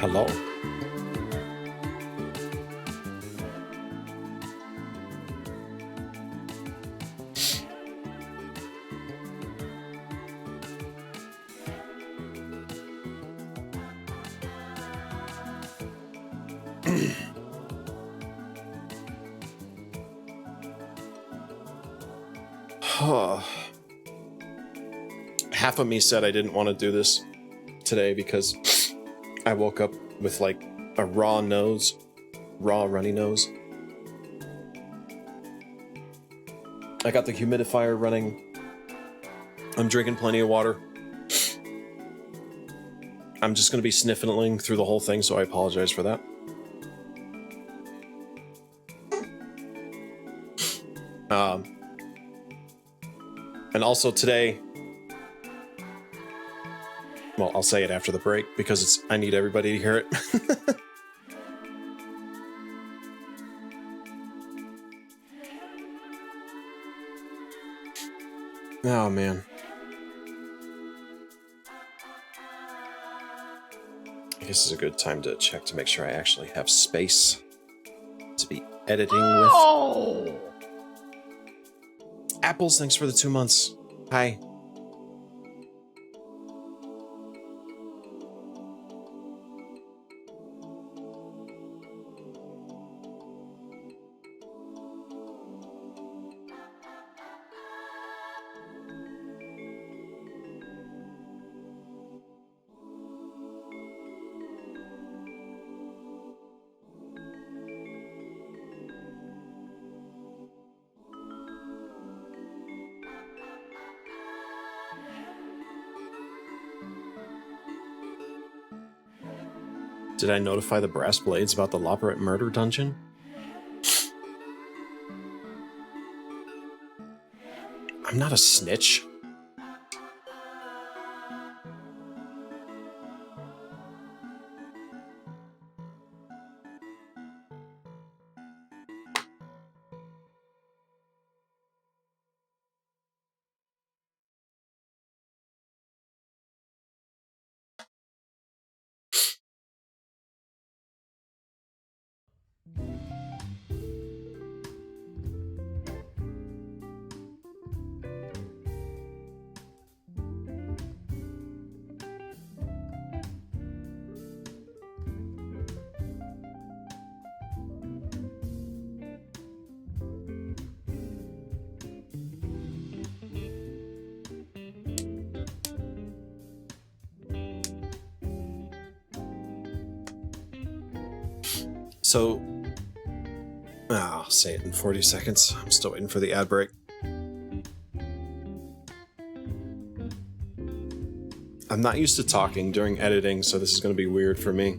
Hello. Half of me said I didn't want to do this today because I woke up with like a raw runny nose. I got the humidifier running. I'm drinking plenty of water. I'm just going to be sniffling through the whole thing, so I apologize for that. And also today, well, I'll say it after the break because I need everybody to hear it. Oh, man. I guess this is a good time to check to make sure I actually have space to be editing with. Apples, thanks for the 2 months. Hi. Did I notify the Brass Blades about the Loperet murder dungeon? I'm not a snitch. So, I'll say it in 40 seconds. I'm still waiting for the ad break. I'm not used to talking during editing, so this is going to be weird for me.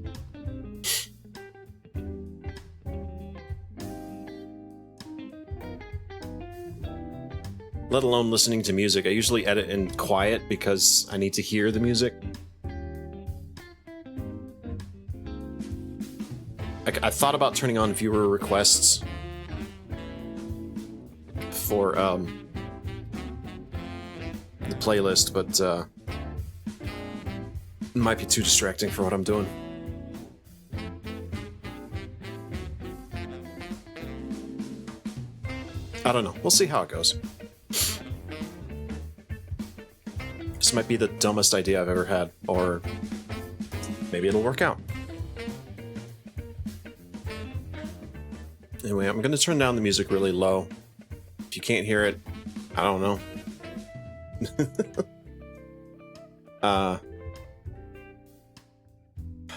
Let alone listening to music. I usually edit in quiet because I need to hear the music. I thought about turning on viewer requests for the playlist, but it might be too distracting for what I'm doing. I don't know. We'll see how it goes. This might be the dumbest idea I've ever had, or maybe it'll work out. Anyway, I'm going to turn down the music really low. If you can't hear it, I don't know.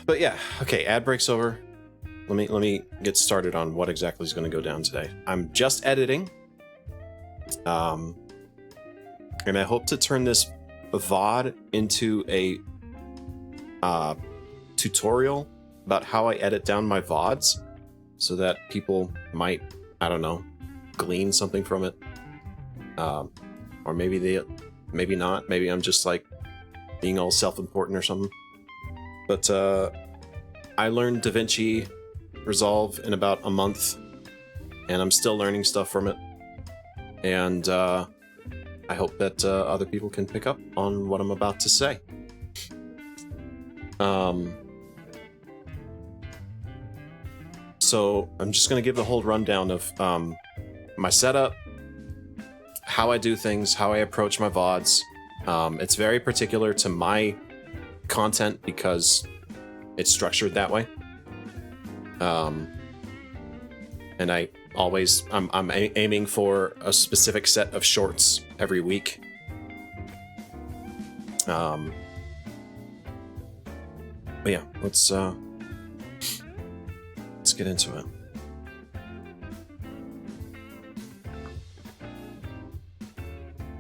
But yeah, okay, ad break's over. Let me get started on what exactly is going to go down today. I'm just editing. And I hope to turn this VOD into a tutorial about how I edit down my VODs, so that people might, I don't know, glean something from it. Or maybe not. Maybe I'm just like being all self-important or something. But I learned DaVinci Resolve in about a month, and I'm still learning stuff from it. And I hope that other people can pick up on what I'm about to say. So I'm just going to give the whole rundown of my setup, how I do things, how I approach my VODs. It's very particular to my content because it's structured that way. And I'm aiming for a specific set of shorts every week. But yeah, let's get into it.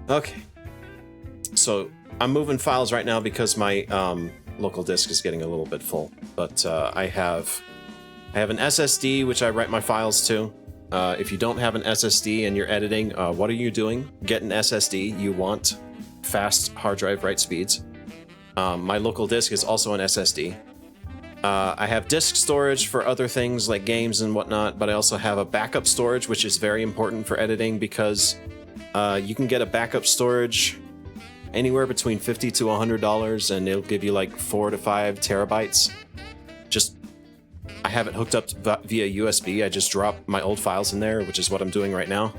Okay, so I'm moving files right now because my local disk is getting a little bit full, but I have an SSD which I write my files to. If you don't have an SSD and you're editing, what are you doing? Get an SSD. You want fast hard drive write speeds. My local disk is also an SSD. I have disk storage for other things like games and whatnot, but I also have a backup storage, which is very important for editing because you can get a backup storage anywhere between $50 to $100, and it'll give you like 4 to 5 terabytes. I have it hooked up via USB. I just drop my old files in there, which is what I'm doing right now.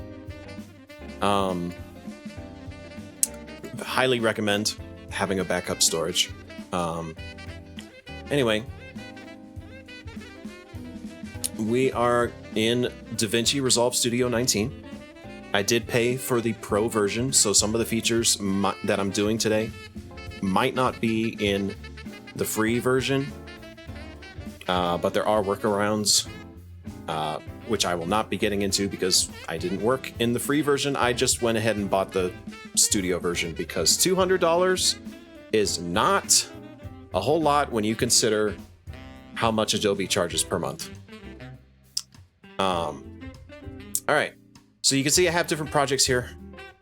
Highly recommend having a backup storage. Anyway, we are in DaVinci Resolve Studio 19. I did pay for the Pro version, so some of the features that I'm doing today might not be in the free version, but there are workarounds, which I will not be getting into because I didn't work in the free version. I just went ahead and bought the Studio version because $200 is not a whole lot when you consider how much Adobe charges per month. All right. So you can see I have different projects here.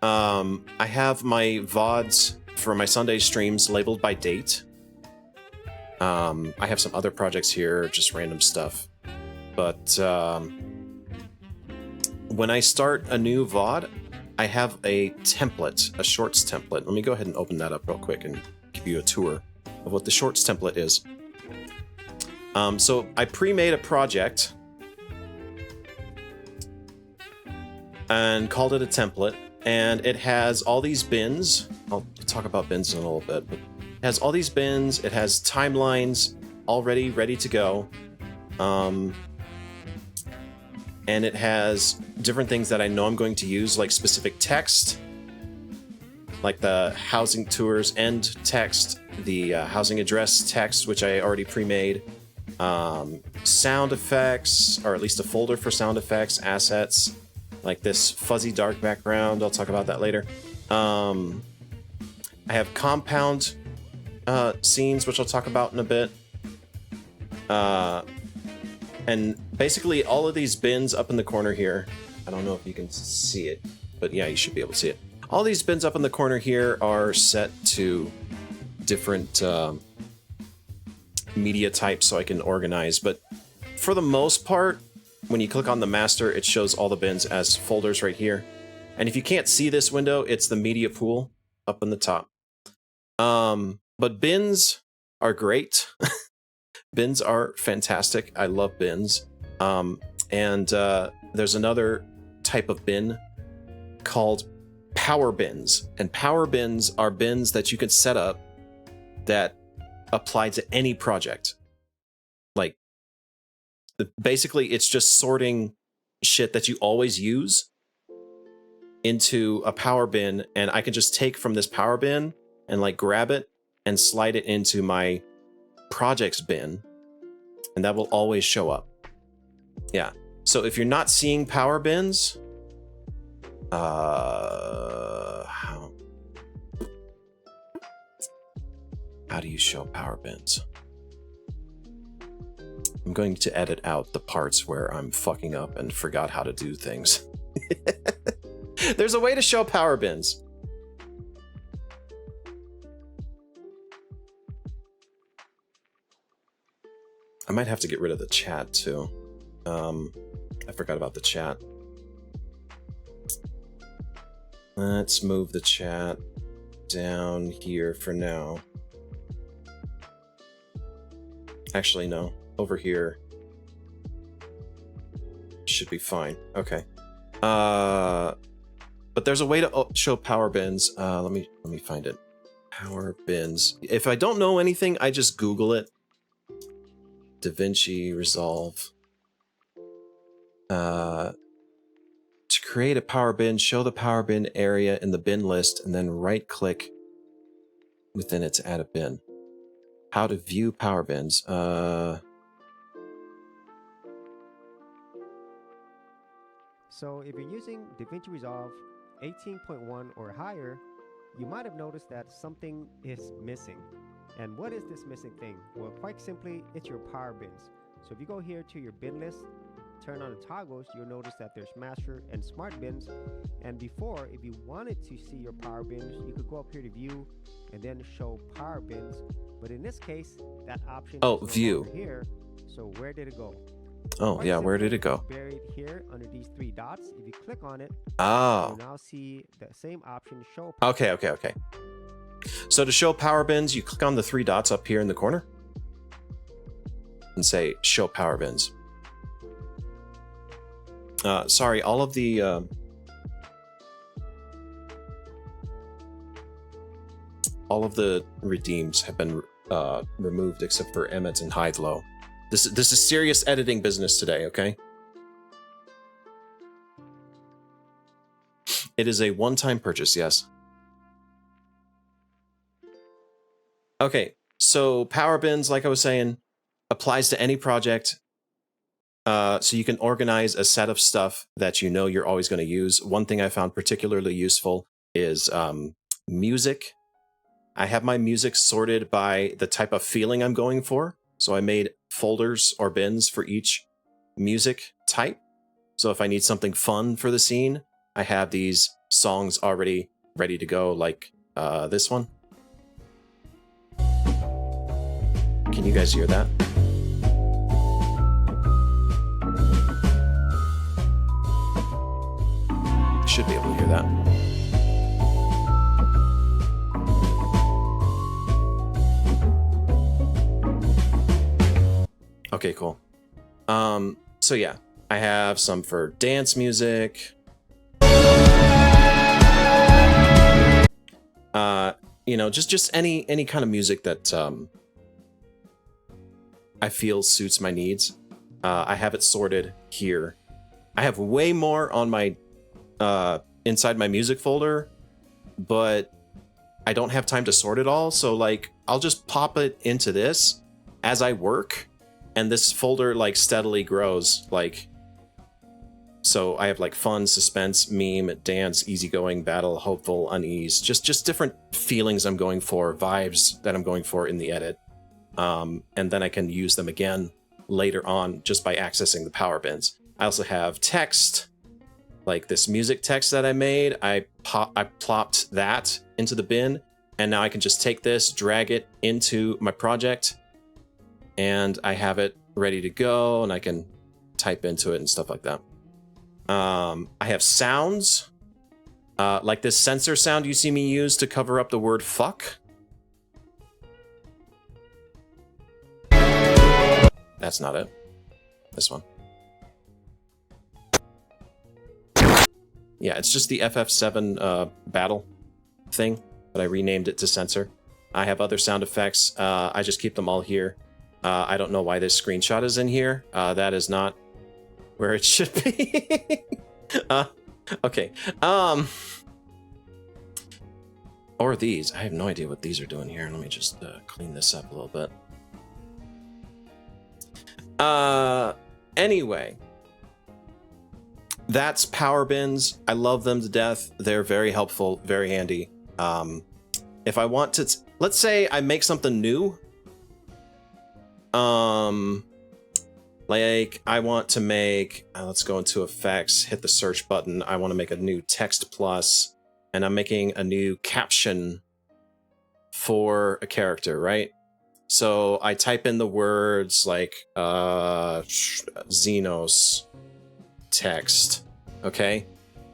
I have my VODs for my Sunday streams labeled by date. I have some other projects here, just random stuff. But when I start a new VOD, I have a template, a shorts template. Let me go ahead and open that up real quick and give you a tour of what the shorts template is. So I pre-made a project and called it a template, and it has all these bins. I'll talk about bins in a little bit, but it has all these bins. It has timelines already ready to go. And it has different things that I know I'm going to use, like specific text, like the housing tours end text, the housing address text, which I already pre-made, sound effects, or at least a folder for sound effects, assets, like this fuzzy dark background. I'll talk about that later. I have compound scenes, which I'll talk about in a bit. And basically all of these bins up in the corner here, I don't know if you can see it, but yeah, you should be able to see it. All these bins up in the corner here are set to different media types so I can organize. But for the most part, when you click on the master, it shows all the bins as folders right here. And if you can't see this window, it's the media pool up in the top. But bins are great. Bins are fantastic. I love bins. And there's another type of bin called power bins. And power bins are bins that you can set up that apply to any project. Like, basically, it's just sorting shit that you always use into a power bin, and I can just take from this power bin and like grab it and slide it into my projects bin, and that will always show up. Yeah. So if you're not seeing power bins, how do you show power bins? I'm going to edit out the parts where I'm fucking up and forgot how to do things. There's a way to show power bins. I might have to get rid of the chat too. I forgot about the chat. Let's move the chat down here for now. Actually, no, over here. should be fine. Okay. But there's a way to show power bins. Let me find it. Power bins. If I don't know anything, I just Google it. DaVinci Resolve. To create a power bin, show the power bin area in the bin list, and then right-click within it to add a bin. How to view power bins. So if you're using DaVinci Resolve 18.1 or higher, you might have noticed that something is missing. And what is this missing thing? Well, quite simply, it's your power bins. So if you go here to your bin list, turn on the toggles, you'll notice that there's master and smart bins. And before, if you wanted to see your power bins, you could go up here to view and then show power bins. But in this case, that option is view here. So where did it go? Oh, yeah, where did it go? Buried here under these three dots. If you click on it, oh, you'll now see the same option, show. Okay. So to show power bins, you click on the three dots up here in the corner and say show power bins. Sorry, all of the redeems have been removed except for Emet and Hythlo. This is serious editing business today, okay? It is a one-time purchase, yes. Okay, so power bins, like I was saying, applies to any project. So you can organize a set of stuff that you know you're always going to use. One thing I found particularly useful is music. I have my music sorted by the type of feeling I'm going for. So I made folders or bins for each music type. So if I need something fun for the scene, I have these songs already ready to go, like this one. Can you guys hear that? Should be able to hear that. Okay, cool. So yeah, I have some for dance music. Just any kind of music that I feel suits my needs. I have it sorted here. I have way more on my inside my music folder, but I don't have time to sort it all. So like, I'll just pop it into this as I work, and this folder like steadily grows. Like, so I have like fun, suspense, meme, dance, easygoing, battle, hopeful, unease, just different feelings I'm going for, vibes that I'm going for in the edit. And then I can use them again later on just by accessing the power bins. I also have text, like this music text that I made. I plopped that into the bin, and now I can just take this, drag it into my project, and I have it ready to go, and I can type into it and stuff like that. I have sounds, like this censor sound you see me use to cover up the word fuck. That's not it. This one. Yeah, it's just the FF7 battle thing, but I renamed it to censor. I have other sound effects. I just keep them all here. I don't know why this screenshot is in here. That is not where it should be. Okay. Or these. I have no idea what these are doing here. Let me just clean this up a little bit. Anyway, that's power bins. I love them to death. They're very helpful, very handy. If I want to, let's say I make something new. Like I want to make, let's go into effects, hit the search button. I want to make a new text plus, and I'm making a new caption for a character, right? So I type in the words like Xenos text, okay?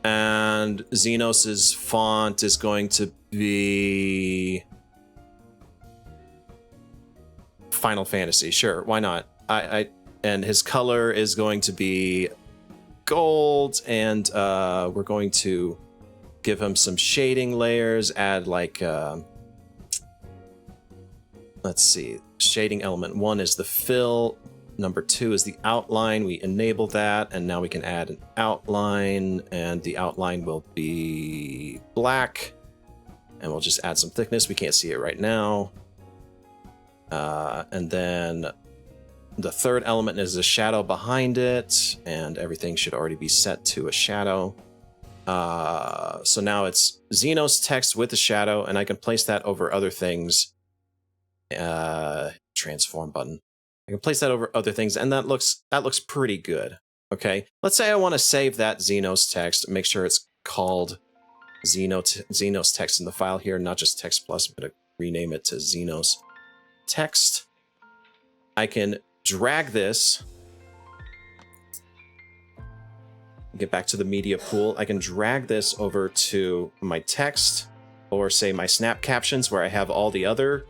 And Xenos's font is going to be Final Fantasy. Sure, why not? And his color is going to be gold, and we're going to give him some shading layers, add like, let's see, shading element 1 is the fill, number 2 is the outline. We enable that, and now we can add an outline, and the outline will be black, and we'll just add some thickness. We can't see it right now. And then the third element is a shadow behind it, and everything should already be set to a shadow. So now it's Xenos text with a shadow, and I can place that over other things. Transform button. I can place that over other things, and that looks pretty good. Okay, let's say I want to save that Xenos text, make sure it's called Xenos text in the file here, not just text plus. I'm going to rename it to Xenos text. I can drag this, get back to the media pool. I can drag this over to my text, or say my snap captions, where I have all the other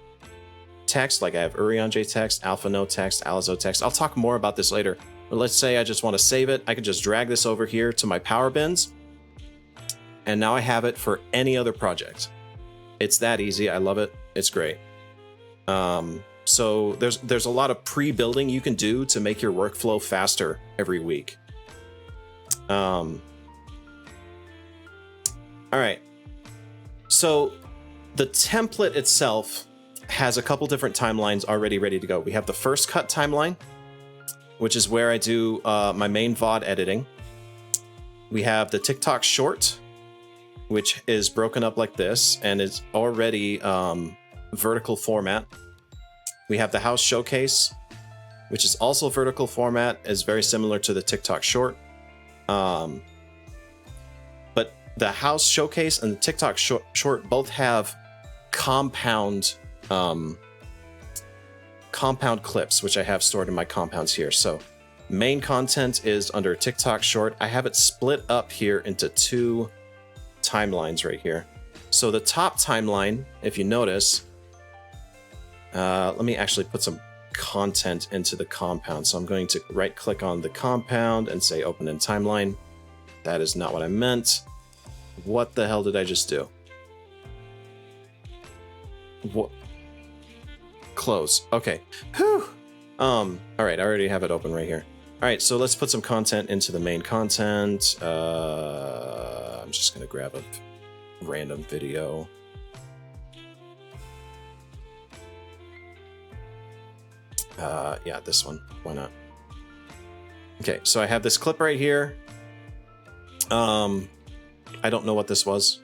text, like I have UrionJ text, AlphaNo text, Alizo text. I'll talk more about this later, but let's say I just want to save it. I can just drag this over here to my power bins, and now I have it for any other project. It's that easy. I love it. It's great. So there's a lot of pre-building you can do to make your workflow faster every week. All right. So the template itself has a couple different timelines already ready to go. We have the first cut timeline, which is where I do my main VOD editing. We have the TikTok short, which is broken up like this and is already vertical format. We have the house showcase, which is also vertical format, is very similar to the TikTok short. But the house showcase and the TikTok short both have compound clips, which I have stored in my compounds here. So main content is under TikTok short. I have it split up here into 2 timelines right here. So the top timeline, if you notice, let me actually put some content into the compound. So I'm going to right click on the compound and say open in timeline. That is not what I meant. What the hell did I just do? What? Close. Okay. Whew. All right, I already have it open right here. All right, so let's put some content into the main content. I'm just gonna grab a random video. Yeah, this one. Why not? Okay, so I have this clip right here. I don't know what this was.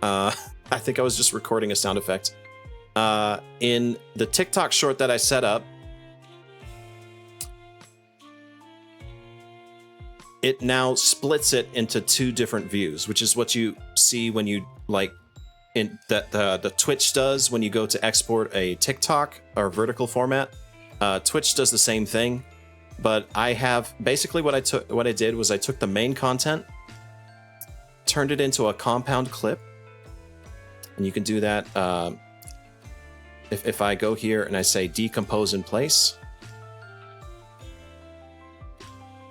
I think I was just recording a sound effect. In the TikTok short that I set up, it now splits it into 2 different views, which is what you see when you in that the Twitch does when you go to export a TikTok or vertical format. Twitch does the same thing, but I have basically what I did was I took the main content, turned it into a compound clip, and you can do that. If I go here and I say decompose in place,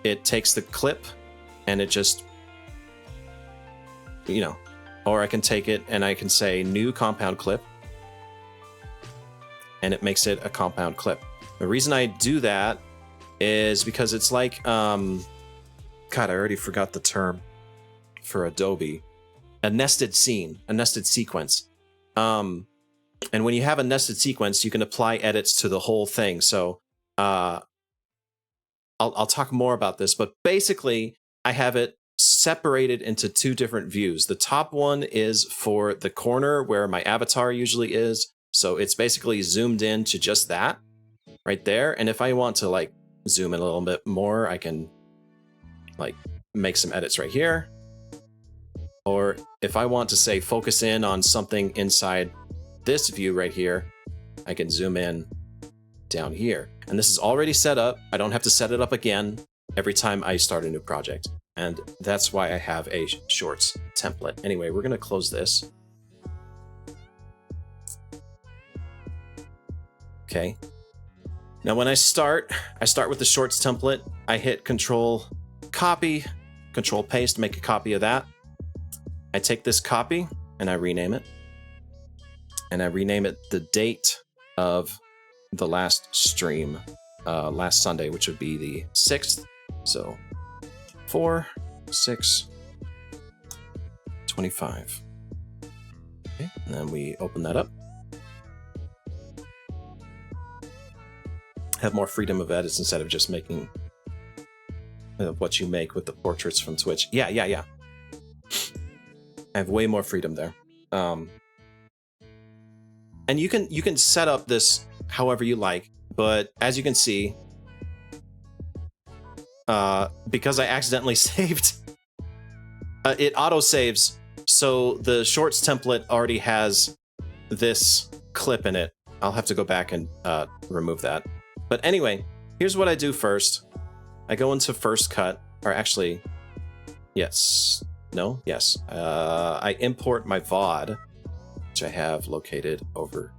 it takes the clip and it just, or I can take it and I can say new compound clip, and it makes it a compound clip. The reason I do that is because it's like, God, I already forgot the term for Adobe. A nested scene, a nested sequence. And when you have a nested sequence, you can apply edits to the whole thing. So I'll talk more about this, but basically I have it separated into 2 different views. The top one is for the corner where my avatar usually is. So it's basically zoomed in to just that right there. And if I want to zoom in a little bit more, I can make some edits right here. Or if I want to say focus in on something inside this view right here, I can zoom in down here. And this is already set up. I don't have to set it up again every time I start a new project. And that's why I have a shorts template. Anyway, we're gonna close this. Okay. Now when I start with the shorts template. I hit Control copy, Control paste, make a copy of that. I take this copy and I rename it. And I rename it the date of the last stream, last Sunday, which would be the 6th. So 4/6/25. Okay, and then we open that up. Have more freedom of edits instead of just making what you make with the portraits from Twitch. Yeah. I have way more freedom there. And you can set up this however you like, but as you can see, because I accidentally saved, it auto saves. So the shorts template already has this clip in it. I'll have to go back and remove that. But anyway, here's what I do first. I go into first cut, or actually, yes. I import my VOD, which I have located over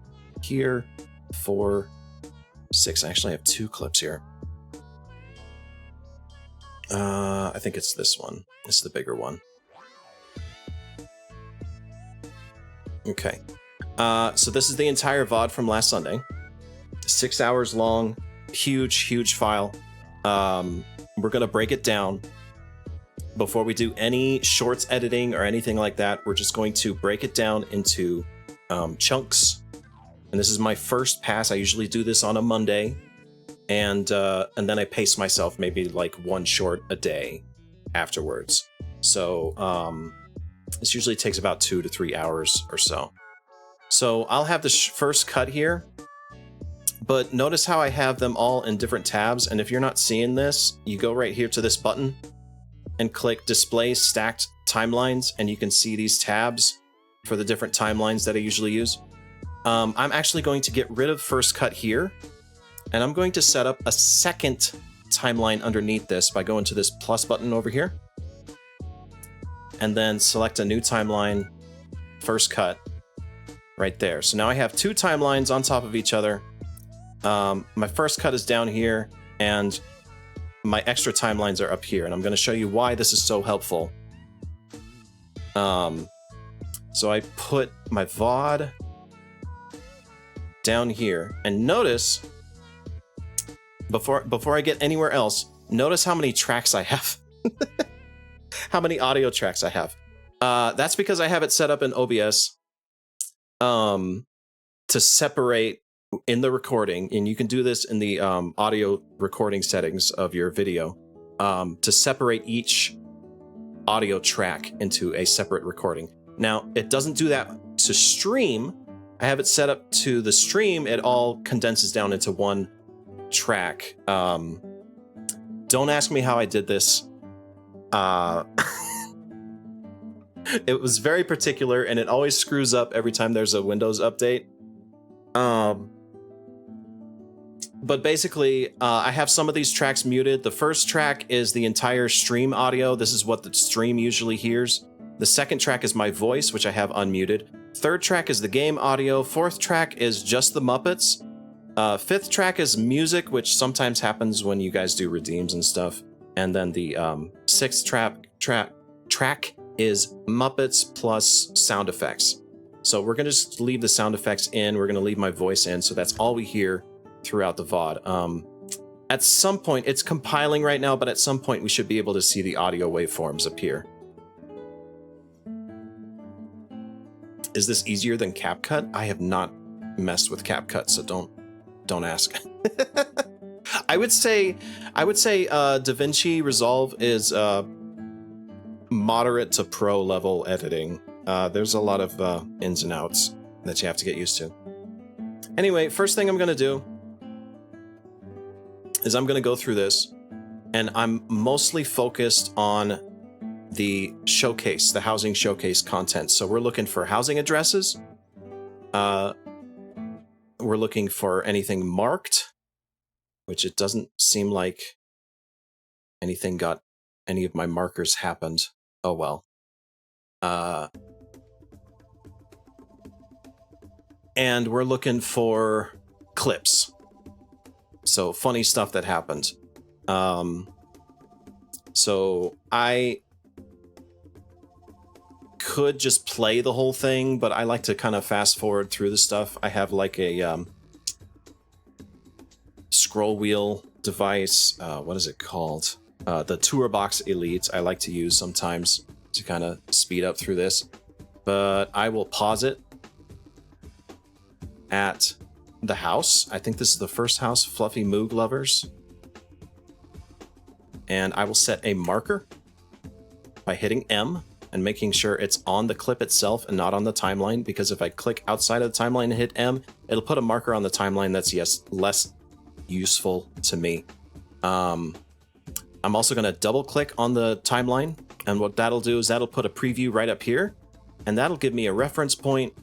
here. 4/6. I actually have 2 clips here. I think it's this one. It's the bigger one. Okay. So this is the entire VOD from last Sunday. 6 hours long, huge file. We're gonna break it down. Before we do any shorts editing or anything like that, we're just going to break it down into chunks. And this is my first pass. I usually do this on a Monday, and then I pace myself maybe like 1 short a day afterwards. So this usually takes about 2 to 3 hours or so. So I'll have the first cut here, but notice how I have them all in different tabs. And if you're not seeing this, you go right here to this button and click Display Stacked Timelines, and you can see these tabs for the different timelines that I usually use. I'm actually going to get rid of first cut here, and I'm going to set up a second timeline underneath this by going to this plus button over here, and then select a new timeline, first cut, right there. So now I have 2 timelines on top of each other. My first cut is down here, and my extra timelines are up here, and I'm going to show you why this is so helpful. So I put my VOD down here, and notice, before I get anywhere else, notice how many tracks I have. How many audio tracks I have. That's because I have it set up in OBS to separate in the recording, and you can do this in the audio recording settings of your video, to separate each audio track into a separate recording. Now, it doesn't do that to stream. I have it set up to the stream, it all condenses down into 1 track. Don't ask me how I did this. It was very particular, and it always screws up every time there's a Windows update. But basically, I have some of these tracks muted. The first track is the entire stream audio. This is what the stream usually hears. The second track is my voice, which I have unmuted. Third track is the game audio. Fourth track is just the Muppets. Fifth track is music, which sometimes happens when you guys do redeems and stuff. And then the sixth track is Muppets plus sound effects. So we're going to just leave the sound effects in. We're going to leave my voice in. So that's all we hear throughout the VOD. At some point, it's compiling right now, but at some point we should be able to see the audio waveforms appear. Is this easier than CapCut? I have not messed with CapCut, so don't ask. I would say DaVinci Resolve is moderate to pro level editing. There's a lot of ins and outs that you have to get used to. Anyway, first thing I'm going to do is I'm going to go through this, and I'm mostly focused on the showcase, the housing showcase content. So we're looking for housing addresses. We're looking for anything marked, which it doesn't seem like any of my markers happened. Oh well. And we're looking for clips. So funny stuff that happened. So I could just play the whole thing, but I like to kind of fast forward through the stuff. I have like a scroll wheel device. What is it called? The Tourbox Elite I like to use sometimes to kind of speed up through this. But I will pause it at the house. I think this is the first house, Fluffy Moog Lovers. And I will set a marker by hitting M and making sure it's on the clip itself and not on the timeline, because if I click outside of the timeline and hit M, it'll put a marker on the timeline that's less useful to me. I'm also going to double click on the timeline, and what that'll do is that'll put a preview right up here, and that'll give me a reference point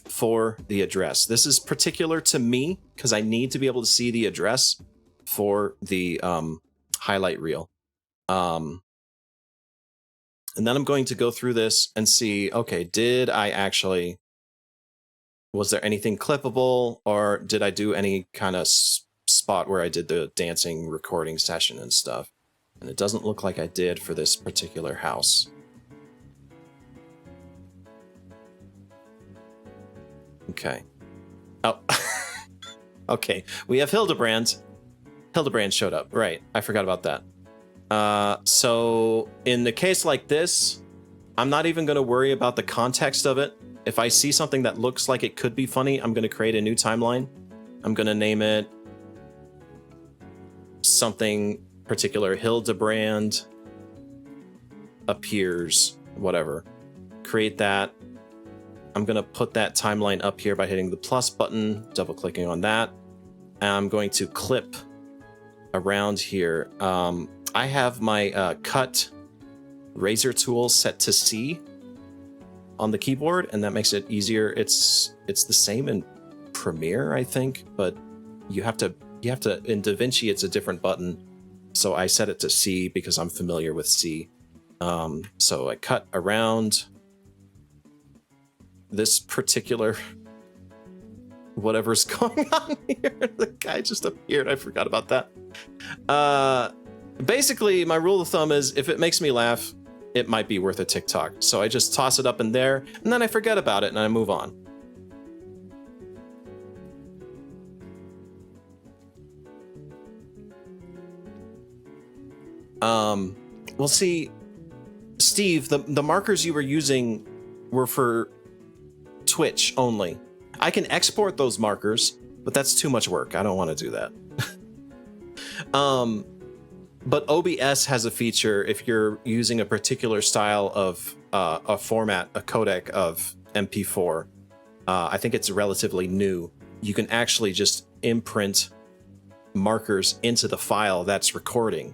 for the address. This is particular to me because I need to be able to see the address for the highlight reel. And then I'm going to go through this and see, okay, was there anything clippable, or did I do any kind of spot where I did the dancing recording session and stuff? And it doesn't look like I did for this particular house. Okay. Oh, okay. We have Hildebrand. Hildebrand showed up. Right. I forgot about that. So in the case like this, I'm not even going to worry about the context of it. If I see something that looks like it could be funny, I'm going to create a new timeline. I'm going to name it something particular. Hildebrand appears, whatever. Create that. I'm going to put that timeline up here by hitting the plus button, double clicking on that. And I'm going to clip around here. I have my cut razor tool set to C on the keyboard, and that makes it easier. It's the same in Premiere, I think, but you have to in DaVinci it's a different button. So I set it to C because I'm familiar with C. So I cut around this particular whatever's going on here. The guy just appeared. I forgot about that. Basically, my rule of thumb is if it makes me laugh, it might be worth a TikTok. So I just toss it up in there, and then I forget about it, and I move on. Well, see, Steve, the markers you were using were for Twitch only. I can export those markers, but that's too much work. I don't want to do that. But OBS has a feature if you're using a particular style of a format, a codec of MP4. I think it's relatively new. You can actually just imprint markers into the file that's recording.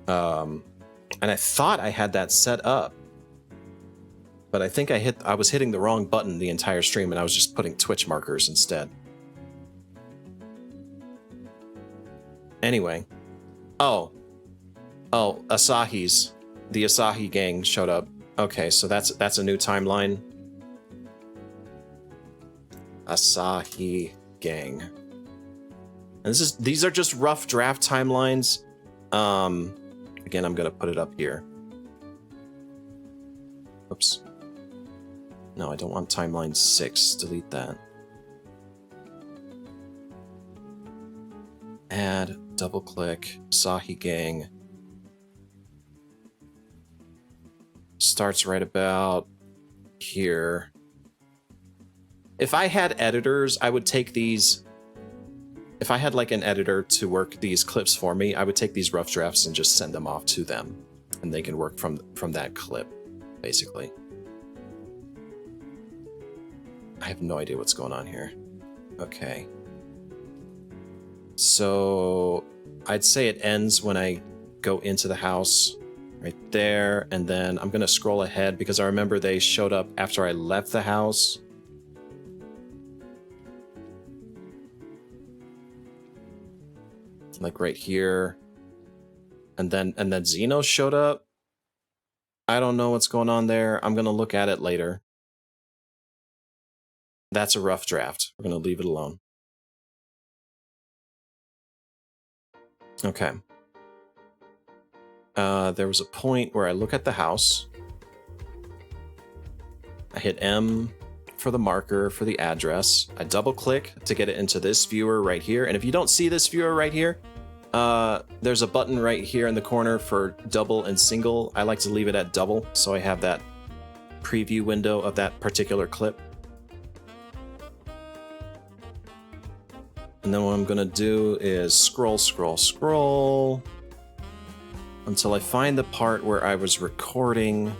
And I thought I had that set up, but I think I was hitting the wrong button the entire stream, and I was just putting Twitch markers instead. Anyway. Oh, Asahi's. The Asahi gang showed up. Okay, so that's a new timeline. Asahi gang. And these are just rough draft timelines. Again, I'm gonna put it up here. Oops. No, I don't want timeline 6. Delete that. Add, double click, Asahi gang. Starts right about here. If I had editors, I would take these. If I had like an editor to work these clips for me, I would take these rough drafts and just send them off to them, and they can work from that clip, basically. I have no idea what's going on here. Okay. So I'd say it ends when I go into the house right there, and then I'm gonna scroll ahead because I remember they showed up after I left the house. Like right here. And then Zeno showed up. I don't know what's going on there. I'm gonna look at it later. That's a rough draft. We're gonna leave it alone. Okay. There was a point where I look at the house. I hit M for the marker for the address. I double click to get it into this viewer right here. And if you don't see this viewer right here, there's a button right here in the corner for double and single. I like to leave it at double, so I have that preview window of that particular clip. And then what I'm gonna do is scroll, scroll, scroll until I find the part where I was recording.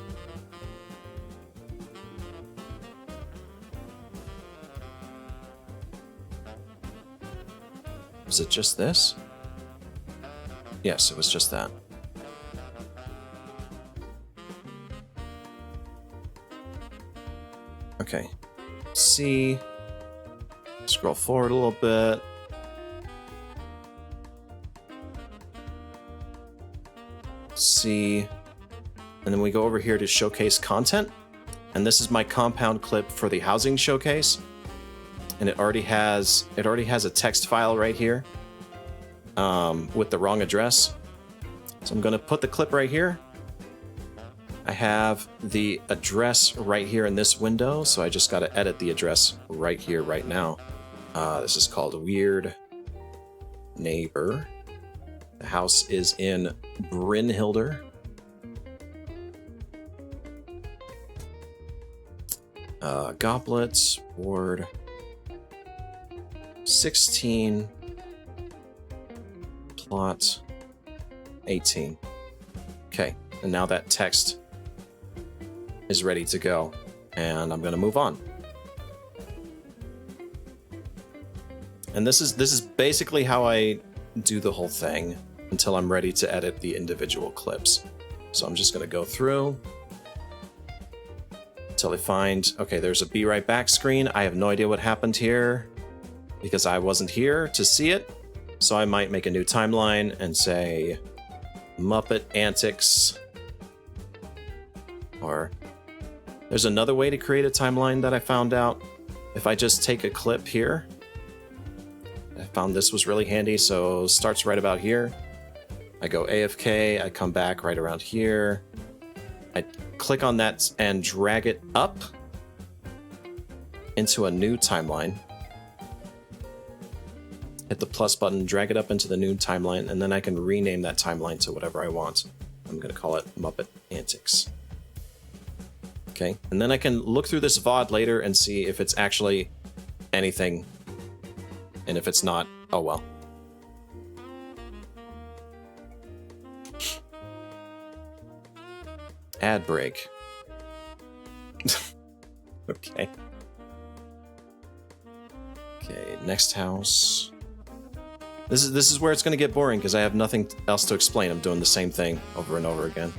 Was it just this? Yes, it was just that. Okay. C. Scroll forward a little bit. C. And then we go over here to showcase content. And this is my compound clip for the housing showcase. And it already has a text file right here with the wrong address. So I'm going to put the clip right here. I have the address right here in this window, so I just got to edit the address right here, right now. This is called Weird Neighbor. The house is in Brynhilder. Goblets, Ward 16, plot 18. Okay, and now that text is ready to go, and I'm gonna move on. And this is basically how I do the whole thing until I'm ready to edit the individual clips. So I'm just gonna go through until I find, okay, there's a be right back screen. I have no idea what happened here because I wasn't here to see it. So I might make a new timeline and say Muppet Antics. Or there's another way to create a timeline that I found out. If I just take a clip here, I found this was really handy. So starts right about here. I go AFK, I come back right around here. I click on that and drag it up into a new timeline. Hit the plus button, drag it up into the new timeline, and then I can rename that timeline to whatever I want. I'm going to call it Muppet Antics. Okay, and then I can look through this VOD later and see if it's actually anything. And if it's not, oh well. Ad break. Okay. Okay, next house. This is where it's going to get boring because I have nothing else to explain. I'm doing the same thing over and over again.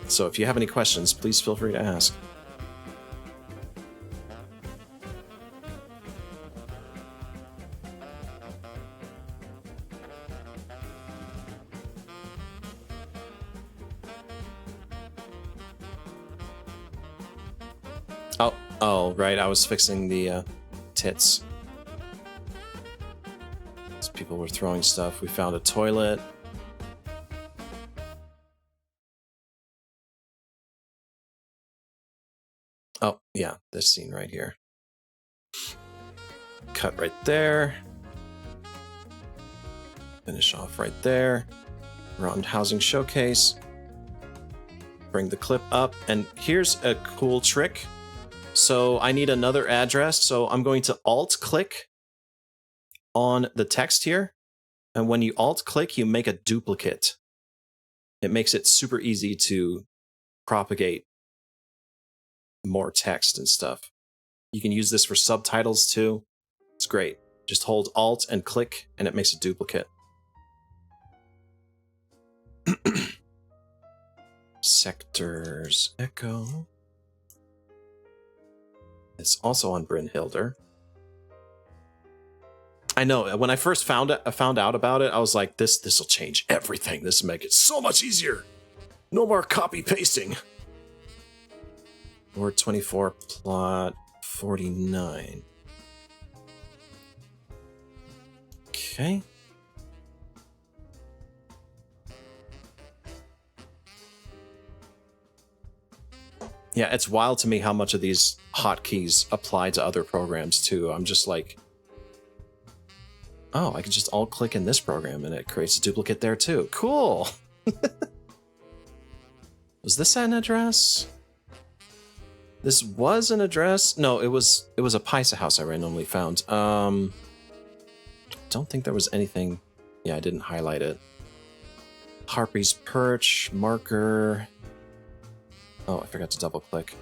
So if you have any questions, please feel free to ask. Oh, right, I was fixing the tits. As people were throwing stuff. We found a toilet. Oh, yeah, this scene right here. Cut right there. Finish off right there. Round housing showcase. Bring the clip up, and here's a cool trick. So I need another address, so I'm going to alt-click on the text here, and when you alt-click, you make a duplicate. It makes it super easy to propagate more text and stuff. You can use this for subtitles too. It's great. Just hold Alt and click, and it makes a duplicate. Sectors Echo. It's also on Brynhilder. I know, when I first found out about it, I was like, this will change everything. This will make it so much easier. No more copy pasting. Ward 24, plot 49. Okay. Yeah, it's wild to me how much of these hotkeys apply to other programs too. I'm just like, oh, I can just alt-click in this program and it creates a duplicate there too. Cool. Was this an address? This was an address? No, it was a Paisa house I randomly found. Don't think there was anything. Yeah, I didn't highlight it. Harpy's Perch, marker. Oh, I forgot to double click.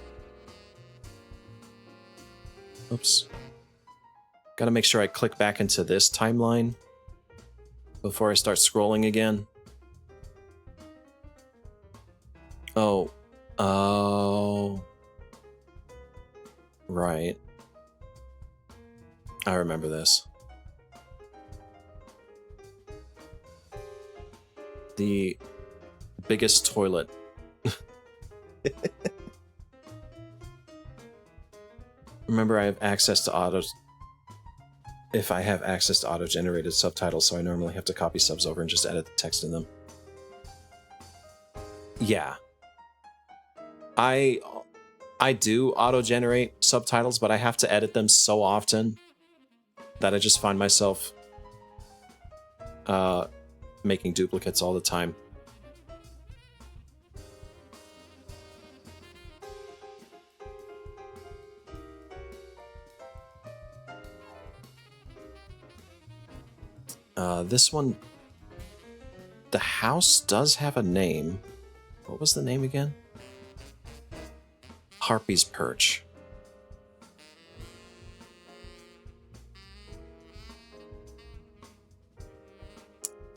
Oops. Gotta make sure I click back into this timeline before I start scrolling again. Oh. Oh. Right. I remember this. The biggest toilet. Remember, I have access to autos. If I have access to auto-generated subtitles, so I normally have to copy subs over and just edit the text in them. Yeah. I do auto-generate subtitles, but I have to edit them so often that I just find myself making duplicates all the time. This one, the house does have a name. What was the name again? Harpy's Perch.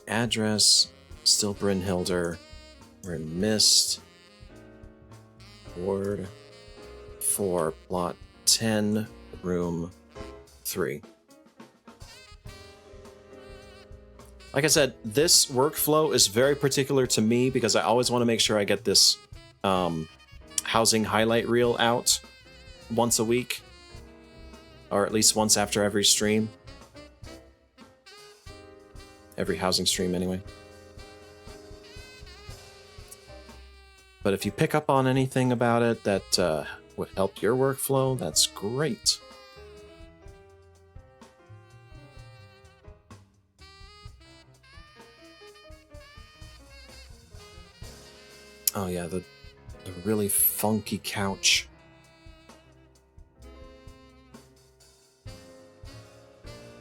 Address, still Brynhilder. We're in Mist. Ward 4, plot 10, room 3. Like I said, this workflow is very particular to me because I always want to make sure I get this housing highlight reel out once a week, or at least once after every stream. Every housing stream, anyway. But if you pick up on anything about it that would help your workflow, that's great. Oh yeah, the really funky couch.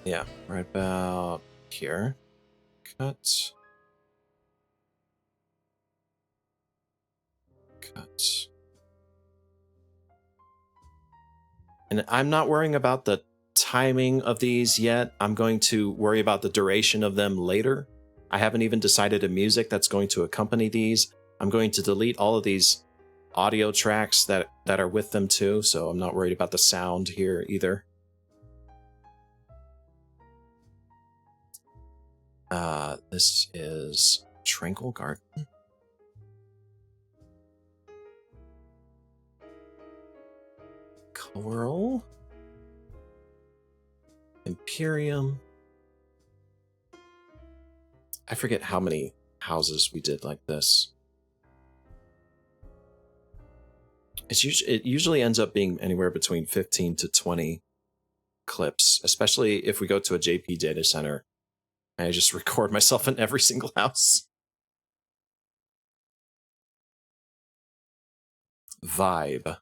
Yeah, right about here. Cut. Cut. And I'm not worrying about the timing of these yet. I'm going to worry about the duration of them later. I haven't even decided a music that's going to accompany these. I'm going to delete all of these audio tracks that are with them too, so I'm not worried about the sound here either. This is Tranquil Garden. Coral. Imperium. I forget how many houses we did like this. It usually ends up being anywhere between 15 to 20 clips, especially if we go to a JP data center. I just record myself in every single house. Vibe.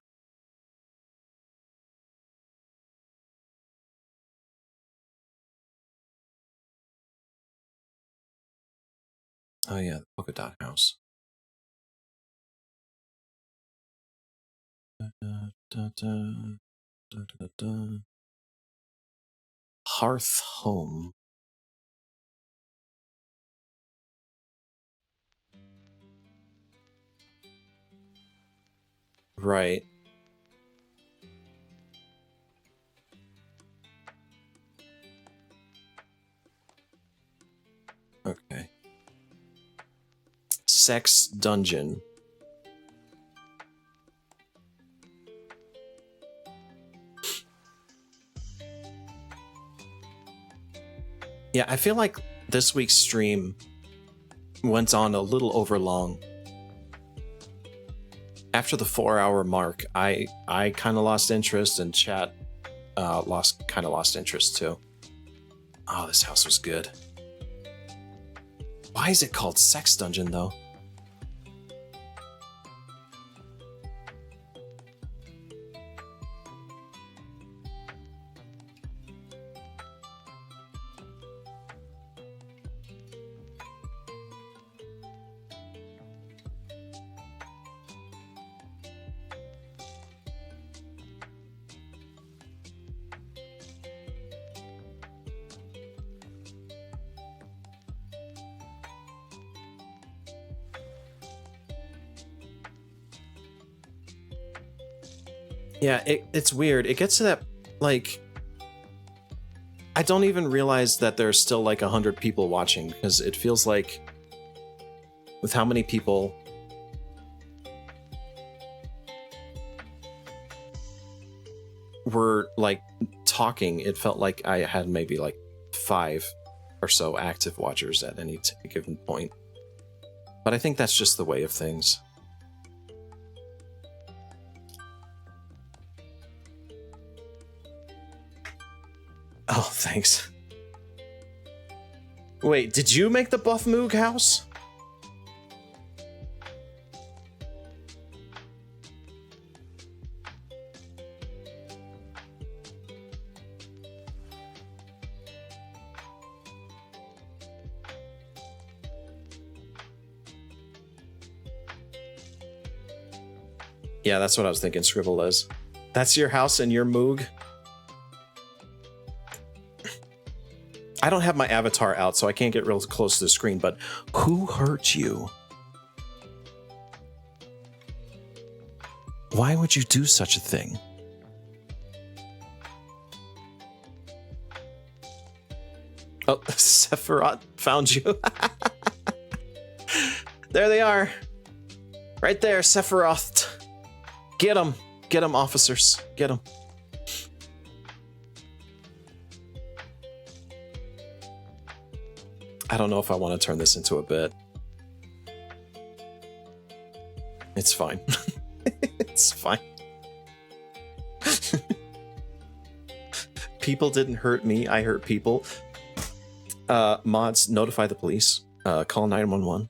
Oh yeah, the polka dot house. Hearth home. Right. Okay. Sex dungeon. Yeah, I feel like this week's stream went on a little over long. after the 4-hour mark, I kind of lost interest, and chat lost interest too. Oh, this house was good. Why is it called Sex Dungeon though? Yeah, it's weird. It gets to that, like, I don't even realize that there's still like 100 people watching, because it feels like with how many people were like talking, it felt like I had maybe like 5 or so active watchers at any given point. But I think that's just the way of things. Oh, thanks. Wait, did you make the Buff Moog house? Yeah, that's what I was thinking, Scribble is. That's your house and your Moog? I don't have my avatar out, so I can't get real close to the screen, but who hurt you? Why would you do such a thing? Oh, Sephiroth found you. There they are. Right there, Sephiroth. Get them. Get them, officers. Get them. I don't know if I want to turn this into a bit. It's fine. It's fine. People didn't hurt me. I hurt people. Mods, notify the police. Call 911.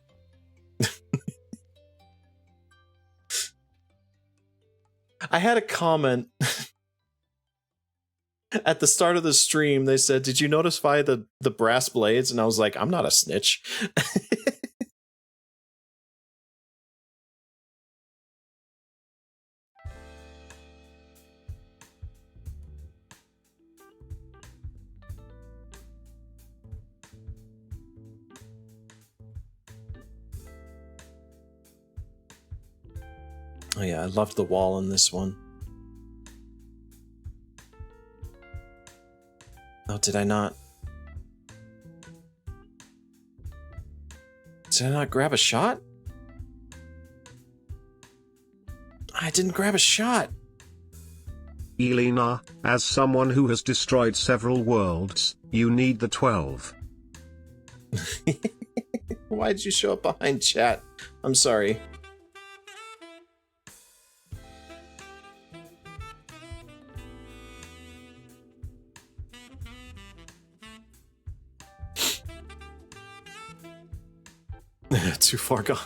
I had a comment at the start of the stream. They said, "Did you notify the brass blades?" And I was like, "I'm not a snitch." Oh yeah, I loved the wall in this one. Oh, did I not? Did I not grab a shot? I didn't grab a shot. Elena, as someone who has destroyed several worlds, you need the 12. Why did you show up behind chat? I'm sorry. Too far gone.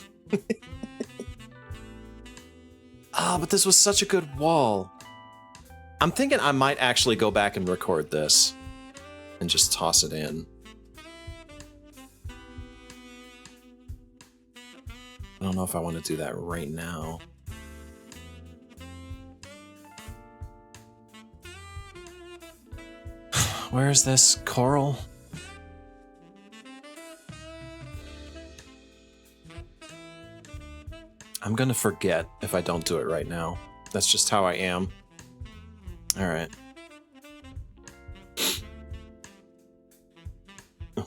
Ah, but this was such a good wall. I'm thinking I might actually go back and record this and just toss it in. I don't know if I want to do that right now. Where is this coral? I'm gonna forget if I don't do it right now. That's just how I am. Alright.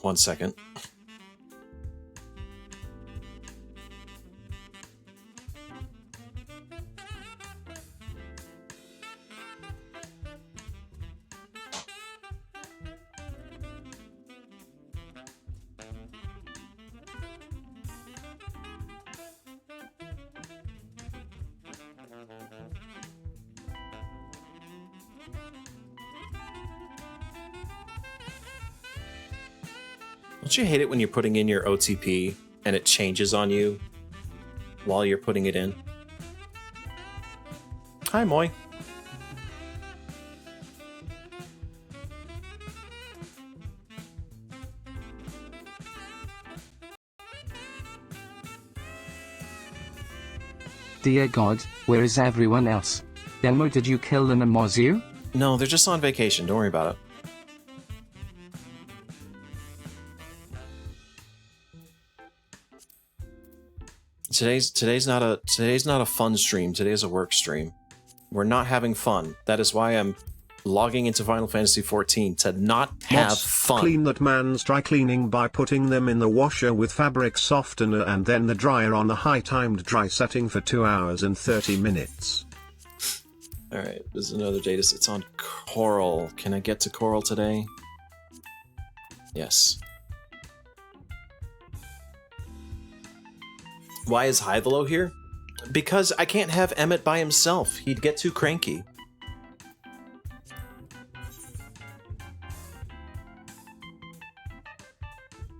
1 second. Don't you hate it when you're putting in your OTP and it changes on you while you're putting it in? Hi, Moy. Dear God, where is everyone else? Elmo, did you kill the Namozu? No, they're just on vacation. Don't worry about it. Today's not a fun stream. Today is a work stream. We're not having fun. That is why I'm logging into Final Fantasy XIV to not have Mods, fun. Clean that man's dry cleaning by putting them in the washer with fabric softener and then the dryer on a high timed dry setting for 2 hours and 30 minutes. Alright, there's another data. It's on Coral. Can I get to Coral today? Yes. Why is Hythlo here? Because I can't have Emet by himself. He'd get too cranky.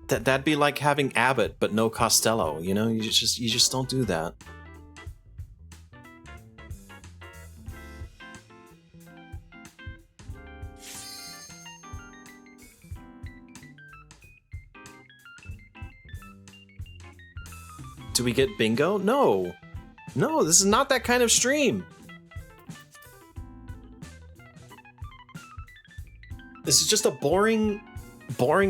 That'd be like having Abbott but no Costello, you know? You just don't do that. Do we get bingo? No. No, this is not that kind of stream. This is just a boring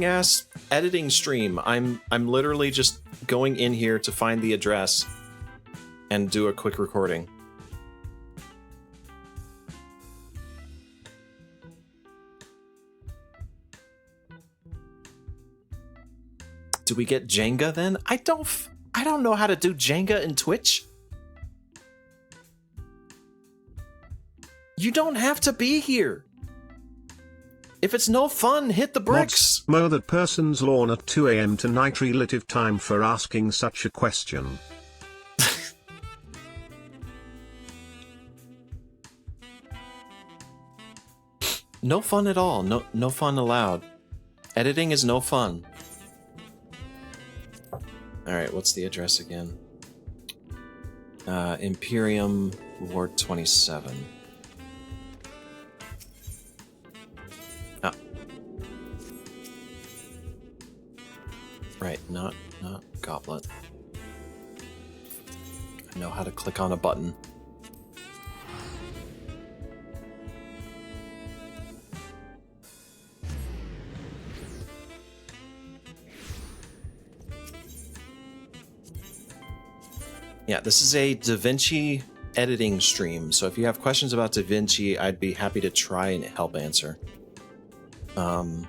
ass editing stream. I'm literally just going in here to find the address and do a quick recording. Do we get Jenga then? I don't know how to do Jenga in Twitch. You don't have to be here. If it's no fun, hit the bricks. Mods, mow that person's lawn at 2 AM tonight. Relative time for asking such a question. No fun at all. No fun allowed. Editing is no fun. Alright, what's the address again? Imperium Ward 27. Ah. Right, not Goblet. I know how to click on a button. Yeah, this is a DaVinci editing stream, so if you have questions about DaVinci, I'd be happy to try and help answer. Or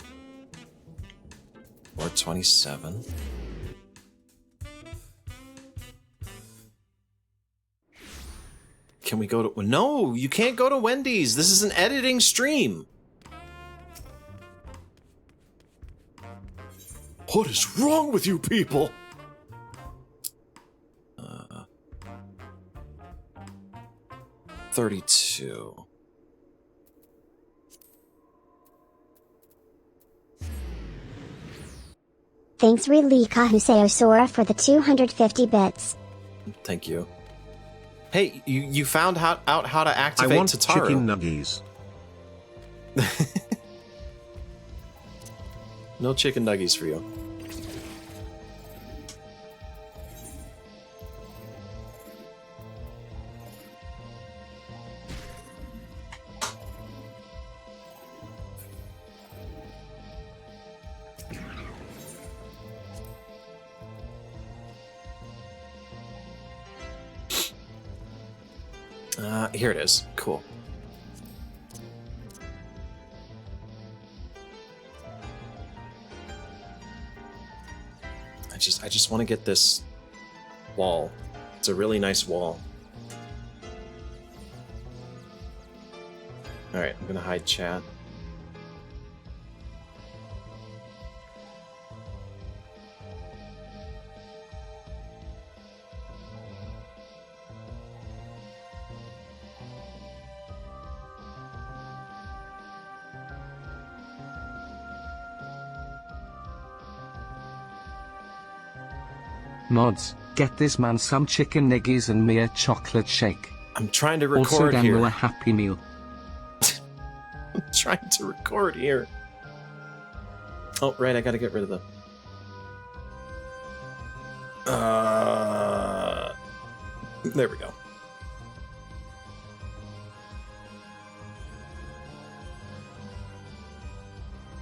27. Can we go to... No, you can't go to Wendy's! This is an editing stream! What is wrong with you people? 32. Thanks Relika Huseosora for the 250 bits. Thank you. Hey, you found out how to activate I want Tataru. chicken nuggies. No chicken nuggies for you. Here it is. Cool. I just want to get this wall. It's a really nice wall. Alright, I'm gonna hide chat. Mods, get this man some chicken niggies and me a chocolate shake. I'm trying to Also record Demo here. a Happy Meal. I'm trying to record here. Oh, right, I gotta get rid of them. There we go.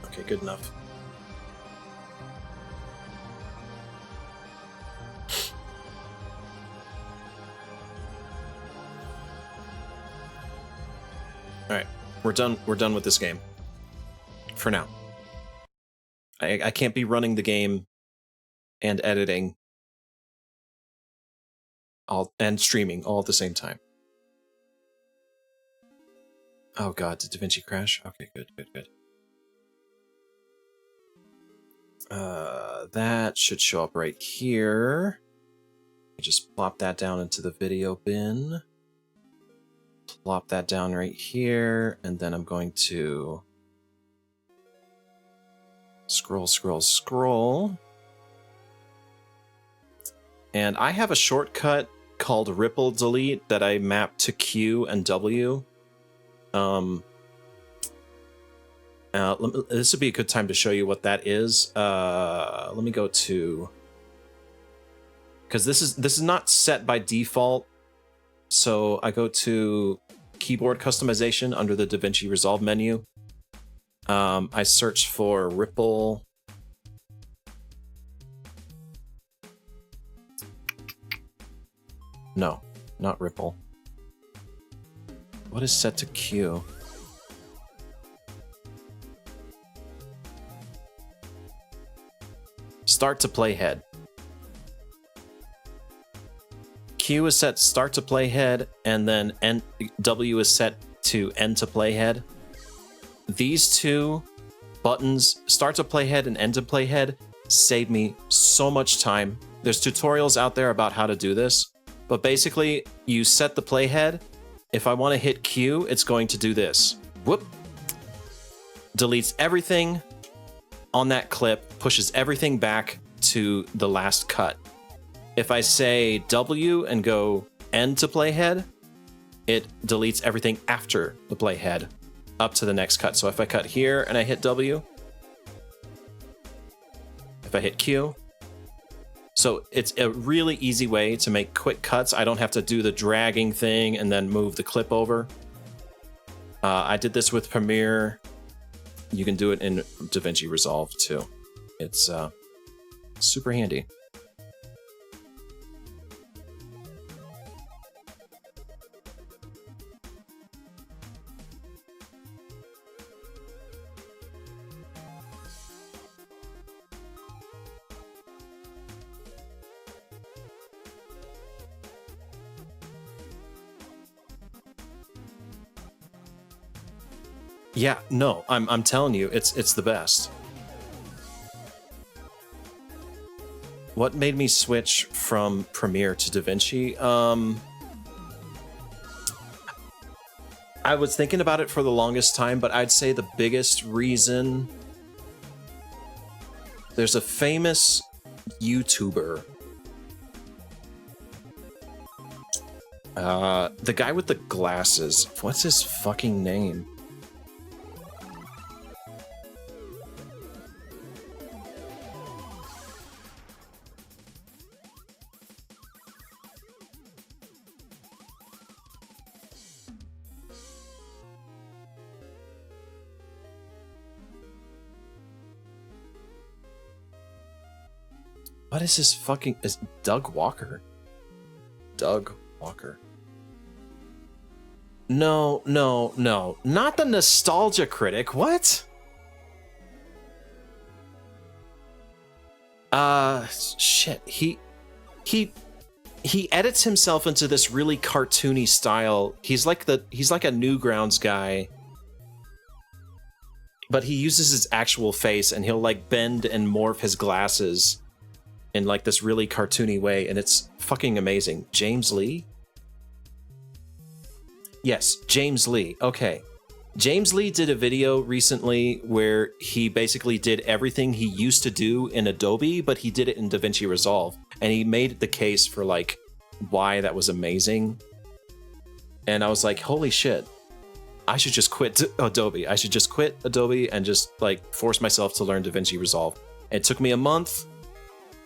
Okay, good enough. All right, we're done. We're done with this game. For now. I can't be running the game and editing all and streaming all at the same time. Oh god, did DaVinci crash? Okay, good. That should show up right here. Just plop that down into the video bin. Plop that down right here, and then I'm going to scroll. And I have a shortcut called ripple delete that I map to Q and W. This would be a good time to show you what that is. Let me go to, because this is not set by default. So I go to keyboard customization under the DaVinci Resolve menu. I search for ripple. No, not ripple. What is set to Q? Start to playhead. Q is set start to playhead, and then W is set to end to playhead. These two buttons, start to playhead and end to playhead, save me so much time. There's tutorials out there about how to do this, but basically you set the playhead. If I want to hit Q, it's going to do this. Whoop. Deletes everything on that clip, pushes everything back to the last cut. If I say W and go end to playhead, it deletes everything after the playhead up to the next cut. So if I cut here and I hit W, if I hit Q, so it's a really easy way to make quick cuts. I don't have to do the dragging thing and then move the clip over. I did this with Premiere. You can do it in DaVinci Resolve too. It's super handy. Yeah, no, I'm telling you, it's the best. What made me switch from Premiere to DaVinci? I was thinking about it for the longest time, but I'd say the biggest reason, there's a famous YouTuber, the guy with the glasses. What's his fucking name? What is his fucking... Is Doug Walker? Doug Walker. No. Not the Nostalgia Critic. What? Shit. He edits himself into this really cartoony style. He's like a Newgrounds guy. But he uses his actual face, and he'll like bend and morph his glasses in like this really cartoony way, and it's fucking amazing. James Lee? Yes, James Lee. Okay. James Lee did a video recently where he basically did everything he used to do in Adobe, but he did it in DaVinci Resolve. And he made the case for like why that was amazing. And I was like, holy shit, I should just quit Adobe. I should just quit Adobe and just like force myself to learn DaVinci Resolve. It took me a month,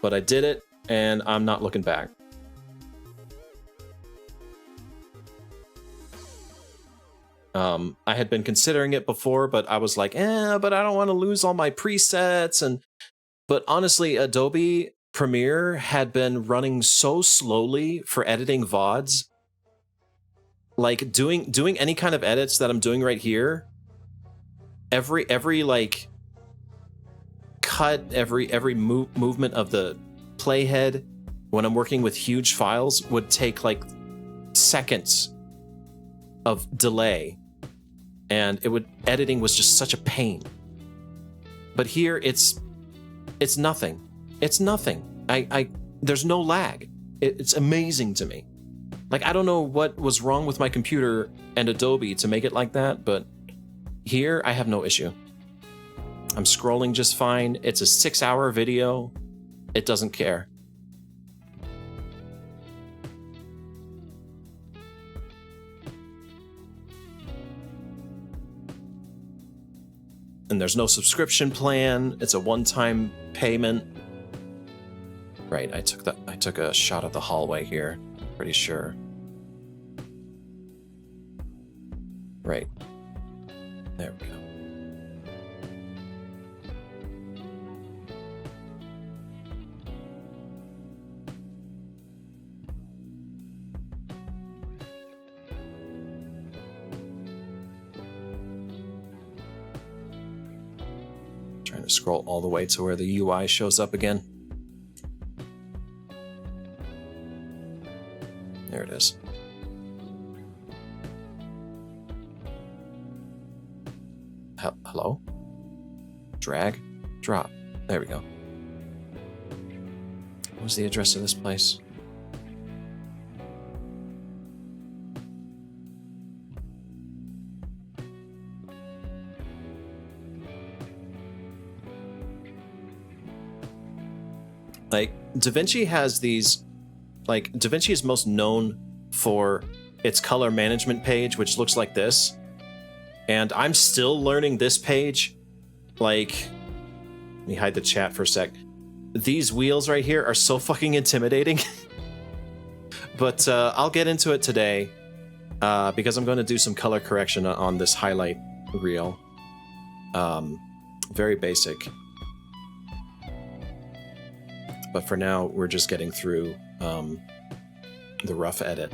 but I did it and I'm not looking back. I had been considering it before, but I was like, but I don't want to lose all my presets. But honestly, Adobe Premiere had been running so slowly for editing VODs. Like doing any kind of edits that I'm doing right here, every like cut, every movement of the playhead when I'm working with huge files would take like seconds of delay. And editing was just such a pain. But here it's nothing. It's nothing. There's no lag. It's amazing to me. Like, I don't know what was wrong with my computer and Adobe to make it like that, but here I have no issue. I'm scrolling just fine. It's a 6-hour video. It doesn't care. And there's no subscription plan. It's a one-time payment. Right, I took a shot of the hallway here. Pretty sure. Right. There we go. Trying to scroll all the way to where the UI shows up again. There it is. Hello? Drag? Drop. There we go. What was the address of this place? Like, DaVinci has these... Like, DaVinci is most known for its color management page, which looks like this. And I'm still learning this page. Like, let me hide the chat for a sec. These wheels right here are so fucking intimidating. But I'll get into it today because I'm going to do some color correction on this highlight reel. Very basic. But for now, we're just getting through the rough edit.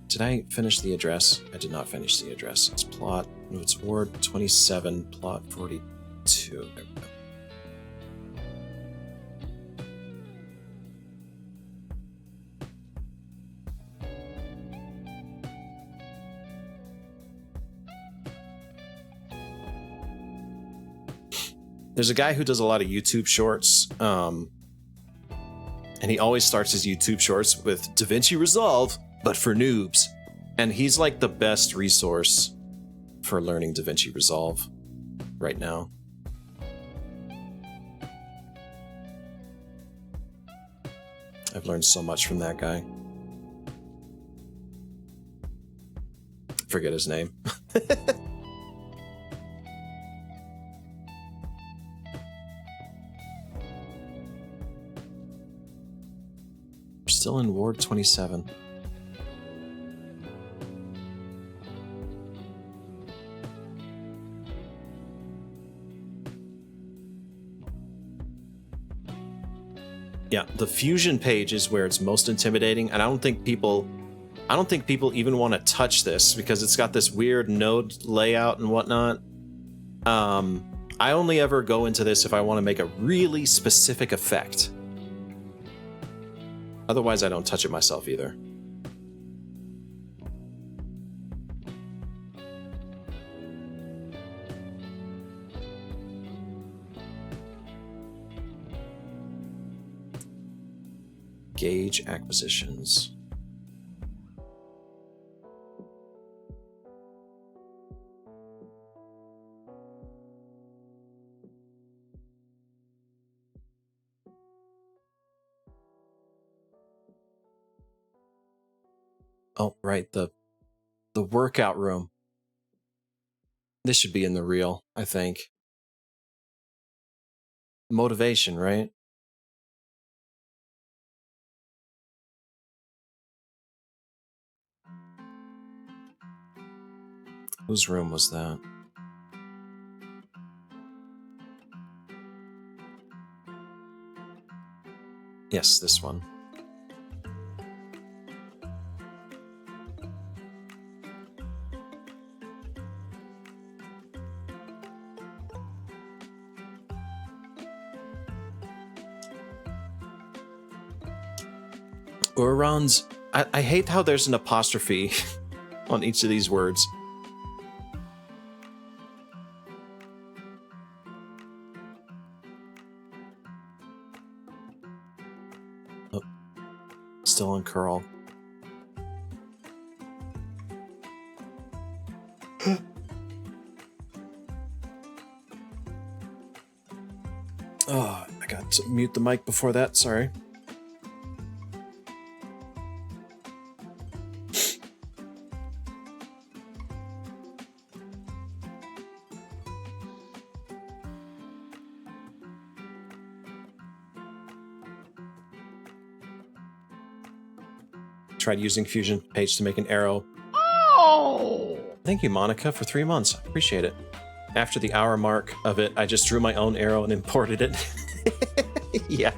Did I finish the address? I did not finish the address. It's plot, no, it's Ward 27, plot 42. There we go. There's a guy who does a lot of YouTube shorts, and he always starts his YouTube shorts with DaVinci Resolve, but for noobs. And he's like the best resource for learning DaVinci Resolve right now. I've learned so much from that guy. Forget his name. Still in Ward 27. Yeah, the fusion page is where it's most intimidating, and I don't think people even want to touch this because it's got this weird node layout and whatnot. I only ever go into this if I want to make a really specific effect. Otherwise, I don't touch it myself either. Gauge acquisitions. Oh, right, the workout room. This should be in the reel, I think. Motivation, right? Whose room was that? Yes, this one. Uran's... I hate how there's an apostrophe on each of these words. Oh, still on curl. Oh, I got to mute the mic before that, sorry. Tried using Fusion page to make an arrow. Oh! Thank you, Monica, for 3 months. I appreciate it. After the hour mark of it, I just drew my own arrow and imported it. Yeah.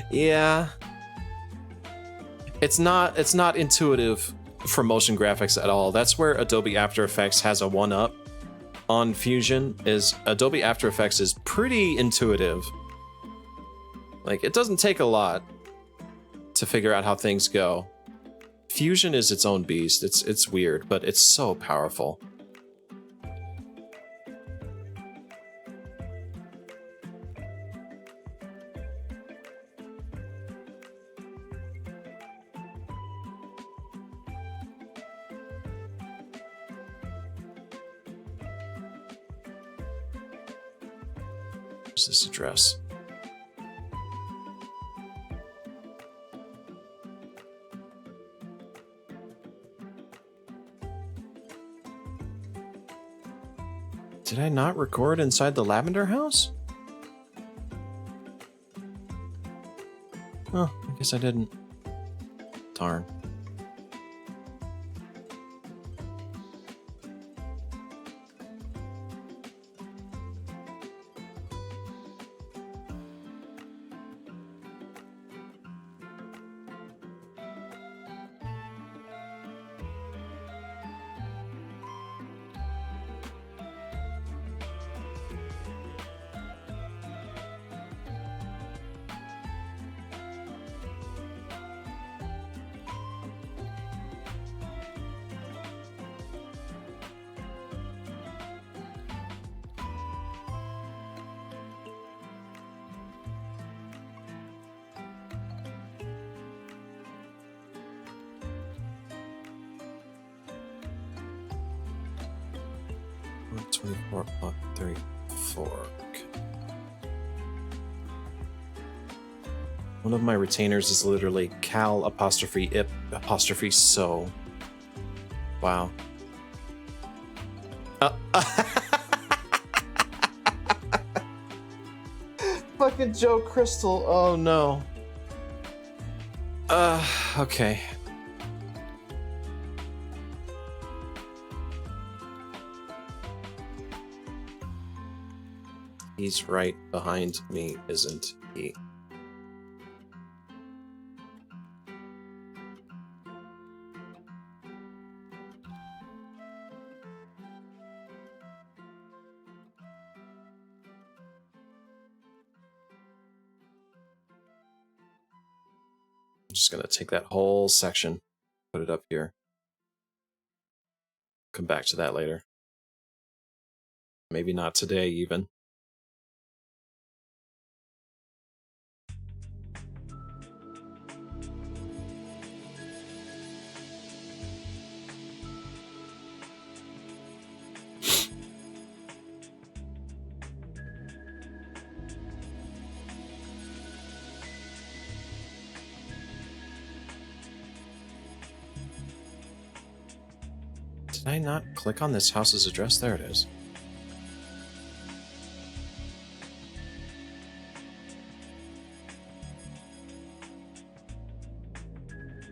Yeah. It's not intuitive for motion graphics at all. That's where Adobe After Effects has a one-up on Fusion, is Adobe After Effects is pretty intuitive. Like, it doesn't take a lot to figure out how things go. Fusion is its own beast. It's weird, but it's so powerful. Where's this address? Did I not record inside the Lavender House? Oh, I guess I didn't. Darn. One of my retainers is literally cal apostrophe ip apostrophe so. Wow. Fucking Joe Crystal. Oh no. Okay. He's right behind me, isn't he? I'm just gonna take that whole section, put it up here. Come back to that later. Maybe not today, even. Did I not click on this house's address? There it is.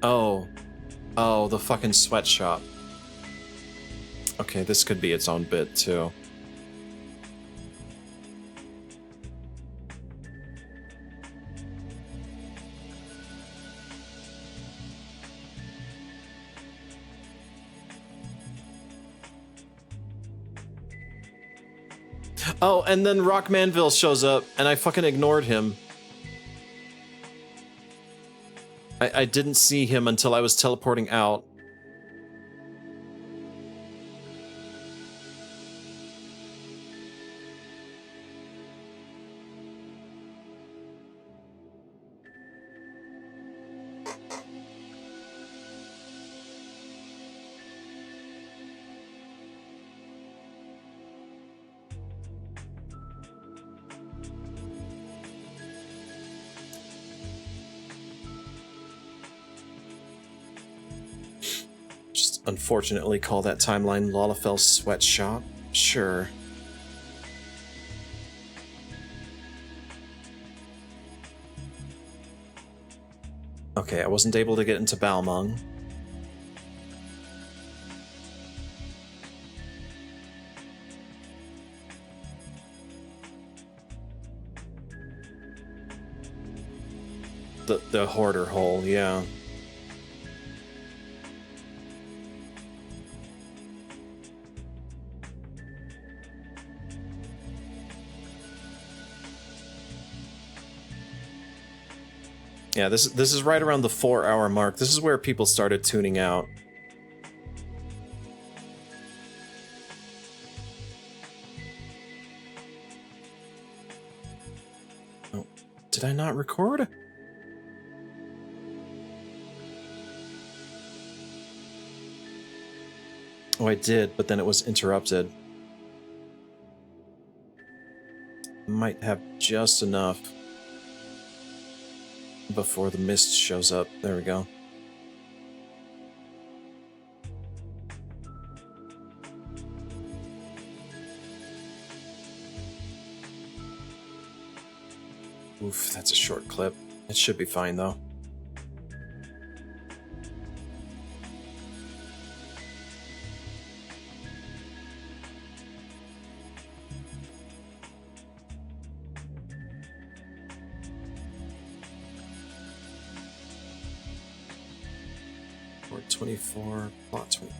Oh. Oh, the fucking sweatshop. Okay, this could be its own bit, too. Oh, and then Rock Manville shows up, and I fucking ignored him. I didn't see him until I was teleporting out. Unfortunately, call that timeline Lalafell's sweatshop. Sure. Okay, I wasn't able to get into Balmung. The hoarder hole, yeah. Yeah, this is right around the 4-hour mark. This is where people started tuning out. Oh, did I not record? Oh, I did, but then it was interrupted. Might have just enough before the mist shows up. There we go. Oof, that's a short clip. It should be fine, though. Or 24, plot 24.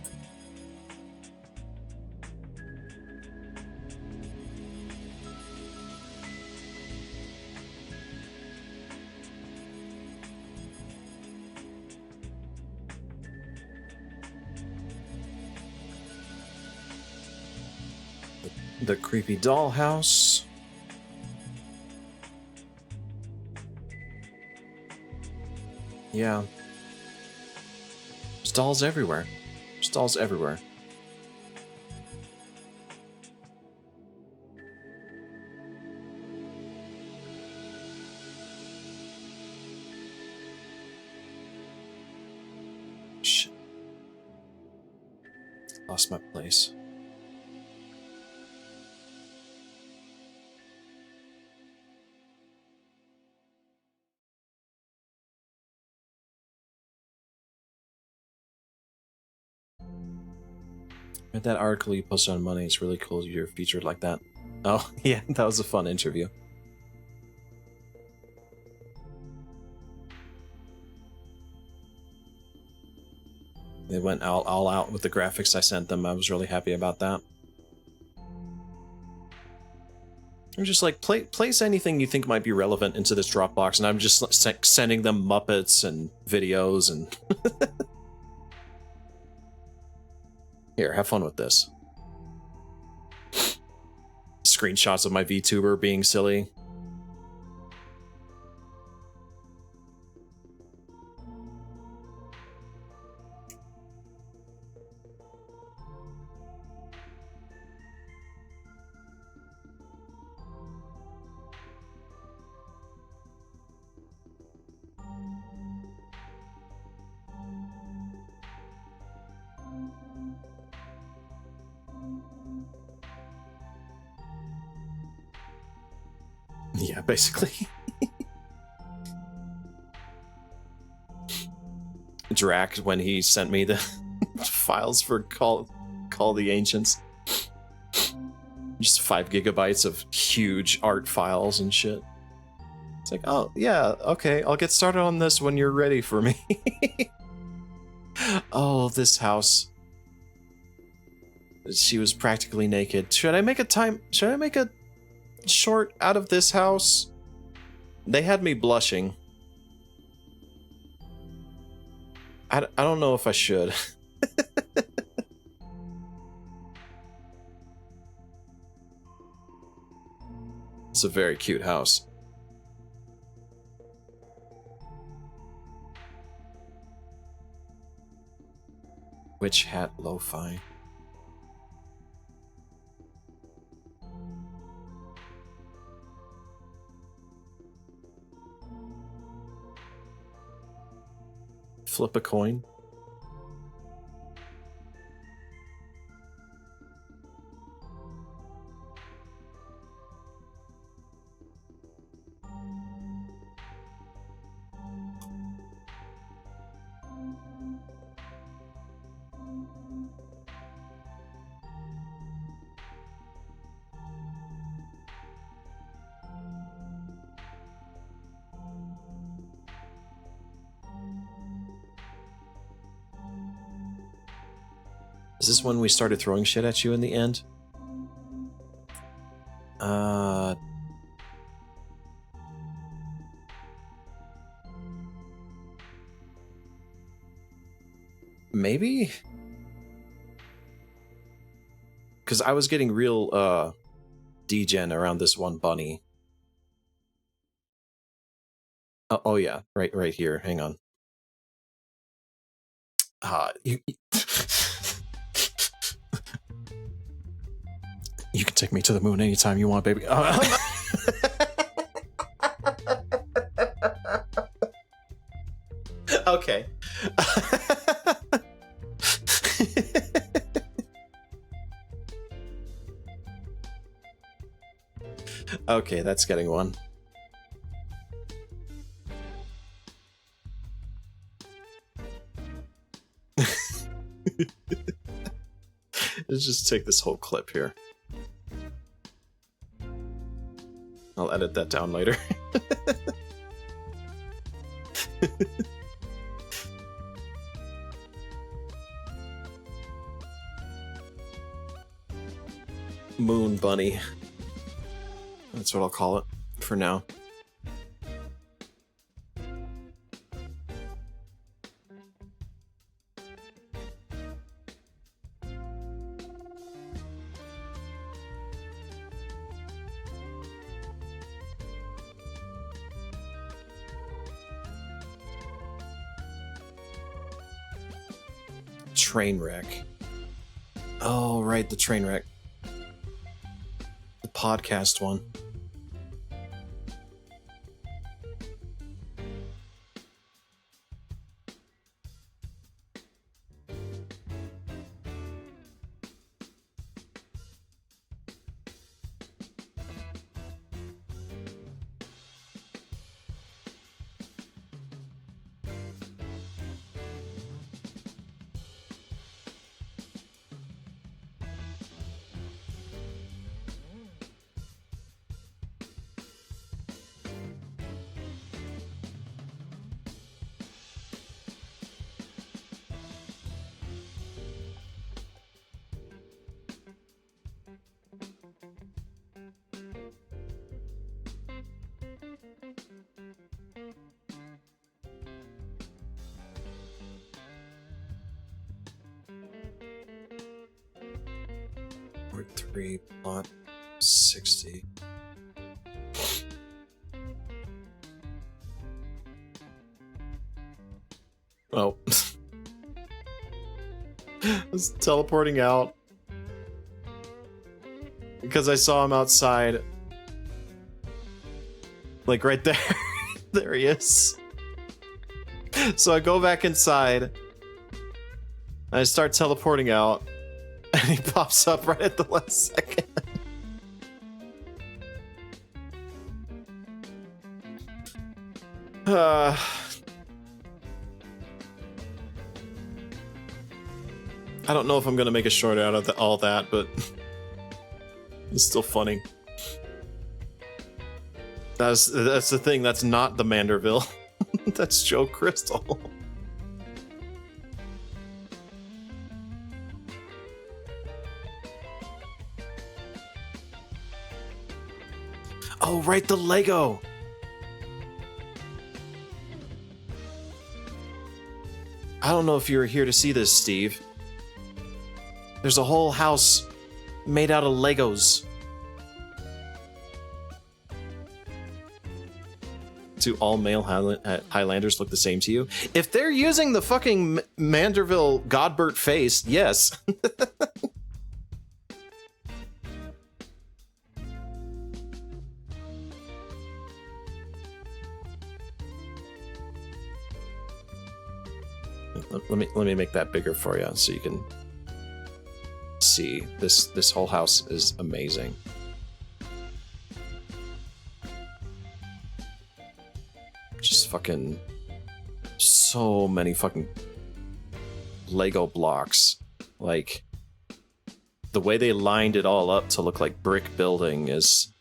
The creepy dollhouse. Yeah. There's dolls everywhere. There's dolls everywhere. Shit. Lost my place. That article you posted on Monday, it's really cool you're featured like that. Oh, yeah, that was a fun interview. They went all out with the graphics I sent them. I was really happy about that. I'm just like, place anything you think might be relevant into this Dropbox, and I'm just sending them Muppets and videos and... Here, have fun with this. Screenshots of my VTuber being silly. Yeah, basically. Drac, when he sent me the files for Call the Ancients. Just 5 gigabytes of huge art files and shit. It's like, oh, yeah, okay, I'll get started on this when you're ready for me. Oh, this house. She was practically naked. Should I make a short out of this house? They had me blushing. I don't know if I should. It's a very cute house. Witch hat lo-fi. Flip a coin. Is this when we started throwing shit at you in the end? Maybe? Because I was getting real, degen around this one bunny. Oh yeah, right here, hang on. You can take me to the moon anytime you want, baby. Okay. Okay, that's getting one. Let's just take this whole clip here. I'll edit that down later. Moon Bunny. That's what I'll call it for now. Train wreck. Oh, right, the train wreck. The podcast one. Word 3, plot 60. Oh. I was teleporting out because I saw him outside. Like right there. There he is. So I go back inside and I start teleporting out and he pops up right at the last second. I don't know if I'm gonna make a short out of all that, but it's still funny. That's the thing. That's not the Manderville. That's Joe Crystal. Oh, right, the Lego. I don't know if you were here to see this, Steve. There's a whole house made out of Legos. Do all male Highlanders look the same to you? If they're using the fucking Manderville Godbert face, yes. Let me make that bigger for you so you can see. This whole house is amazing. Just fucking so many fucking Lego blocks. Like the way they lined it all up to look like brick building is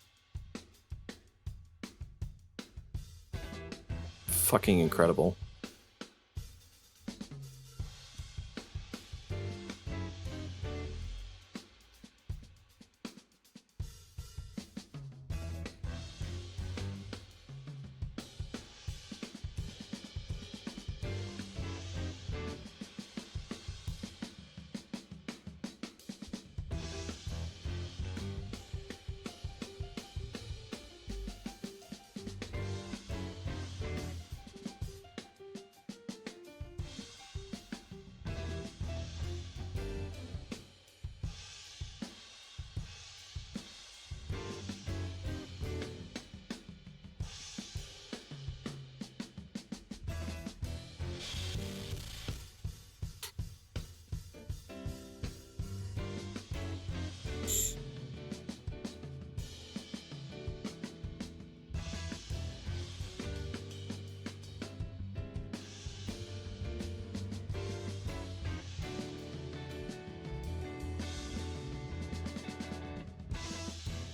fucking incredible.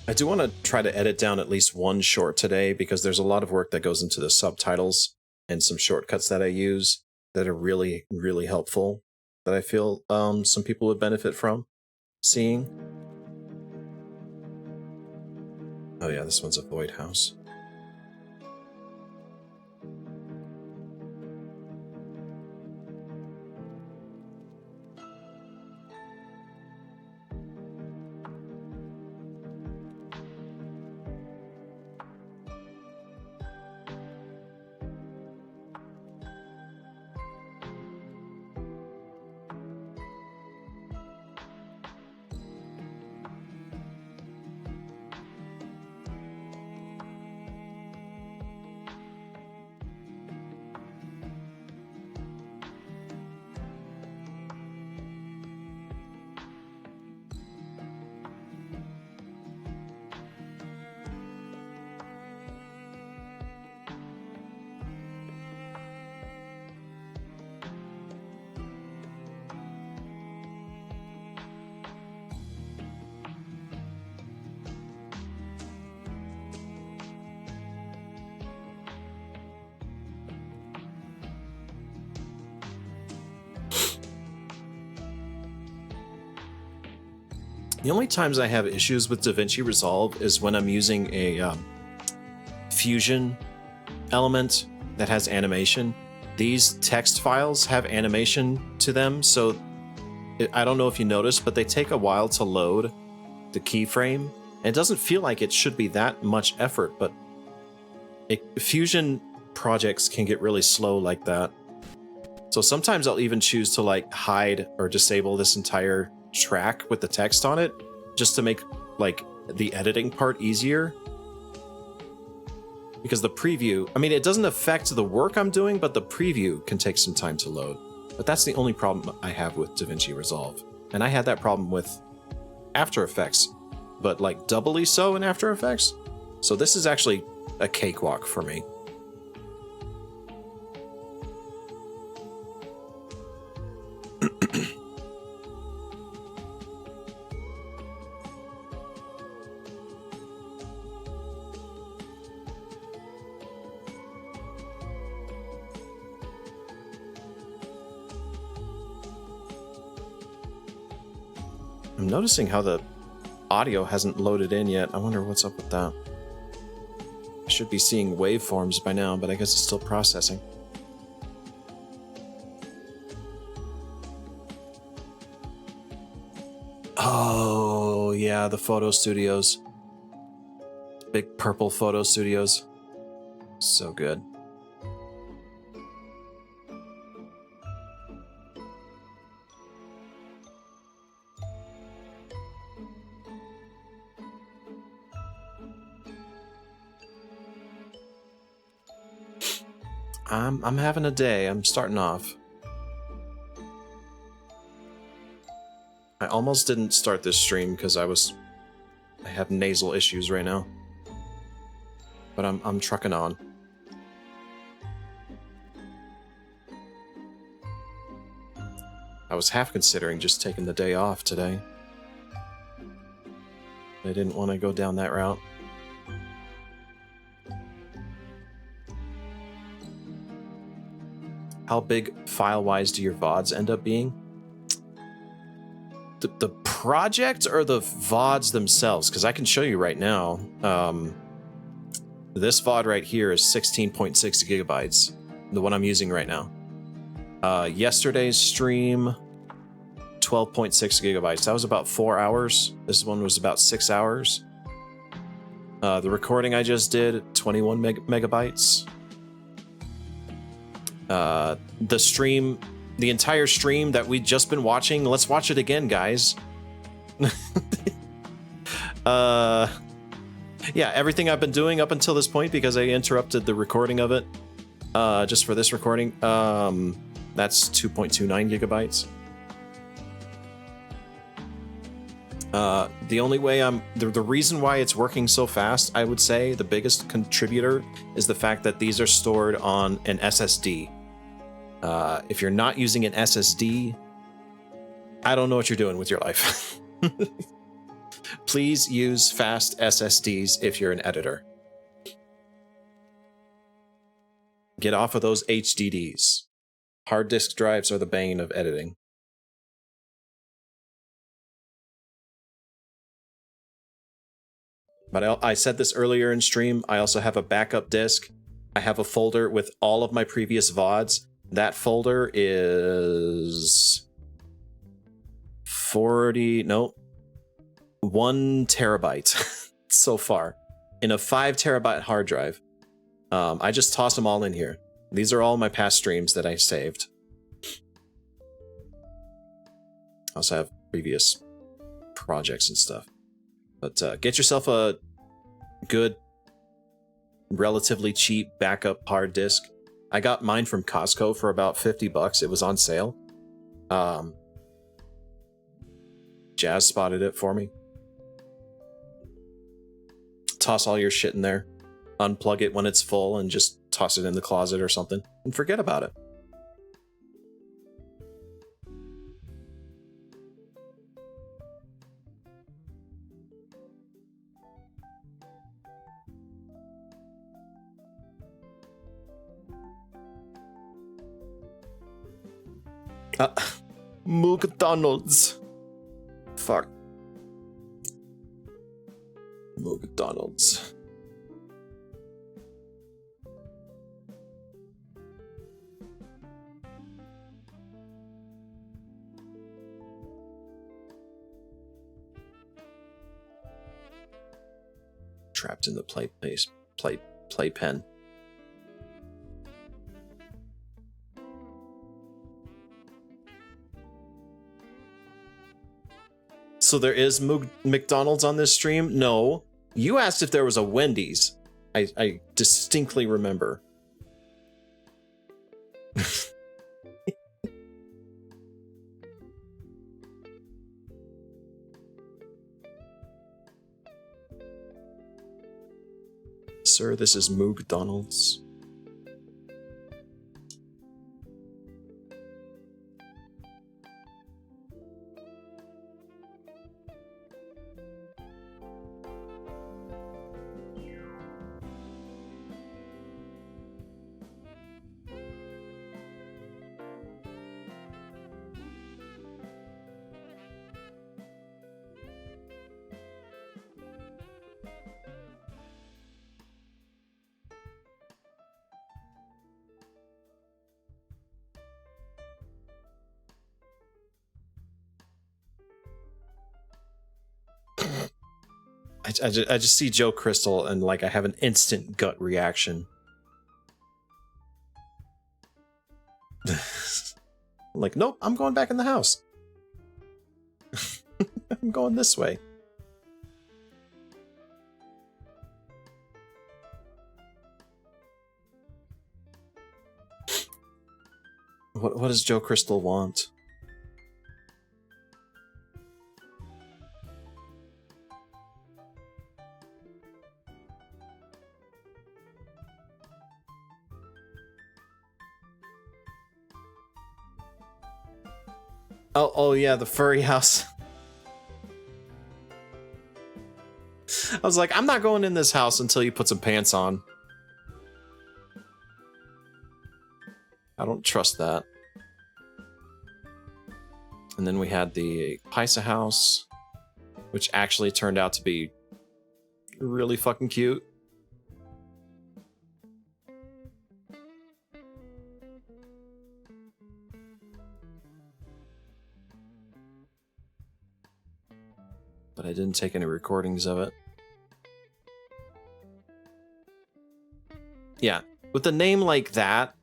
I do want to try to edit down at least one short today because there's a lot of work that goes into the subtitles and some shortcuts that I use that are really, really helpful that I feel some people would benefit from seeing. Oh yeah, this one's a void house. The only times I have issues with DaVinci Resolve is when I'm using a fusion element that has animation. These text files have animation to them, so I don't know if you noticed, but they take a while to load the keyframe. And it doesn't feel like it should be that much effort, but fusion projects can get really slow like that. So sometimes I'll even choose to like hide or disable this entire track with the text on it just to make like the editing part easier, because the preview, I mean, it doesn't affect the work I'm doing, but the preview can take some time to load. But that's the only problem I have with DaVinci Resolve, and I had that problem with After Effects, but like doubly so in After Effects. So this is actually a cakewalk for me. I'm noticing how the audio hasn't loaded in yet. I wonder what's up with that. I should be seeing waveforms by now, but I guess it's still processing. Oh, yeah, the photo studios. Big purple photo studios. So good. I'm having a day. I'm starting off. I almost didn't start this stream because I have nasal issues right now. But I'm trucking on. I was half considering just taking the day off today. I didn't want to go down that route. How big file-wise do your VODs end up being? The project or the VODs themselves? Because I can show you right now. This VOD right here is 16.6 gigabytes. The one I'm using right now. Yesterday's stream, 12.6 gigabytes. That was about 4 hours. This one was about 6 hours. The recording I just did, 21 megabytes. The stream, the entire stream that we've just been watching, let's watch it again, guys. Yeah, everything I've been doing up until this point, because I interrupted the recording of it, just for this recording, that's 2.29 gigabytes. The only way the reason why it's working so fast, I would say, the biggest contributor is the fact that these are stored on an SSD. If you're not using an SSD, I don't know what you're doing with your life. Please use fast SSDs if you're an editor. Get off of those HDDs. Hard disk drives are the bane of editing. But I said this earlier in stream, I also have a backup disk. I have a folder with all of my previous VODs. That folder is 1 terabyte so far in a 5 terabyte hard drive. I just toss them all in here. These are all my past streams that I saved. I also have previous projects and stuff. But get yourself a good, relatively cheap backup hard disk. I got mine from Costco for about $50. It was on sale. Jazz spotted it for me. Toss all your shit in there. Unplug it when it's full and just toss it in the closet or something. And forget about it. McDonald's. Fuck. McDonald's. Trapped in the playpen. So there is McDonald's on this stream? No. You asked if there was a Wendy's. I distinctly remember. Sir, this is McDonald's. I just see Joe Crystal and like I have an instant gut reaction. Like, nope, I'm going back in the house. I'm going this way. What does Joe Crystal want? Oh yeah, the furry house. I was like, I'm not going in this house until you put some pants on. I don't trust that. And then we had the Paisa house, which actually turned out to be really fucking cute. But I didn't take any recordings of it. Yeah, with a name like that,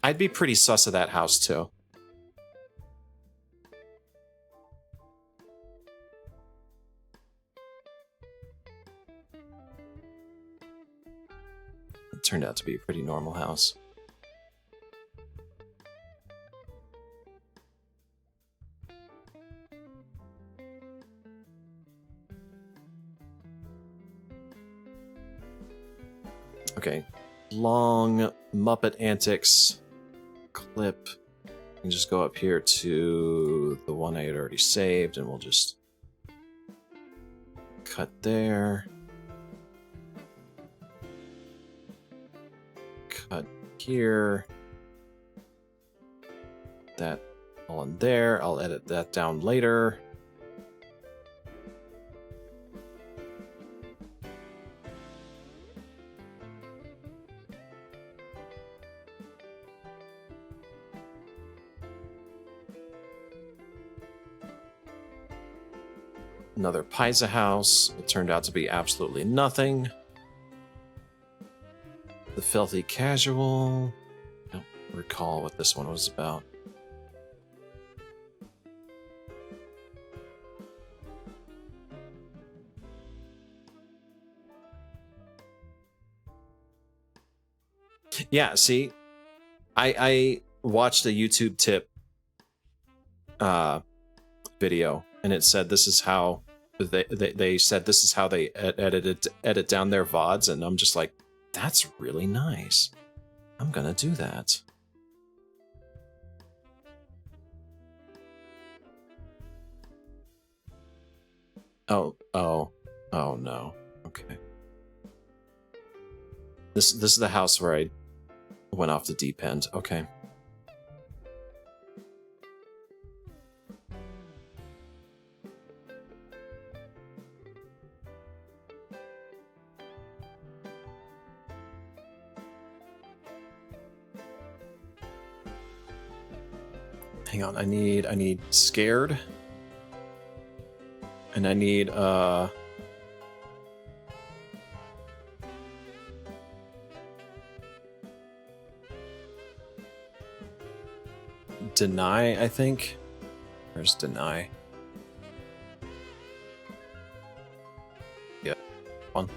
I'd be pretty sus of that house too. It turned out to be a pretty normal house. Okay, long Muppet Antics clip. And just go up here to the one I had already saved, and we'll just cut there. Cut here. That all in there. I'll edit that down later. Another Paisa house. It turned out to be absolutely nothing. The Filthy Casual. I don't recall what this one was about. Yeah, see, I watched a YouTube tip video, and it said this is how they said this is how they edit down their VODs, and I'm just like, that's really nice. I'm gonna do that. Oh no. Okay. This is the house where I went off the deep end. Okay. Hang on, I need scared. And I need deny, I think. Where's deny? Yeah. One.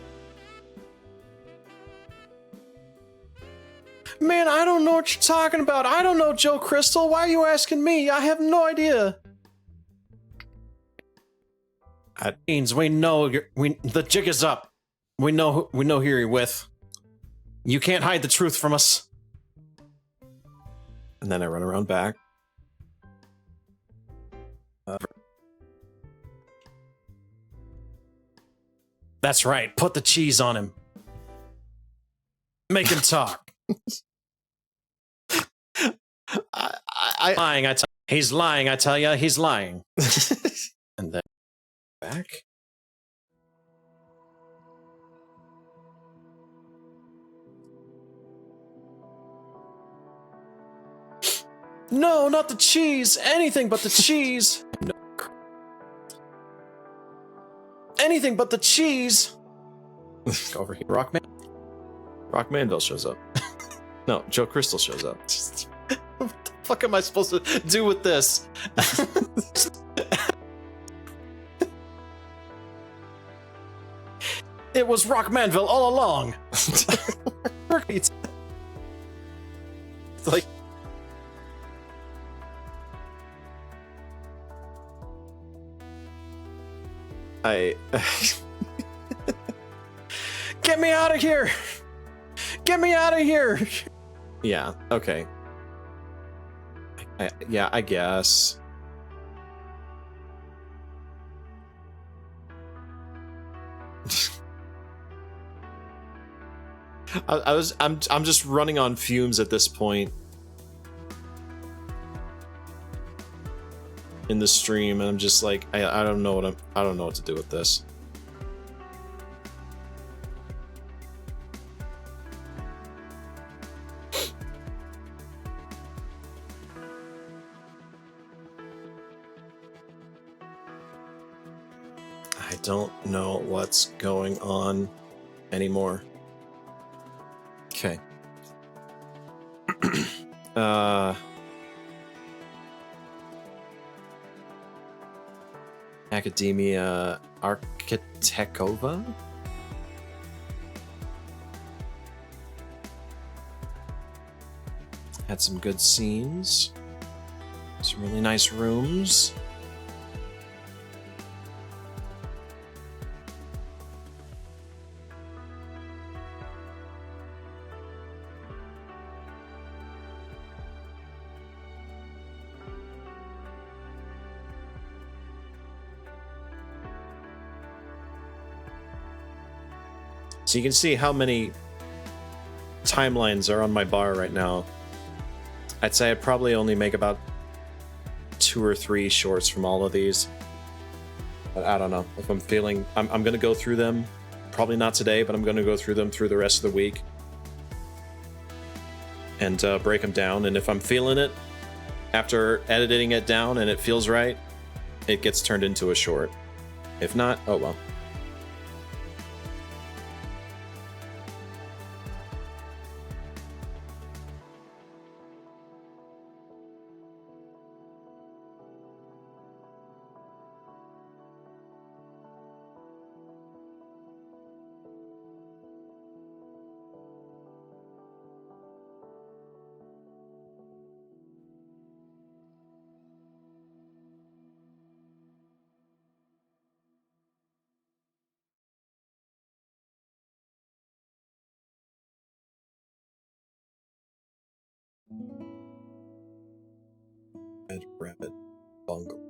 Man, I don't know what you're talking about. I don't know, Joe Crystal. Why are you asking me? I have no idea. That means we know the jig is up. We know who you're with. You can't hide the truth from us. And then I run around back. That's right. Put the cheese on him. Make him talk. Lying. He's lying. I tell ya, he's lying. And then back. No, not the cheese. Anything but the cheese. No. anything but the cheese. Over here, Rock Manville shows up. No, Joe Crystal shows up. What the fuck am I supposed to do with this? It was Rock Manville all along. It's like get me out of here! Get me out of here! Yeah, okay. Yeah, I guess. I'm just running on fumes at this point in the stream, and I'm just like, I don't know what to do with this. I don't know what's going on anymore. Okay. Academia Architecova? Had some good scenes. Some really nice rooms. So you can see how many timelines are on my bar right now. I'd say I'd probably only make about 2 or 3 shorts from all of these. But I don't know. If I'm feeling... I'm going to go through them. Probably not today, but I'm going to go through them through the rest of the week. And break them down. And if I'm feeling it, after editing it down and it feels right, it gets turned into a short. If not, oh well. Red Rabbit Bungle.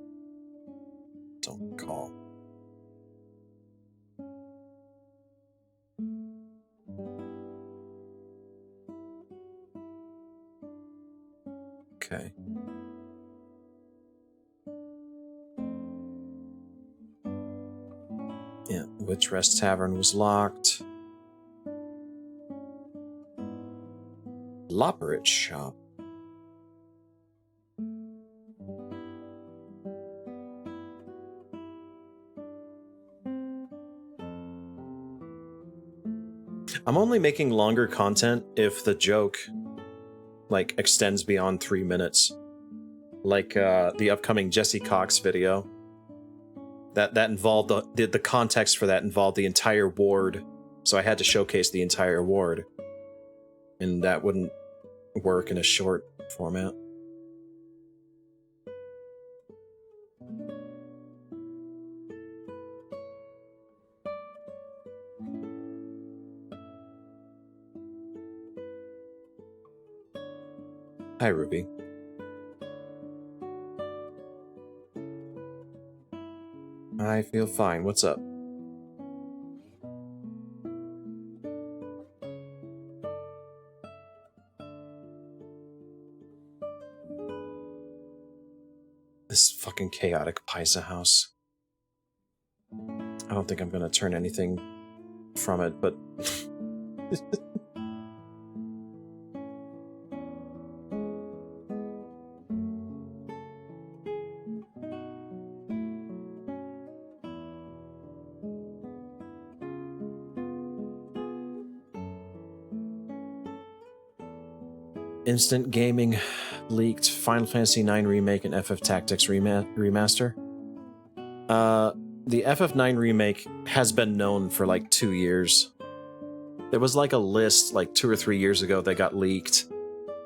Don't call. Okay. Yeah, Witch Rest Tavern was locked. Lopperit Shop. I'm only making longer content if the joke, like, extends beyond 3 minutes. Like, the upcoming Jesse Cox video. That involved, the context for that involved the entire ward, so I had to showcase the entire ward. And that wouldn't work in a short format. Hi, Ruby. I feel fine. What's up? This fucking chaotic Paisa house. I don't think I'm gonna turn anything from it, but... Instant Gaming leaked Final Fantasy IX Remake and FF Tactics Remaster. The FF9 remake has been known for like 2 years. There was like a list like 2 or 3 years ago that got leaked,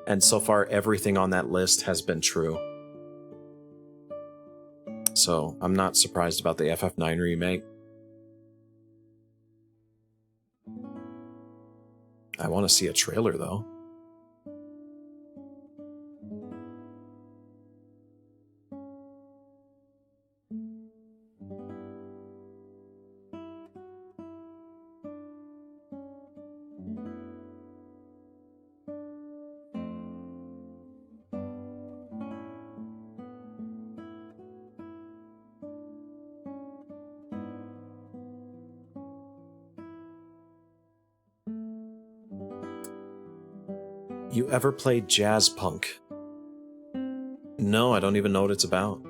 and so far everything on that list has been true. So I'm not surprised about the FF9 remake. I want to see a trailer though. You ever played jazz punk? No, I don't even know what it's about.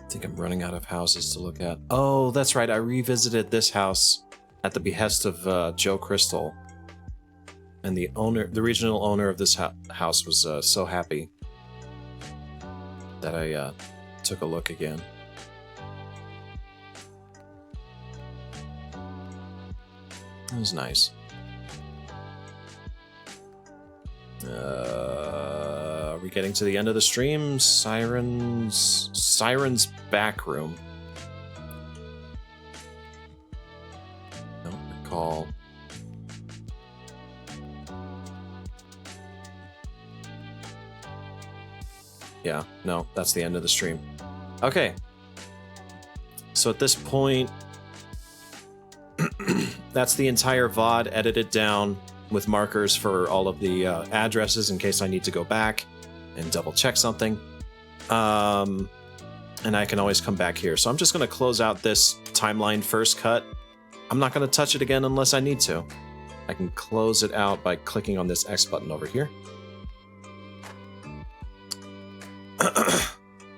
I think I'm running out of houses to look at. Oh, that's right. I revisited this house at the behest of Joe Crystal. And the regional owner of this house was so happy that I took a look again. It was nice. Are we getting to the end of the stream? Siren's back room. Don't recall. Yeah, no, that's the end of the stream. Okay. So at this point, that's the entire VOD edited down with markers for all of the addresses in case I need to go back and double check something. And I can always come back here. So I'm just going to close out this timeline first cut. I'm not going to touch it again unless I need to. I can close it out by clicking on this X button over here.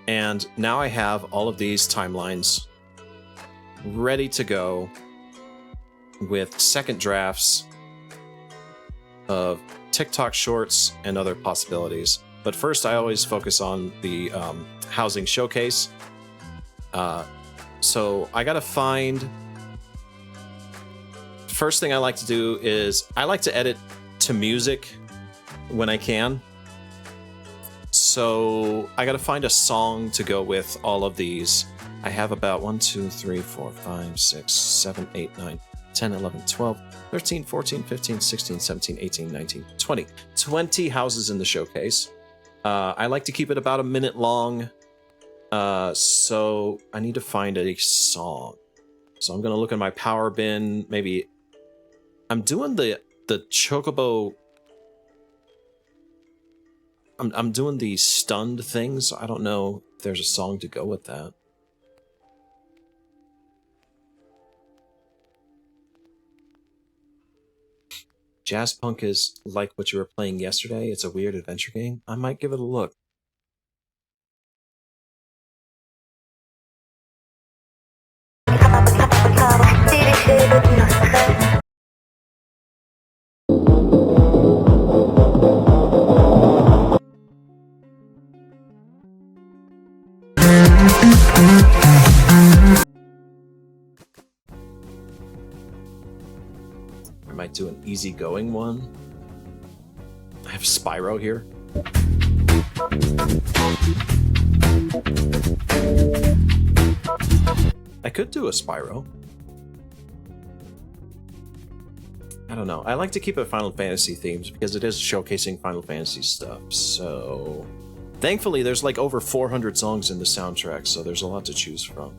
And now I have all of these timelines ready to go with second drafts of TikTok shorts and other possibilities. But first, I always focus on the housing showcase. So I gotta find... First thing I like to do is I like to edit to music when I can. So I gotta find a song to go with all of these. I have about 1, 2, 3, 4, 5, 6, 7, 8, 9, 10, 11, 12, 13, 14, 15, 16, 17, 18, 19, 20. 20 houses in the showcase. I like to keep it about a minute long. So I need to find a song. So I'm going to look in my power bin. Maybe I'm doing the Chocobo. I'm doing the stunned things. I don't know if there's a song to go with that. Jazz Punk is like what you were playing yesterday. It's a weird adventure game. I might give it a look. I might do an easygoing one. I have Spyro here. I could do a Spyro. I don't know. I like to keep it Final Fantasy themed because it is showcasing Final Fantasy stuff. So, thankfully, there's like over 400 songs in the soundtrack, so there's a lot to choose from.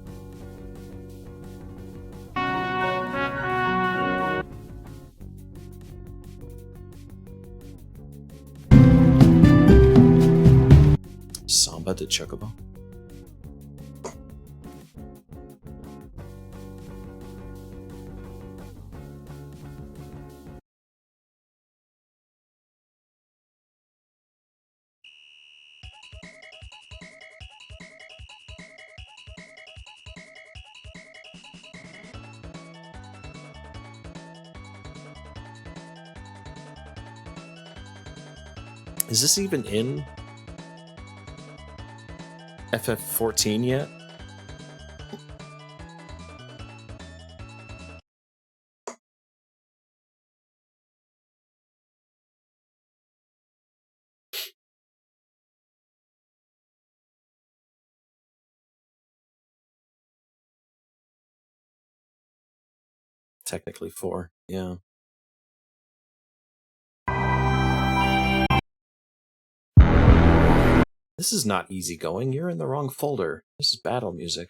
Samba de Chocobo. Is this even in FF14 yet? Technically 4, yeah. This is not easy going. You're in the wrong folder. This is battle music.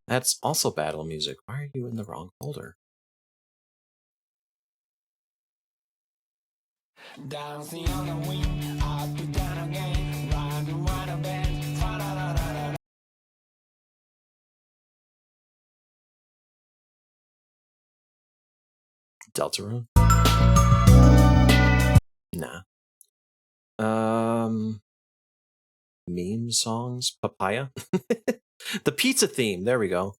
That's also battle music. Why are you in the wrong folder? Deltarune? Nah. Meme songs? Papaya? The pizza theme. There we go.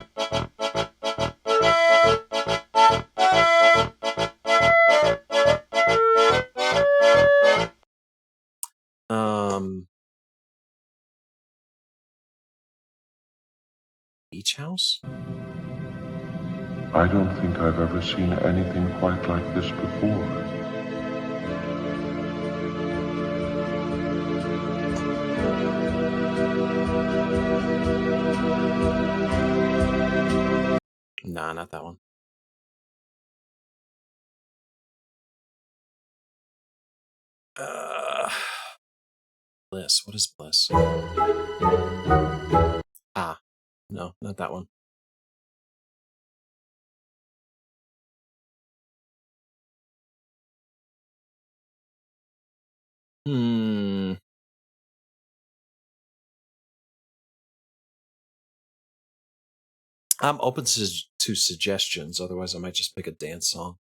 Beach House? I don't think I've ever seen anything quite like this before. Nah, not that one. Bliss. What is Bliss? Ah, no, not that one. I'm open to suggestions, otherwise I might just pick a dance song.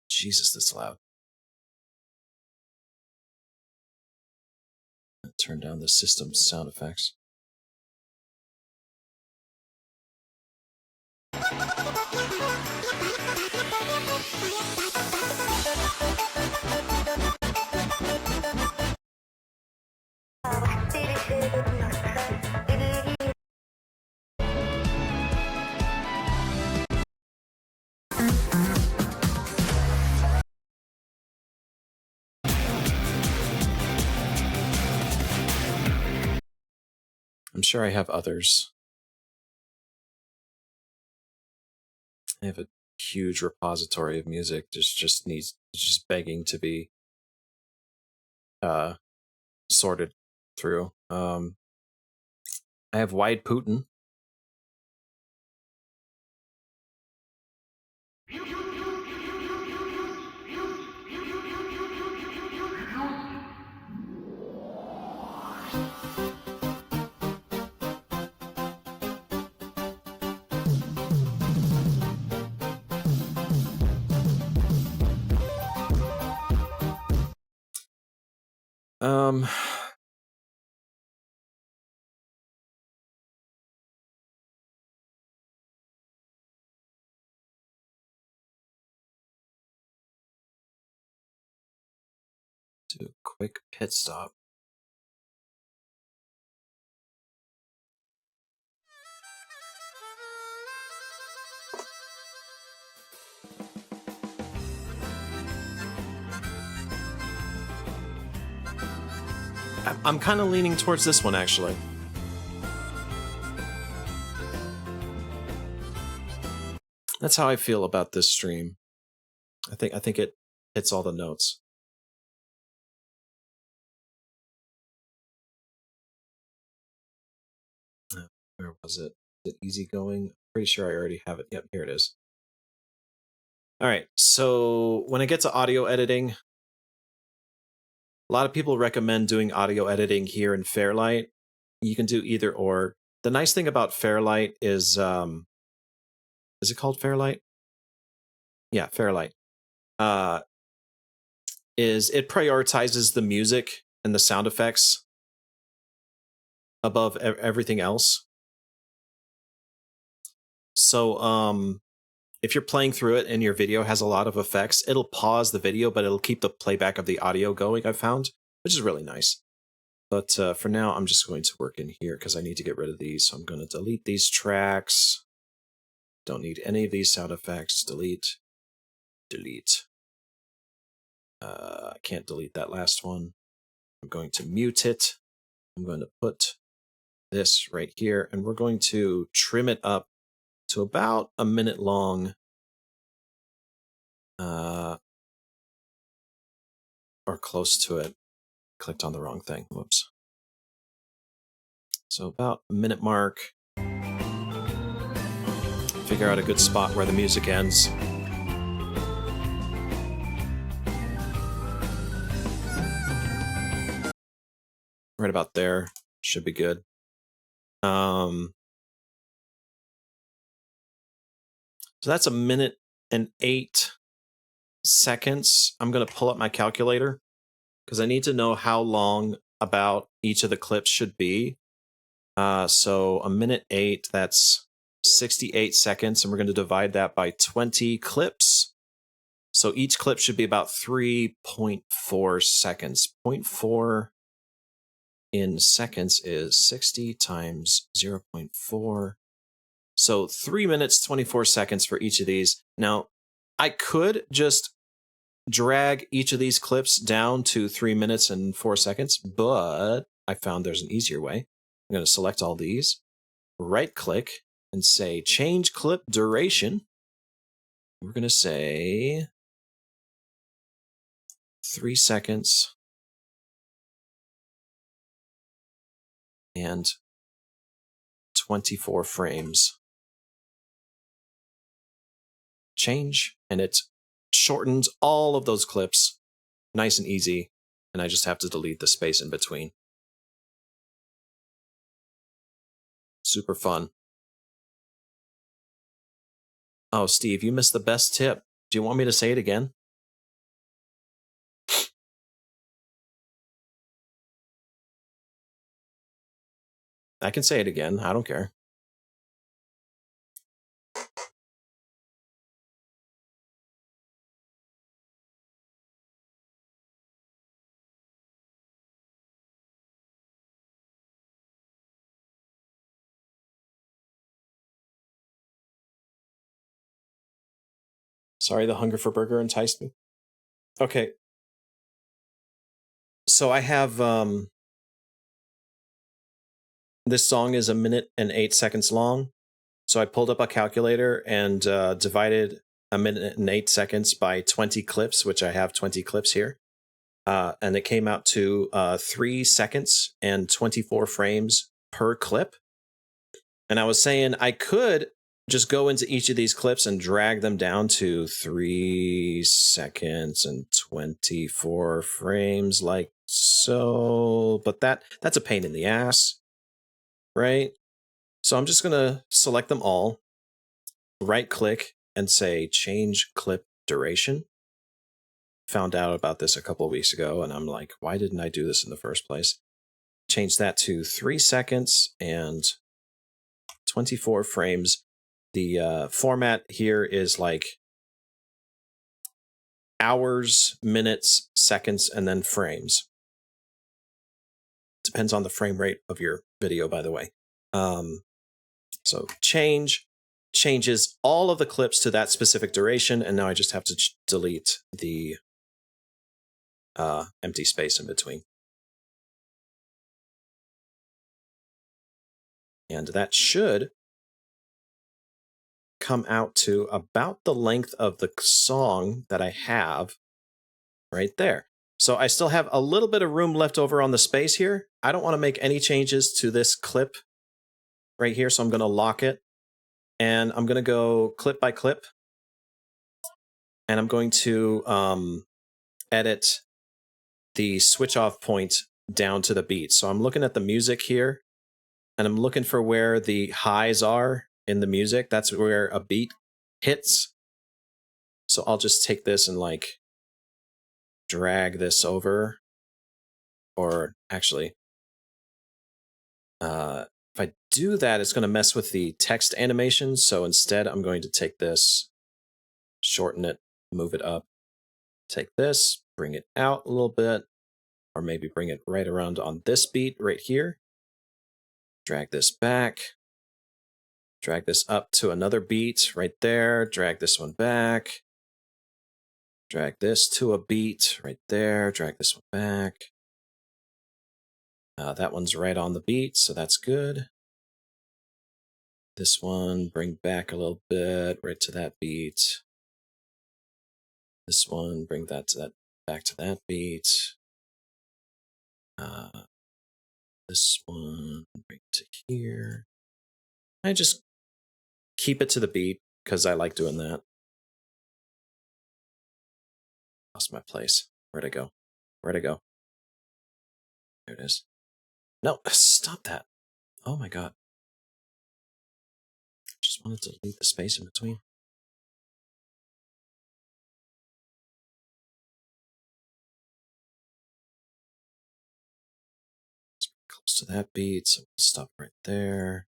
Jesus, that's loud. Turn down the system's sound effects. I'm sure I have others. I have a huge repository of music. Just begging to be sorted through. I have Wide Putin. Do a quick pit stop. I'm kind of leaning towards this one, actually. That's how I feel about this stream. I think it hits all the notes. Where was it? Is it easygoing? Pretty sure I already have it. Yep, here it is. All right, so when I get to audio editing, a lot of people recommend doing audio editing here in Fairlight. You can do either or. The nice thing about Fairlight is it called Fairlight? Yeah, Fairlight. Is it prioritizes the music and the sound effects above everything else. So if you're playing through it and your video has a lot of effects, it'll pause the video, but it'll keep the playback of the audio going, I've found, which is really nice. But for now, I'm just going to work in here because I need to get rid of these. So I'm going to delete these tracks. Don't need any of these sound effects. Delete. Delete. I can't delete that last one. I'm going to mute it. I'm going to put this right here, and we're going to trim it up to about a minute long. Or close to it. Clicked on the wrong thing. Whoops. So about a minute mark. Figure out a good spot where the music ends. Right about there. Should be good. So that's a minute and 8 seconds. I'm going to pull up my calculator because I need to know how long about each of the clips should be. So a minute 8, that's 68 seconds, and we're going to divide that by 20 clips. So each clip should be about 3.4 seconds. 0.4 in seconds is 60 times 0.4. So 3 minutes, 24 seconds for each of these. Now, I could just drag each of these clips down to 3 minutes and 4 seconds, but I found there's an easier way. I'm going to select all these, right-click, and say change clip duration. We're going to say 3 seconds and 24 frames. Change, and it shortens all of those clips, nice and easy, and I just have to delete the space in between. Super fun. Oh, Steve, you missed the best tip. Do you want me to say it again? I can say it again. I don't care. Sorry, the hunger for burger enticed me. Okay. So I have this song is a minute and 8 seconds long. So I pulled up a calculator and divided a minute and 8 seconds by 20 clips, which I have 20 clips here. And it came out to 3 seconds and 24 frames per clip. And I was saying I could just go into each of these clips and drag them down to 3 seconds and 24 frames like so. But that's a pain in the ass, right? So I'm just going to select them all, right-click, and say change clip duration. Found out about this a couple of weeks ago, and I'm like, why didn't I do this in the first place? Change that to 3 seconds and 24 frames. The format here is like hours, minutes, seconds, and then frames. Depends on the frame rate of your video, by the way. So changes all of the clips to that specific duration, and now I just have to delete the empty space in between. And that should come out to about the length of the song that I have right there. So I still have a little bit of room left over on the space here. I don't want to make any changes to this clip right here, so I'm going to lock it. And I'm going to go clip by clip. And I'm going to edit the switch off point down to the beat. So I'm looking at the music here, and I'm looking for where the highs are in the music. That's where a beat hits. So I'll just take this and like drag this over. Or actually, if I do that, it's going to mess with the text animation. So instead, I'm going to take this, shorten it, move it up, take this, bring it out a little bit, or maybe bring it right around on this beat right here. Drag this back, drag this up to another beat right there, drag this one back, drag this to a beat right there, drag this one back. That one's right on the beat, so that's good. This one, bring back a little bit, right to that beat. This one, bring that to that, back to that beat. This one, bring it to here. I just keep it to the beat because I like doing that. Lost my place. Where'd I go? Where'd I go? There it is. No, stop that. Oh my god. Just wanted to leave the space in between. It's close to that beat, so we'll stop right there.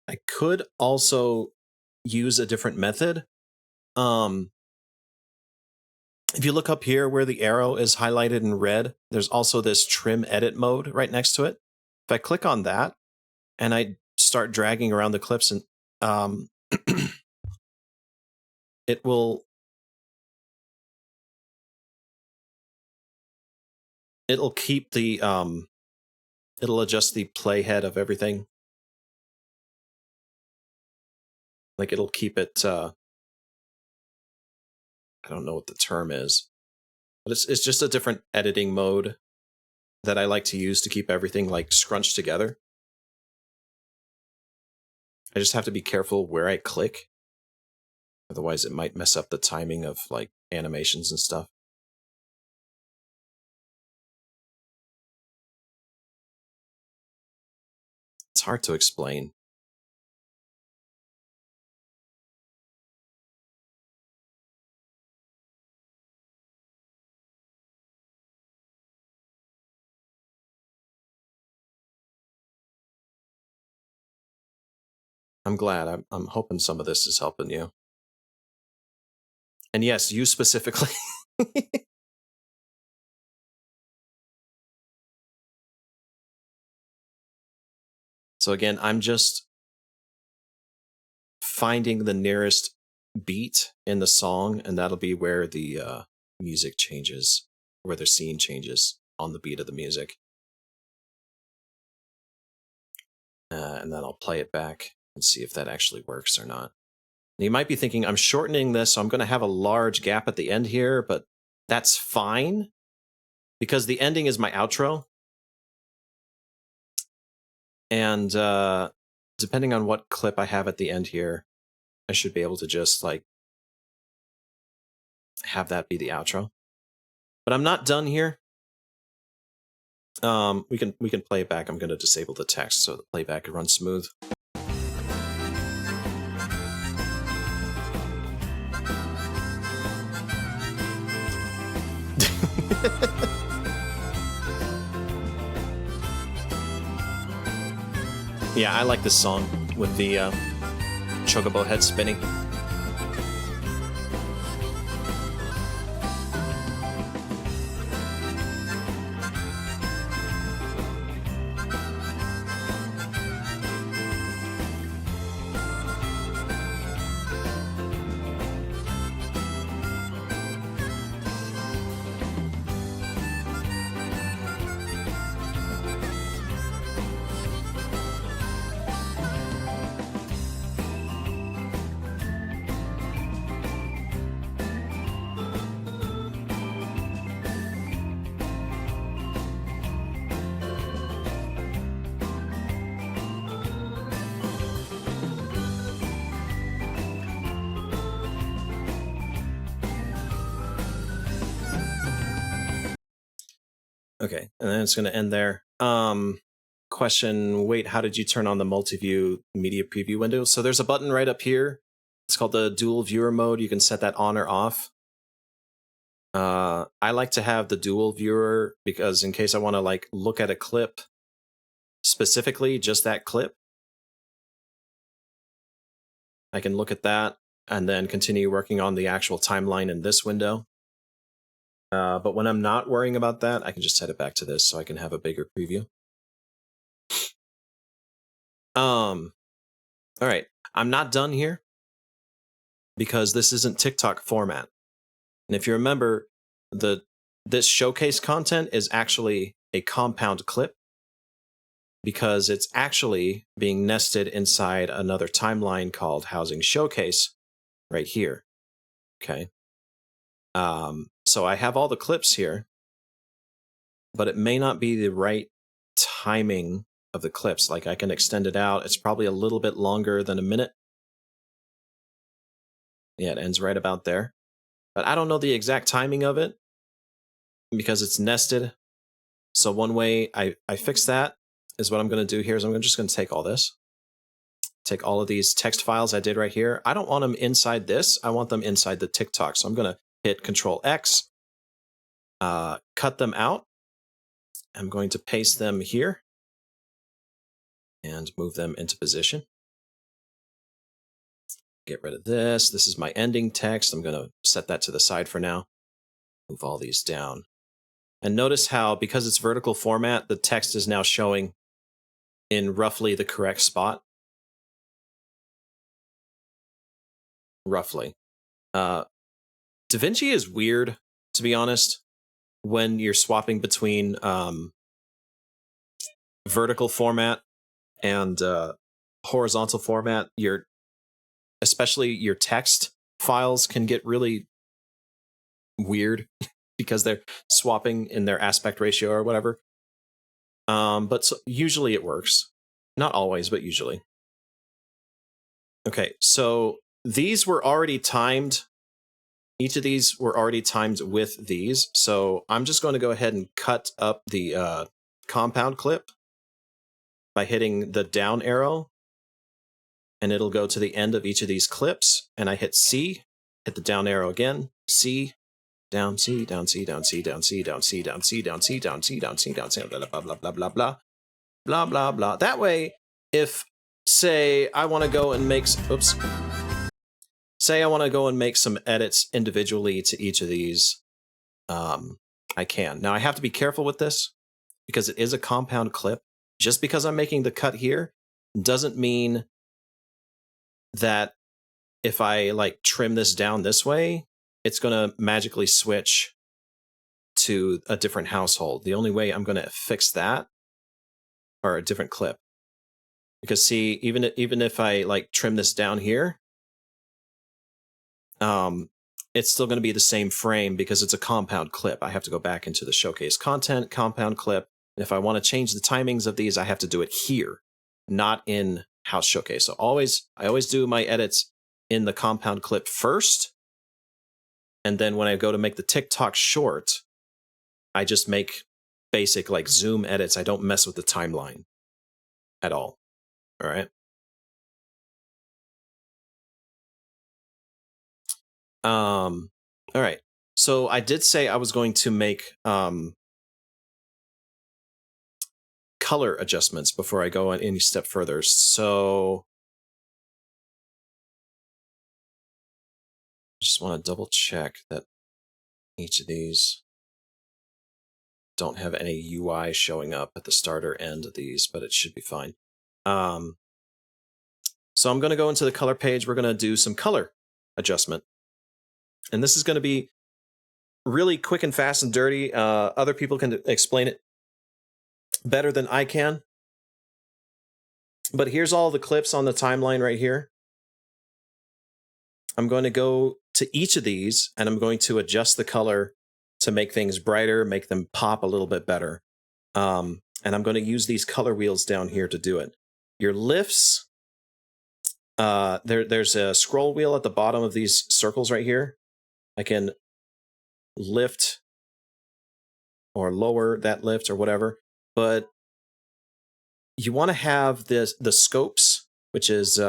I could also use a different method. If you look up here where the arrow is highlighted in red, there's also this trim edit mode right next to it. If I click on that and I start dragging around the clips, and it'll keep the it'll adjust the playhead of everything. Like it'll keep it I don't know what the term is, but it's just a different editing mode that I like to use to keep everything like scrunched together. I just have to be careful where I click. Otherwise it might mess up the timing of like animations and stuff. It's hard to explain. I'm glad. I'm hoping some of this is helping you. And yes, you specifically. So again, I'm just finding the nearest beat in the song, and that'll be where the music changes, where the scene changes on the beat of the music. And then I'll play it back and see if that actually works or not. And you might be thinking, I'm shortening this, so I'm going to have a large gap at the end here, but that's fine because the ending is my outro. And depending on what clip I have at the end here, I should be able to just like have that be the outro. But I'm not done here. We can play it back. I'm going to disable the text so the playback can run smooth. Yeah, I like this song with the chocobo head spinning. Okay, and then it's going to end there. Question, wait, how did you turn on the multi-view media preview window? So there's a button right up here. It's called the dual viewer mode. You can set that on or off. I like to have the dual viewer because in case I want to like look at a clip, specifically just that clip, I can look at that and then continue working on the actual timeline in this window. But when I'm not worrying about that, I can just set it back to this so I can have a bigger preview. All right, I'm not done here because this isn't TikTok format. And if you remember, this showcase content is actually a compound clip because it's actually being nested inside another timeline called Housing Showcase right here. Okay. So I have all the clips here, but it may not be the right timing of the clips. Like I can extend it out. It's probably a little bit longer than a minute. Yeah, it ends right about there. But I don't know the exact timing of it because it's nested. So one way I fix that is what I'm going to do here is I'm just going to take all this. Take all of these text files I did right here. I don't want them inside this. I want them inside the TikTok. So I'm going to hit Control X, cut them out. I'm going to paste them here and move them into position. Get rid of this. This is my ending text. I'm going to set that to the side for now. Move all these down. And notice how, because it's vertical format, the text is now showing in roughly the correct spot. Roughly. DaVinci is weird, to be honest, when you're swapping between vertical format and horizontal format. Especially your text files can get really weird because they're swapping in their aspect ratio or whatever. But usually it works. Not always, but usually. Okay, so these were already timed. Each of these were already timed with these. So I'm just going to go ahead and cut up the compound clip by hitting the down arrow. And it'll go to the end of each of these clips. And I hit C, hit the down arrow again, C, down C, down C, down C, down C, down C, down C, down C, down C, down C, down C, blah, blah, blah, blah, blah, blah, blah, blah, blah. That way, if, say, I want to go and make, say I want to go and make some edits individually to each of these, I can. Now, I have to be careful with this because it is a compound clip. Just because I'm making the cut here doesn't mean that if I like trim this down this way, it's going to magically switch to a different household. The only way I'm going to fix that are a different clip. Because see, even if I like trim this down here, it's still going to be the same frame because it's a compound clip. I have to go back into the showcase content, compound clip. And if I want to change the timings of these, I have to do it here, not in House Showcase. So I always do my edits in the compound clip first. And then when I go to make the TikTok short, I just make basic like zoom edits. I don't mess with the timeline at all. All right. All right. So I did say I was going to make color adjustments before I go on any step further. So just want to double check that each of these don't have any UI showing up at the start or end of these, but it should be fine. So I'm going to go into the color page. We're going to do some color adjustment. And this is going to be really quick and fast and dirty. Other people can explain it better than I can. But here's all the clips on the timeline right here. I'm going to go to each of these and I'm going to adjust the color to make things brighter, make them pop a little bit better. And I'm going to use these color wheels down here to do it. Your lifts, there's a scroll wheel at the bottom of these circles right here. I can lift or lower that lift or whatever. But you want to have the scopes, which is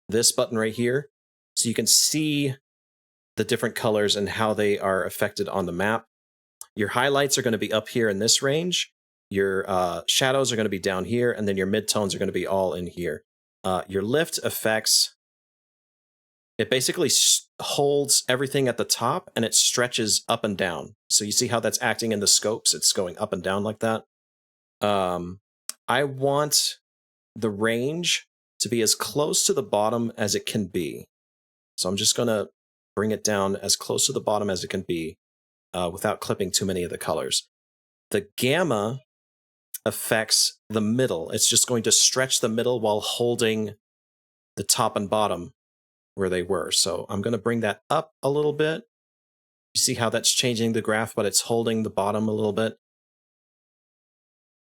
this button right here, so you can see the different colors and how they are affected on the map. Your highlights are going to be up here in this range. Your shadows are going to be down here, and then your midtones are going to be all in here. Your lift effects, it basically holds everything at the top, and it stretches up and down. So you see how that's acting in the scopes? It's going up and down like that. I want the range to be as close to the bottom as it can be. So I'm just going to bring it down as close to the bottom as it can be without clipping too many of the colors. The gamma affects the middle. It's just going to stretch the middle while holding the top and bottom where they were. So I'm going to bring that up a little bit. You see how that's changing the graph, but it's holding the bottom a little bit.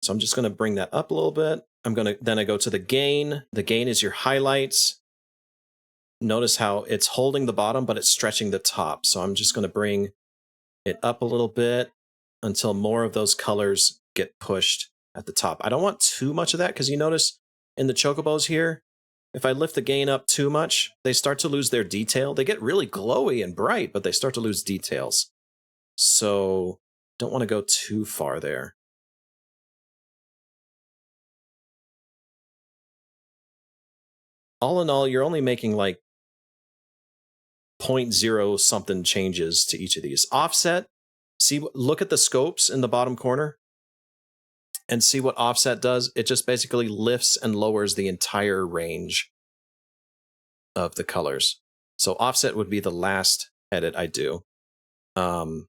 So I'm just going to bring that up a little bit. Then I go to the gain. The gain is your highlights. Notice how it's holding the bottom, but it's stretching the top. So I'm just going to bring it up a little bit until more of those colors get pushed at the top. I don't want too much of that, because you notice in the chocobos here, if I lift the gain up too much, they start to lose their detail. They get really glowy and bright, but they start to lose details. So don't want to go too far there. All in all, you're only making like 0.0 something changes to each of these. Offset, look at the scopes in the bottom corner and see what offset does. It just basically lifts and lowers the entire range of the colors. So offset would be the last edit I do. When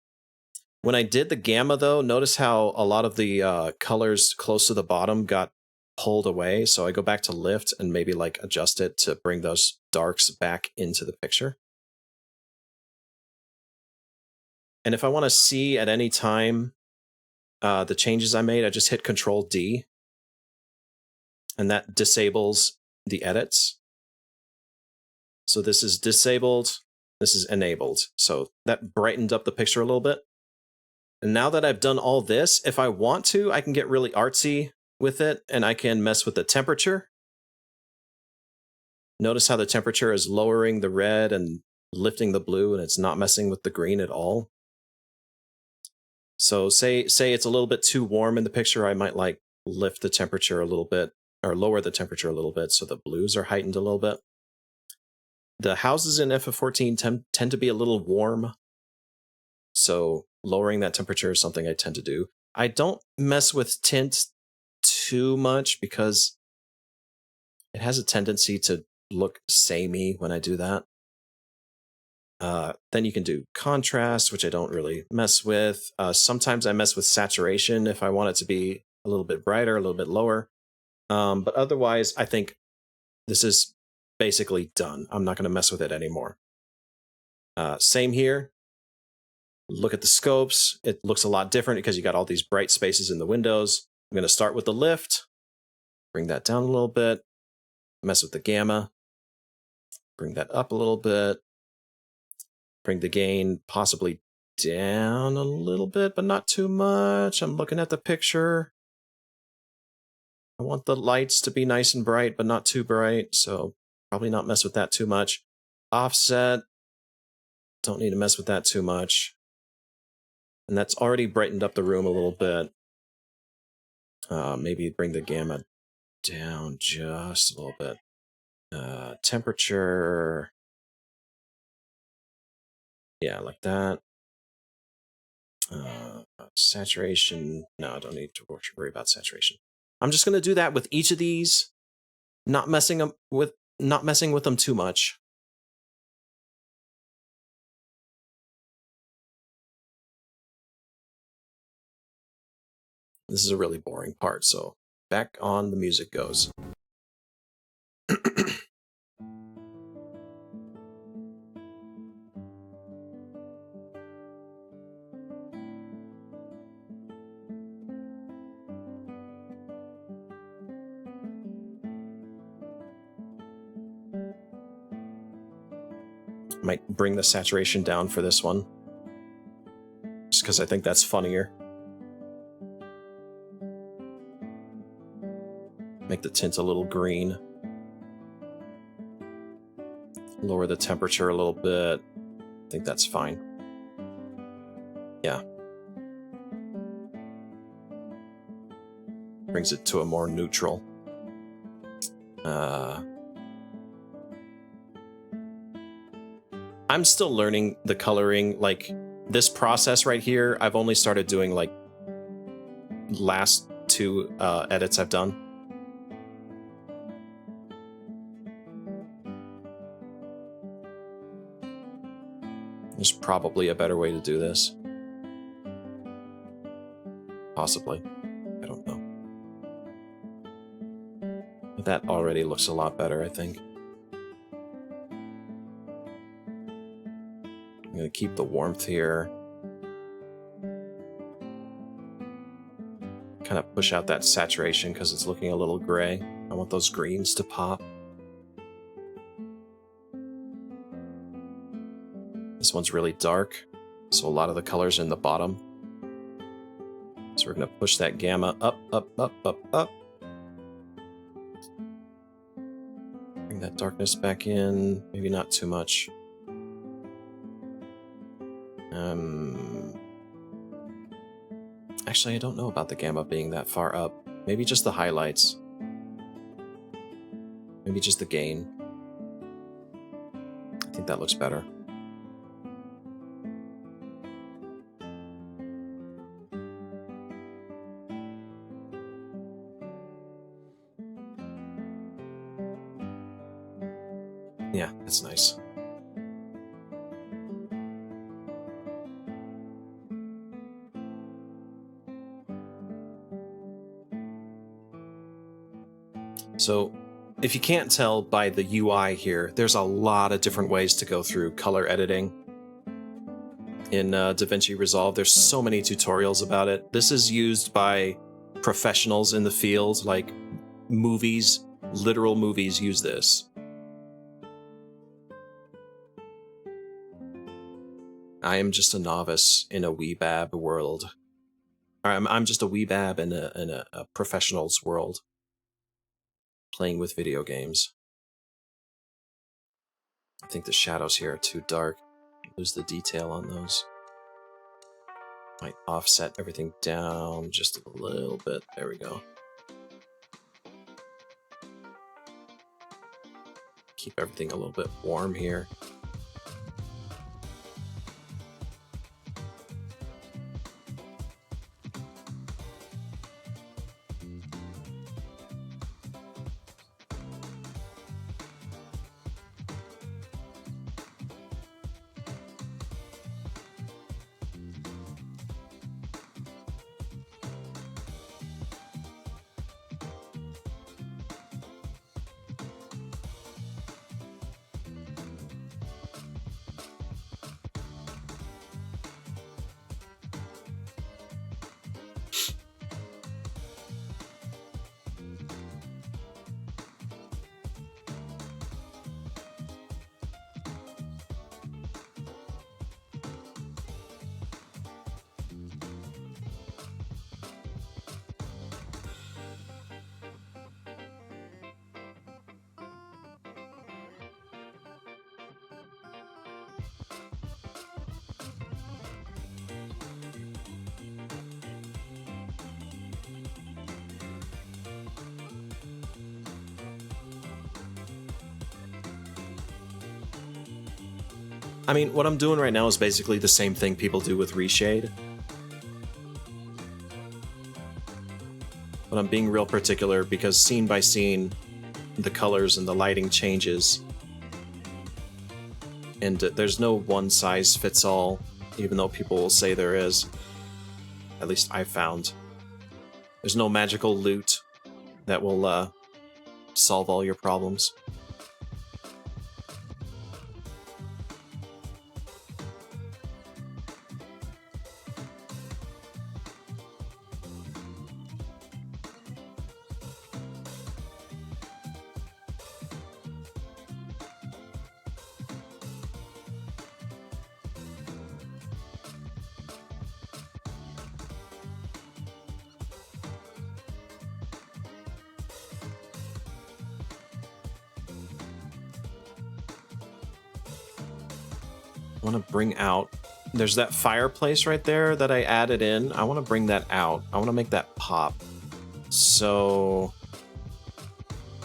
I did the gamma though, notice how a lot of the colors close to the bottom got pulled away. So I go back to lift and maybe like adjust it to bring those darks back into the picture. And if I want to see at any time the changes I made, I just hit Control D, and that disables the edits. So this is disabled, this is enabled. So that brightened up the picture a little bit. And now that I've done all this, if I want to, I can get really artsy with it, and I can mess with the temperature. Notice how the temperature is lowering the red and lifting the blue, and it's not messing with the green at all. So say it's a little bit too warm in the picture, I might like lift the temperature a little bit, or lower the temperature a little bit so the blues are heightened a little bit. The houses in FF14 tend to be a little warm, so lowering that temperature is something I tend to do. I don't mess with tint too much because it has a tendency to look samey when I do that. Then you can do contrast, which I don't really mess with. Sometimes I mess with saturation if I want it to be a little bit brighter, a little bit lower. But otherwise, I think this is basically done. I'm not going to mess with it anymore. Same here. Look at the scopes. It looks a lot different because you got all these bright spaces in the windows. I'm going to start with the lift. Bring that down a little bit. Mess with the gamma. Bring that up a little bit. Bring the gain possibly down a little bit, but not too much. I'm looking at the picture. I want the lights to be nice and bright, but not too bright, so probably not mess with that too much. Offset. Don't need to mess with that too much. And that's already brightened up the room a little bit. Maybe bring the gamma down just a little bit. Temperature. Yeah, like that. Saturation. No, I don't need to worry about saturation. I'm just going to do that with each of these, not messing with them too much. This is a really boring part, so back on the music goes. Might bring the saturation down for this one, just because I think that's funnier. Make the tint a little green. Lower the temperature a little bit. I think that's fine. Yeah. Brings it to a more neutral. I'm still learning the coloring. Like, this process right here, I've only started doing, like, last 2 edits I've done. There's probably a better way to do this. Possibly. I don't know. But that already looks a lot better, I think. I'm going to keep the warmth here. Kind of push out that saturation because it's looking a little gray. I want those greens to pop. This one's really dark, so a lot of the colors are in the bottom. So we're going to push that gamma up, up, up, up, up. Bring that darkness back in. Maybe not too much. Actually, I don't know about the gamma being that far up. Maybe just the highlights. Maybe just the gain. I think that looks better. Yeah, that's nice. So, if you can't tell by the UI here, there's a lot of different ways to go through color editing. In DaVinci Resolve, there's so many tutorials about it. This is used by professionals in the field, like movies, literal movies use this. I am just a novice in a weebab world. I'm just a weebab in a professional's world. Playing with video games. I think the shadows here are too dark. Lose the detail on those. Might offset everything down just a little bit. There we go. Keep everything a little bit warm here. I mean, what I'm doing right now is basically the same thing people do with reshade. But I'm being real particular because scene by scene, the colors and the lighting changes. And there's no one size fits all, even though people will say there is. At least I found. There's no magical loot that will solve all your problems. want to bring out... There's that fireplace right there that I added in. I want to bring that out. I want to make that pop. So...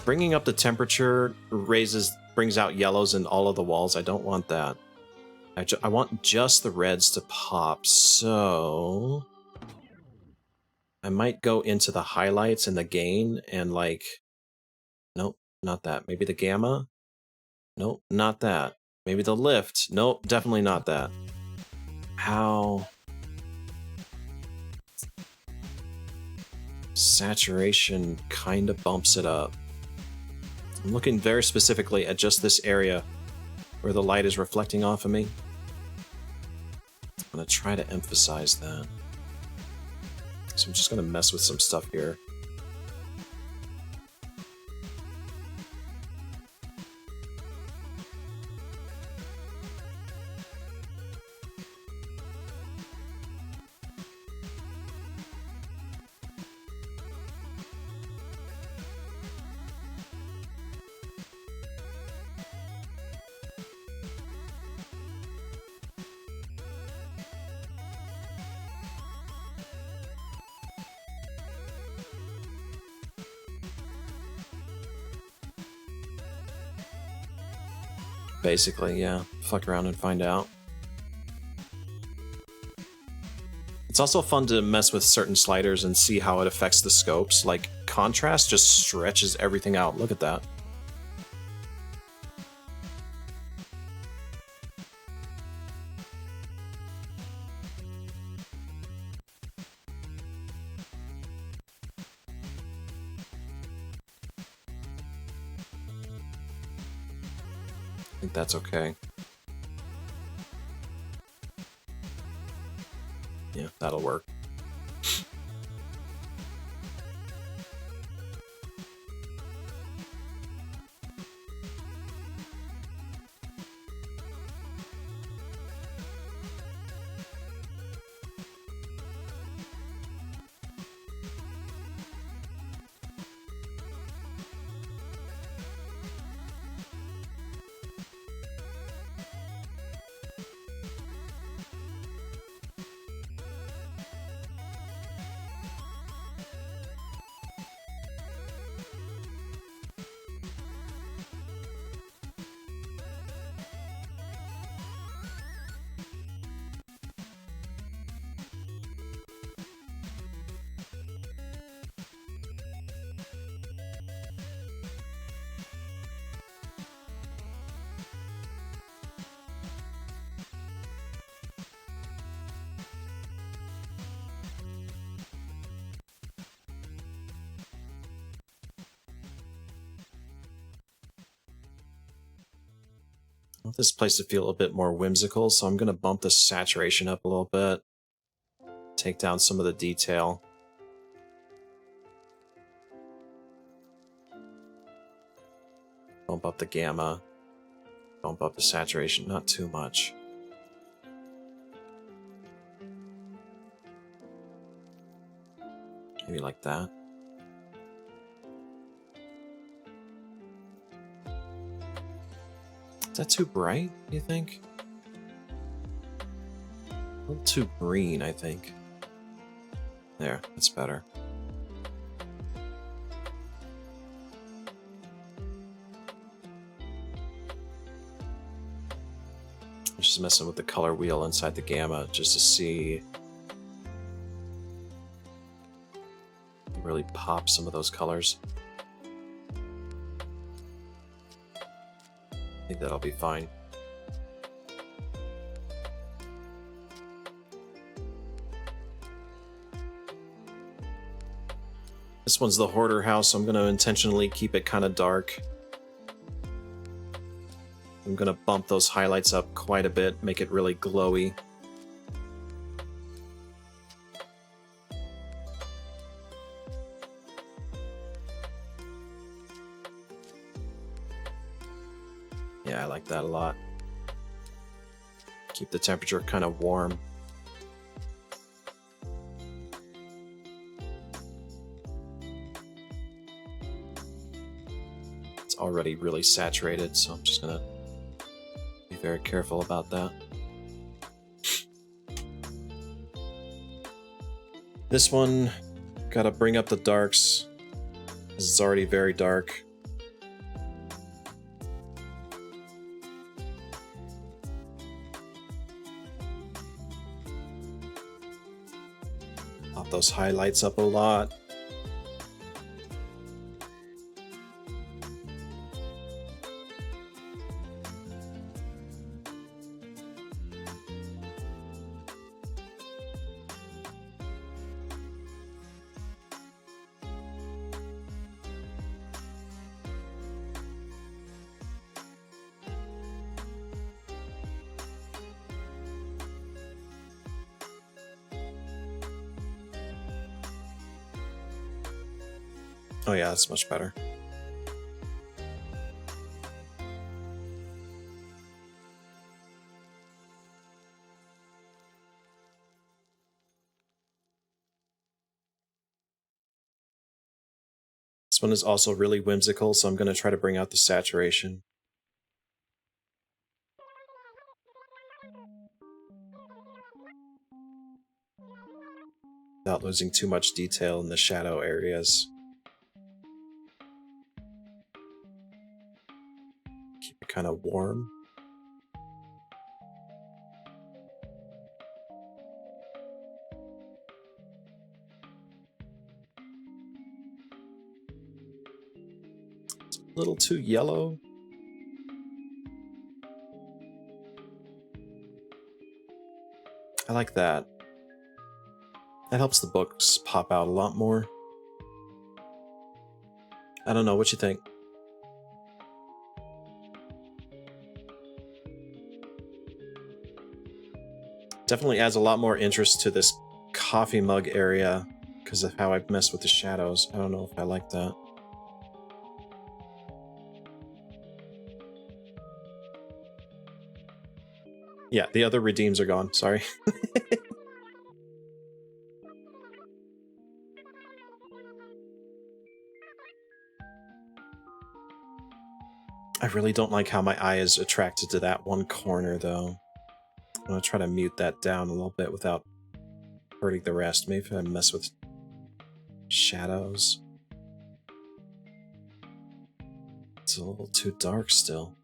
Bringing up the temperature brings out yellows in all of the walls. I don't want that. I want just the reds to pop, so... I might go into the highlights and the gain and like... Nope, not that. Maybe the gamma? Nope, not that. Maybe the lift? Nope, definitely not that. How... Saturation kind of bumps it up. I'm looking very specifically at just this area where the light is reflecting off of me. I'm going to try to emphasize that. So I'm just going to mess with some stuff here. Basically, yeah. Fuck around and find out. It's also fun to mess with certain sliders and see how it affects the scopes. Like, contrast just stretches everything out. Look at that. I think that's okay. Yeah, that'll work. I want this place to feel a bit more whimsical, so I'm going to bump the saturation up a little bit. Take down some of the detail. Bump up the gamma. Bump up the saturation, not too much. Maybe like that. Is that too bright, you think? A little too green, I think. There, that's better. I'm just messing with the color wheel inside the gamma just to see. Really pop some of those colors. I think that'll be fine. This one's the hoarder house, so I'm going to intentionally keep it kind of dark. I'm going to bump those highlights up quite a bit, make it really glowy. Yeah, I like that a lot. Keep the temperature kind of warm. It's already really saturated, so I'm just gonna be very careful about that. This one, gotta bring up the darks, because it's already very dark. Pop those highlights up a lot. Oh yeah, that's much better. This one is also really whimsical, so I'm going to try to bring out the saturation. Without losing too much detail in the shadow areas. Keep it kind of warm. It's a little too yellow. I like that. That helps the books pop out a lot more. I don't know, what you think? Definitely adds a lot more interest to this coffee mug area because of how I've messed with the shadows. I don't know if I like that. Yeah, the other redeems are gone, sorry. I really don't like how my eye is attracted to that one corner, though. I'm gonna try to mute that down a little bit without hurting the rest. Maybe if I mess with shadows. It's a little too dark still.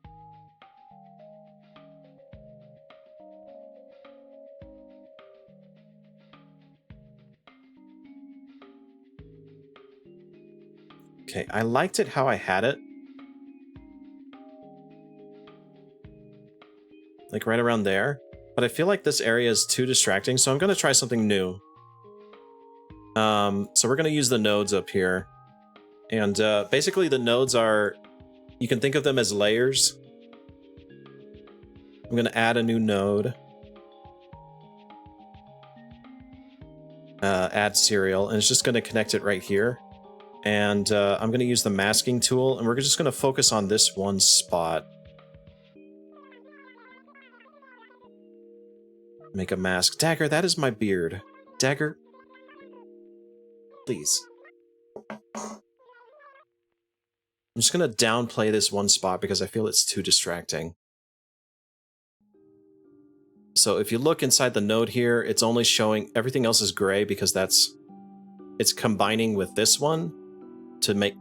Okay, I liked it how I had it. Like right around there. But I feel like this area is too distracting, so I'm going to try something new. So we're going to use the nodes up here. And basically the nodes are... You can think of them as layers. I'm going to add a new node. Add serial, and it's just going to connect it right here. And I'm going to use the masking tool, and we're just going to focus on this one spot. Make a mask. Dagger, that is my beard. Dagger, please. I'm just going to downplay this one spot because I feel it's too distracting. So if you look inside the node here, it's only showing... Everything else is gray because that's... It's combining with this one to make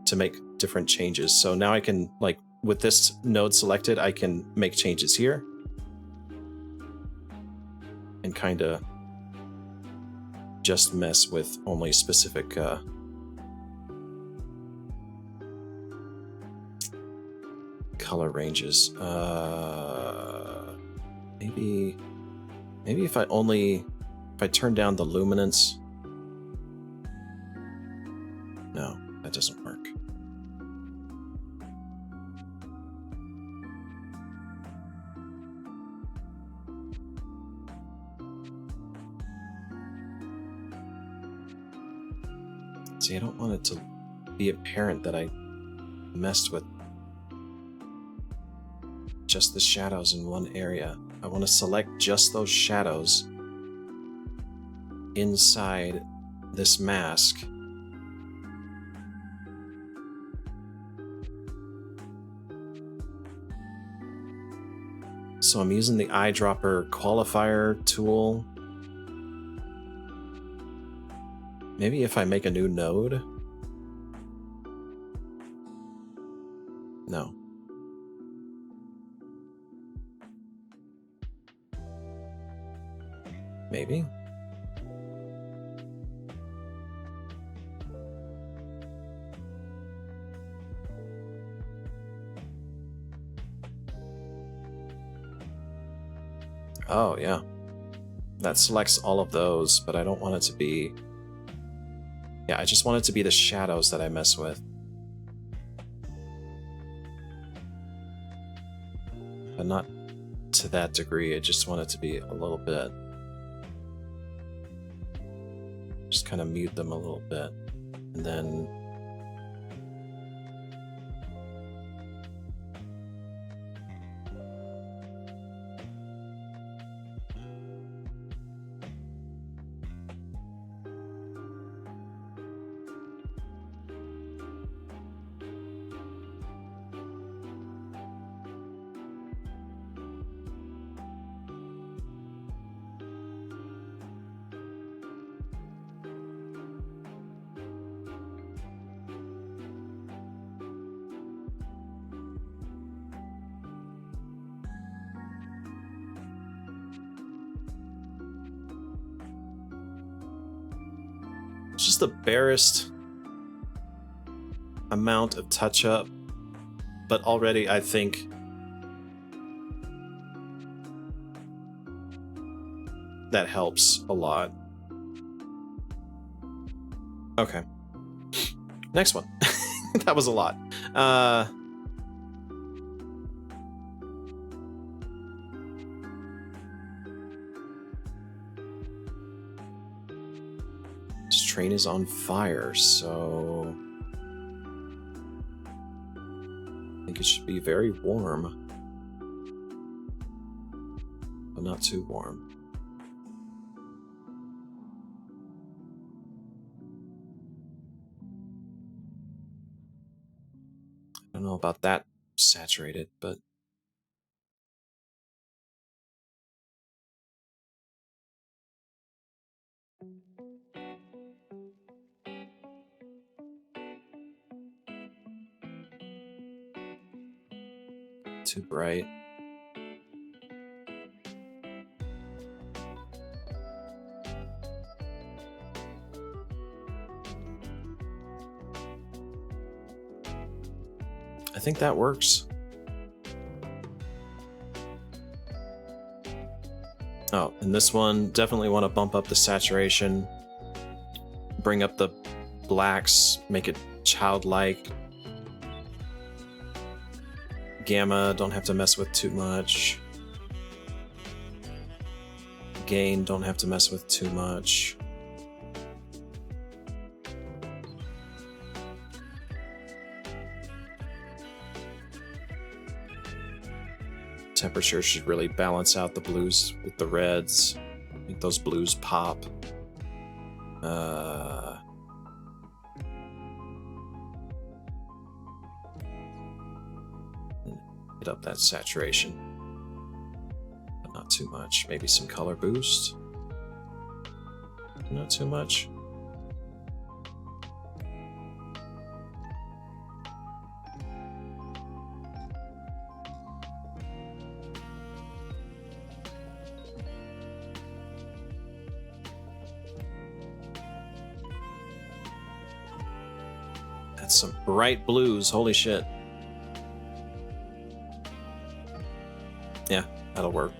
different changes. So now I can, like, with this node selected, I can make changes here. And kind of just mess with only specific color ranges. Maybe if I turn down the luminance. No, that doesn't work. See, I don't want it to be apparent that I messed with just the shadows in one area. I want to select just those shadows inside this mask. So I'm using the eyedropper qualifier tool. Maybe if I make a new node? No. Maybe? Oh, yeah. That selects all of those, but I don't want it to be... Yeah, I just want it to be the shadows that I mess with. But not to that degree, I just want it to be a little bit. Just kind of mute them a little bit. And then... just the barest amount of touch-up, but already I think that helps a lot. Okay. Next one. That was a lot. This train is on fire, so I think it should be very warm, but not too warm. I don't know about that saturated, but too bright. I think that works. Oh, and this one, definitely want to bump up the saturation, bring up the blacks, make it childlike. Gamma, don't have to mess with too much. Gain, don't have to mess with too much. Temperature should really balance out the blues with the reds. Make those blues pop. Hit up that saturation, but not too much. Maybe some color boost. Not too much. That's some bright blues, holy shit. Yeah, that'll work.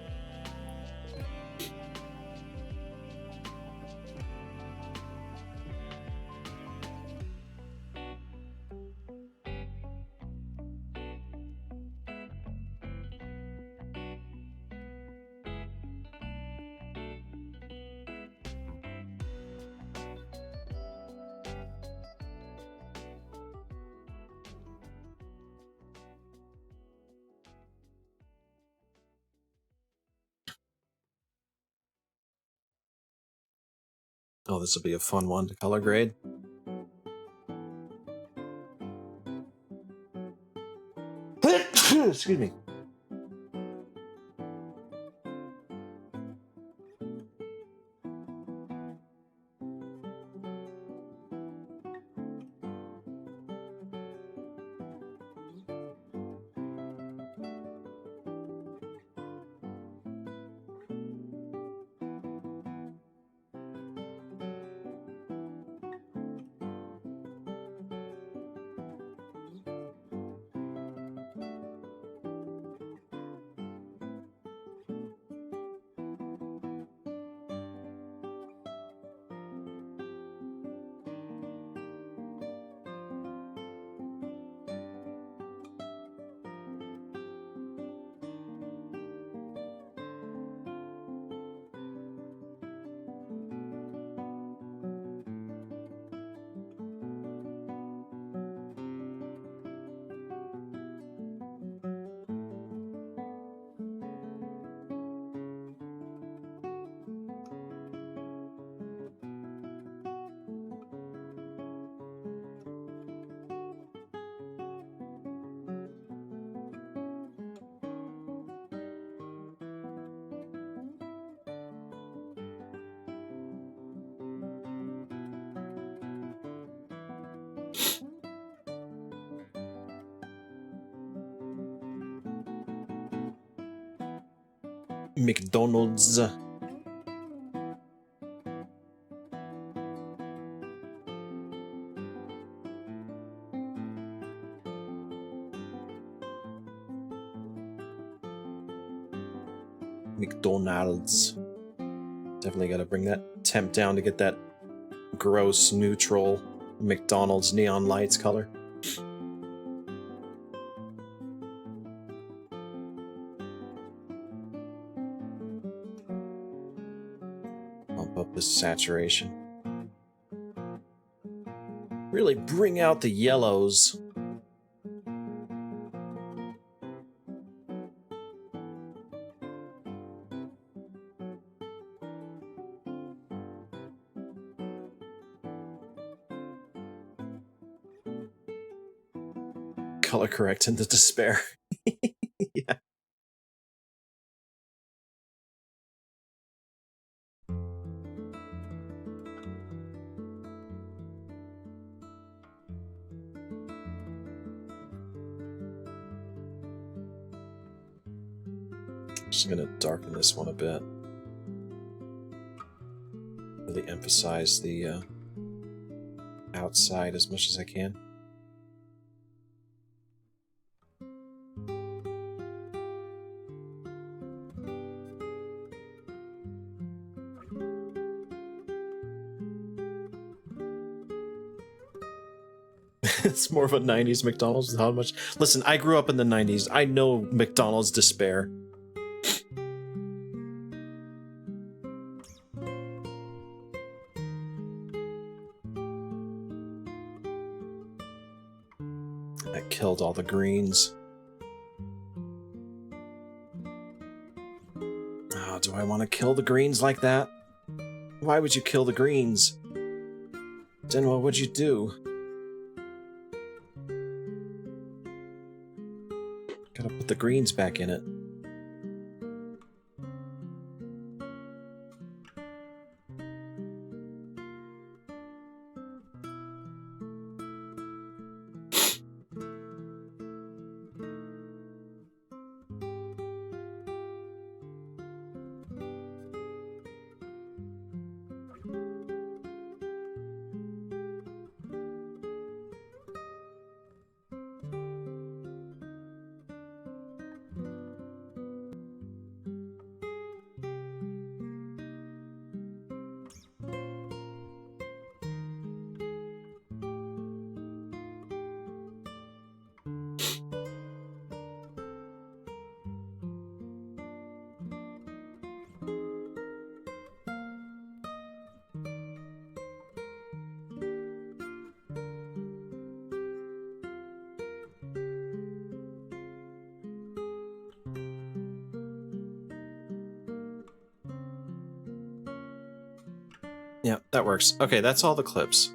Oh, this will be a fun one to color grade. Excuse me. McDonald's. McDonald's. Definitely got to bring that temp down to get that gross, neutral McDonald's neon lights color. Bump up the saturation. Really bring out the yellows. Color correct into despair. Yeah. Just gonna darken this one a bit. Really emphasize the outside as much as I can. It's more of a 90s McDonald's. How much? Listen, I grew up in the 90s. I know McDonald's despair. I killed all the greens. Oh, do I want to kill the greens like that? Why would you kill the greens? Then what would you do? Gotta put the greens back in it. Yeah, that works. Okay, that's all the clips.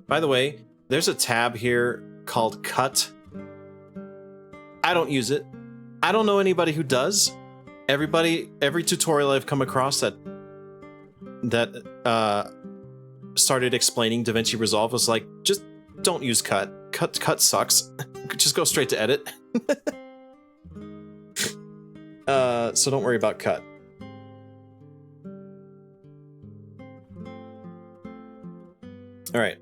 By the way, there's a tab here called Cut. I don't use it. I don't know anybody who does. Every tutorial I've come across that started explaining DaVinci Resolve was like, just don't use Cut. Cut sucks. Just go straight to Edit. So don't worry about Cut. All right.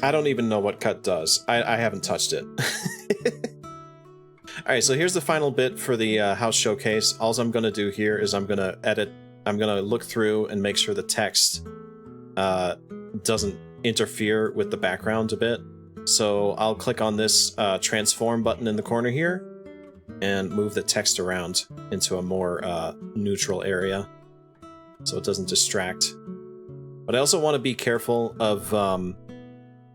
I don't even know what Cut does. I haven't touched it. All right, so here's the final bit for the house showcase. All I'm going to do here is I'm going to edit. I'm going to look through and make sure the text doesn't interfere with the background a bit. So I'll click on this transform button in the corner here and move the text around into a more neutral area so it doesn't distract. But I also want to be careful of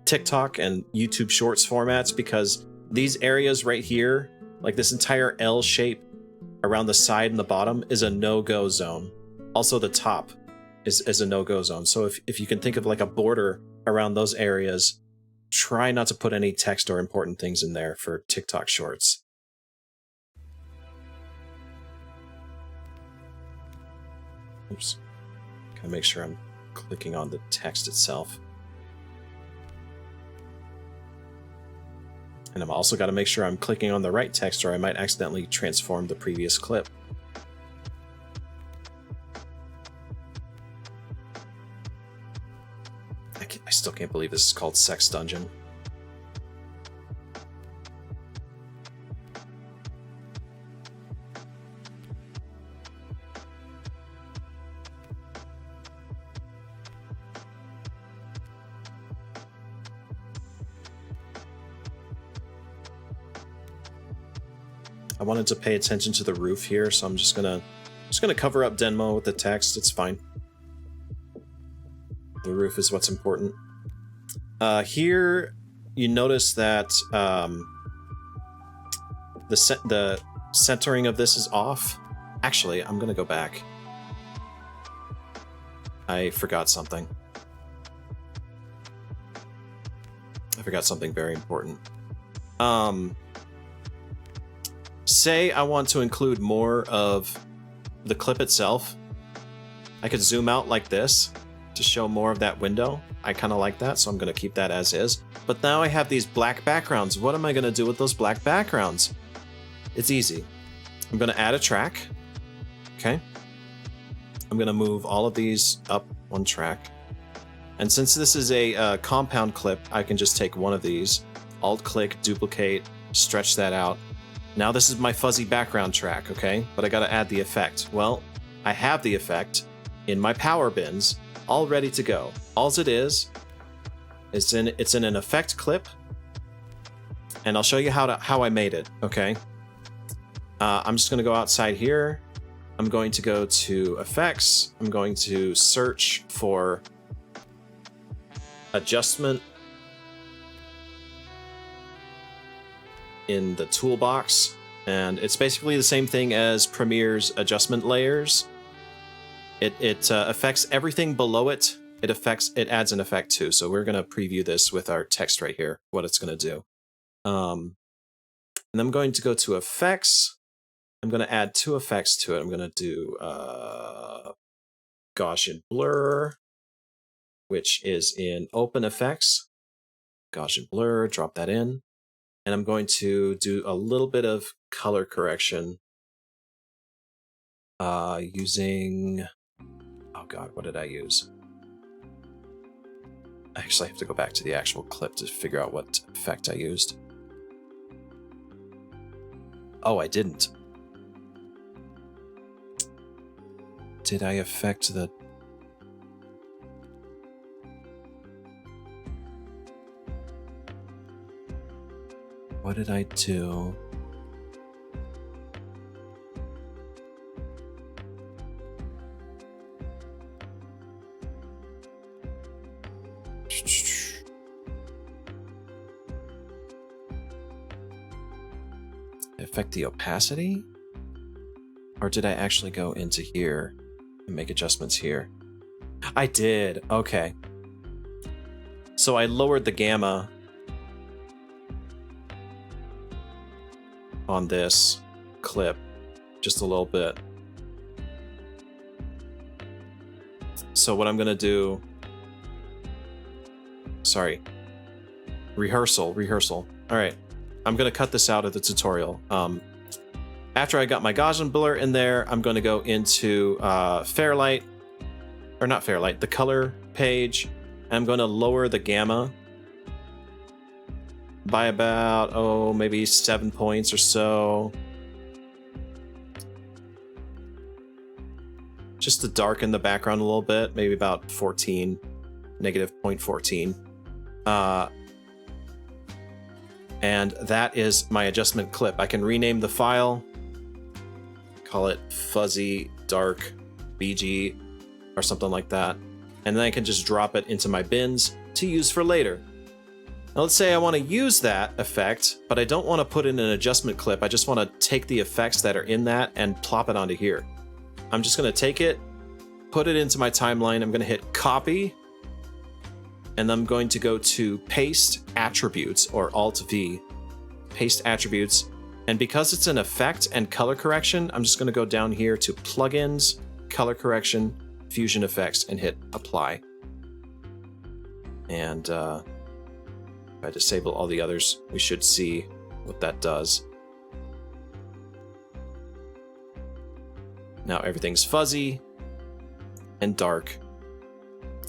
TikTok and YouTube Shorts formats, because these areas right here, like this entire L shape around the side and the bottom, is a no-go zone. Also the top is a no-go zone. So if you can think of like a border around those areas, try not to put any text or important things in there for TikTok Shorts. Oops. Gotta make sure I'm clicking on the text itself. And I'm also got to make sure I'm clicking on the right text, or I might accidentally transform the previous clip. I still can't believe this is called Sex Dungeon. I wanted to pay attention to the roof here, so I'm just gonna cover up Denmo with the text. It's fine. The roof is what's important. Here, you notice that the centering of this is off. Actually, I'm gonna go back. I forgot something. I forgot something very important. Say I want to include more of the clip itself. I could zoom out like this to show more of that window. I kind of like that, so I'm going to keep that as is. But now I have these black backgrounds. What am I going to do with those black backgrounds? It's easy. I'm going to add a track. Okay. I'm going to move all of these up one track. And since this is a compound clip, I can just take one of these, alt-click, duplicate, stretch that out. Now this is my fuzzy background track, okay? But I gotta add the effect. Well, I have the effect in my power bins, all ready to go. All it is, it's in an effect clip, and I'll show you how I made it, okay? I'm just gonna go outside here. I'm going to go to effects. I'm going to search for adjustment in the toolbox, and it's basically the same thing as Premiere's adjustment layers. It affects everything below it. It adds an effect too. So we're gonna preview this with our text right here, what it's gonna do. And I'm going to go to effects. I'm gonna add two effects to it. I'm gonna do Gaussian blur, which is in open effects. Gaussian blur, drop that in. And I'm going to do a little bit of color correction using, oh god, what did I use? Actually, I have to go back to the actual clip to figure out what effect I used. Oh, I didn't. Did I affect the... What did I do? Affect the opacity? Or did I actually go into here and make adjustments here? I did. Okay. So I lowered the gamma on this clip just a little bit. So what I'm gonna do, sorry, rehearsal. All right, I'm gonna cut this out of the tutorial. After I got my Gaussian blur in there, I'm gonna go into Fairlight, or not Fairlight, the color page. I'm gonna lower the gamma by about, oh, maybe 7 points or so. Just to darken the background a little bit, maybe about 14, negative 0.14. And that is my adjustment clip. I can rename the file, call it fuzzy dark BG or something like that. And then I can just drop it into my bins to use for later. Now let's say I want to use that effect, but I don't want to put in an adjustment clip. I just want to take the effects that are in that and plop it onto here. I'm just going to take it, put it into my timeline. I'm going to hit copy, and I'm going to go to paste attributes, or Alt-V, paste attributes. And because it's an effect and color correction, I'm just going to go down here to plugins, color correction, Fusion Effects and hit Apply. And if I disable all the others, we should see what that does. Now everything's fuzzy and dark.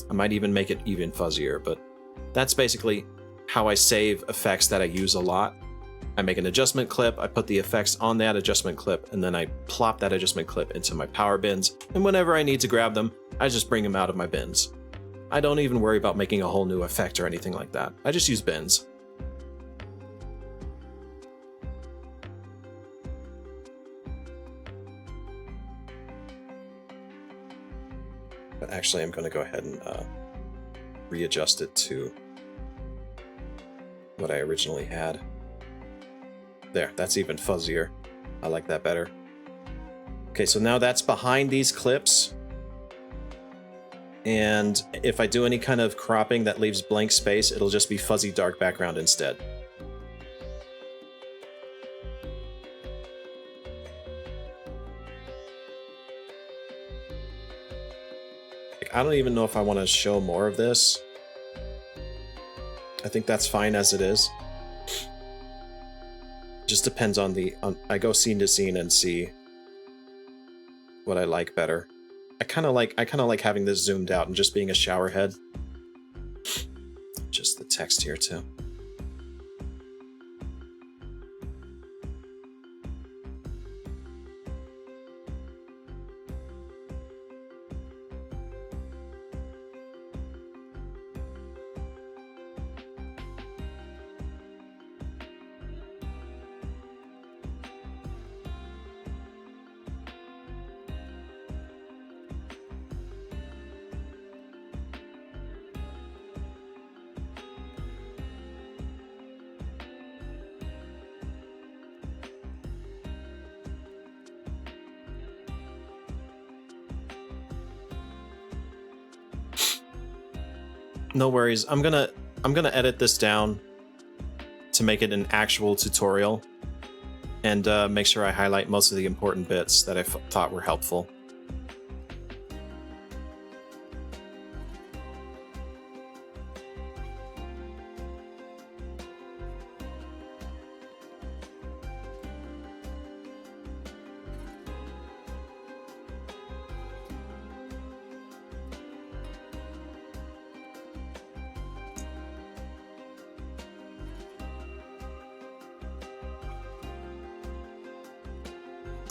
I might even make it even fuzzier, but that's basically how I save effects that I use a lot. I make an adjustment clip, I put the effects on that adjustment clip, and then I plop that adjustment clip into my power bins, and whenever I need to grab them, I just bring them out of my bins. I don't even worry about making a whole new effect or anything like that. I just use bins. But actually, I'm going to go ahead and readjust it to what I originally had. There, that's even fuzzier. I like that better. Okay, so now that's behind these clips. And if I do any kind of cropping that leaves blank space, it'll just be fuzzy dark background instead. I don't even know if I want to show more of this. I think that's fine as it is. Just depends on I go scene to scene and see what I like better. I kind of like having this zoomed out and just being a shower head. Just the text here too. No worries. I'm gonna edit this down to make it an actual tutorial and make sure I highlight most of the important bits that I thought were helpful.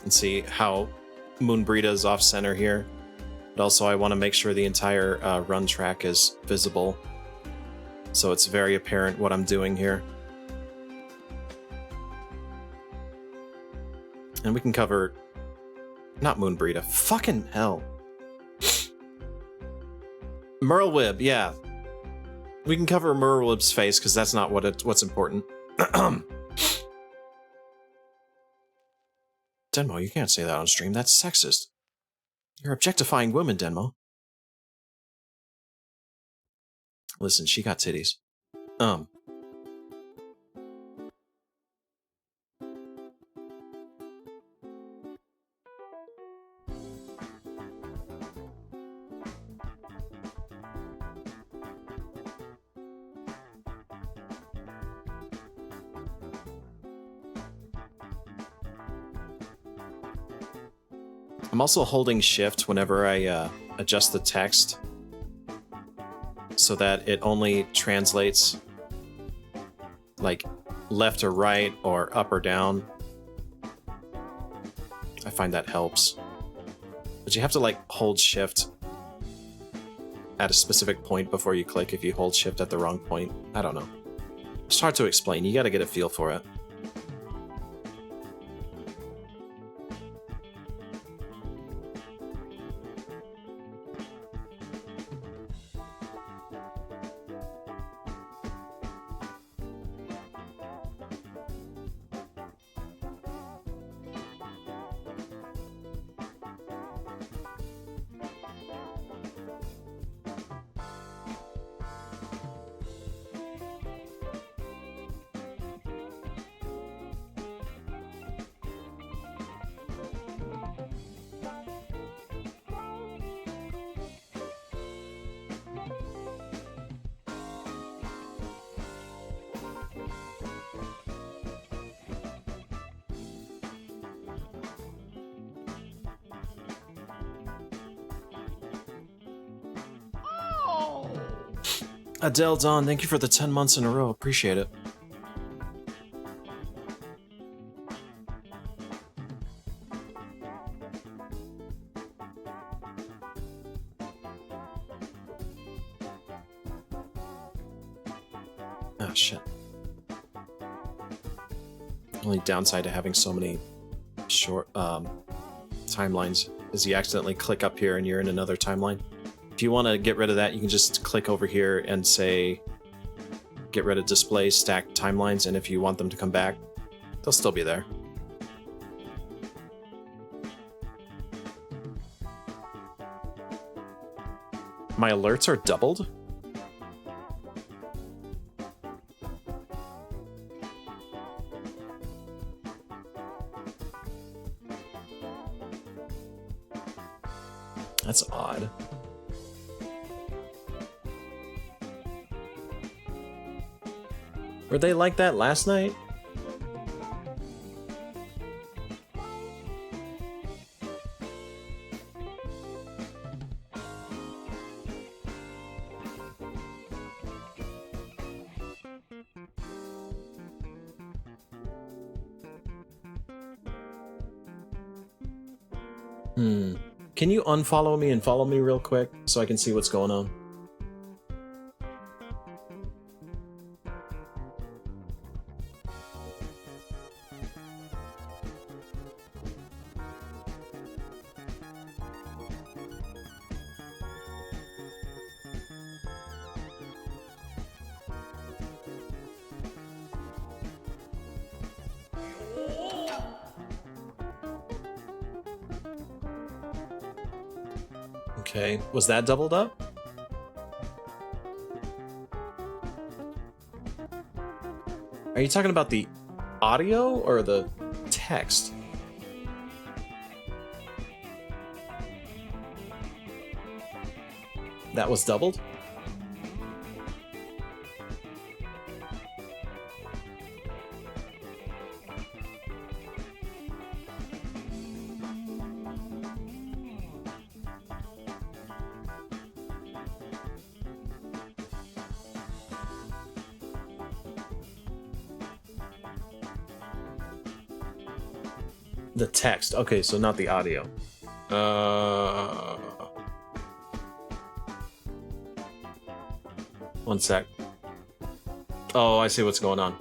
And see how Moonbrita is off center here. But also I want to make sure the entire run track is visible, so it's very apparent what I'm doing here. And we can cover... not Moonbrita. Fucking hell. Merlwib, yeah. We can cover Merlwib's face, because that's not what's important. Denmo, you can't say that on stream. That's sexist. You're objectifying women, Denmo. Listen, she got titties. I'm also holding shift whenever I adjust the text so that it only translates like left or right or up or down. I find that helps. But you have to like hold shift at a specific point before you click if you hold shift at the wrong point. I don't know. It's hard to explain. You gotta get a feel for it. Adele Dawn, thank you for the 10 months in a row. Appreciate it. Ah, shit. Only downside to having so many short timelines is you accidentally click up here and you're in another timeline. If you want to get rid of that, you can just click over here and say get rid of display stacked timelines, and if you want them to come back, they'll still be there. My alerts are doubled? That's odd. Were they like that last night? Can you unfollow me and follow me real quick so I can see what's going on? Okay, was that doubled up? Are you talking about the audio or the text? That was doubled? The text. Okay, so not the audio. One sec. Oh, I see what's going on.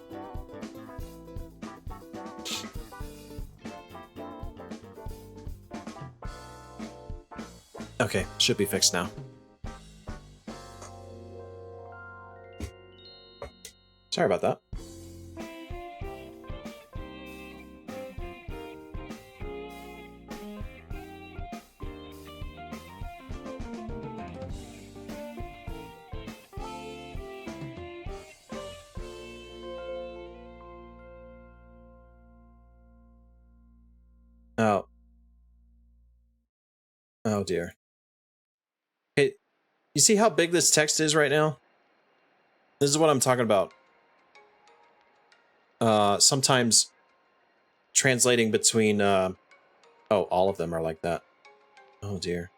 Okay, should be fixed now. Sorry about that. Oh. Oh dear. Hey, you see how big this text is right now? This is what I'm talking about. Sometimes translating between, oh, all of them are like that. Oh dear.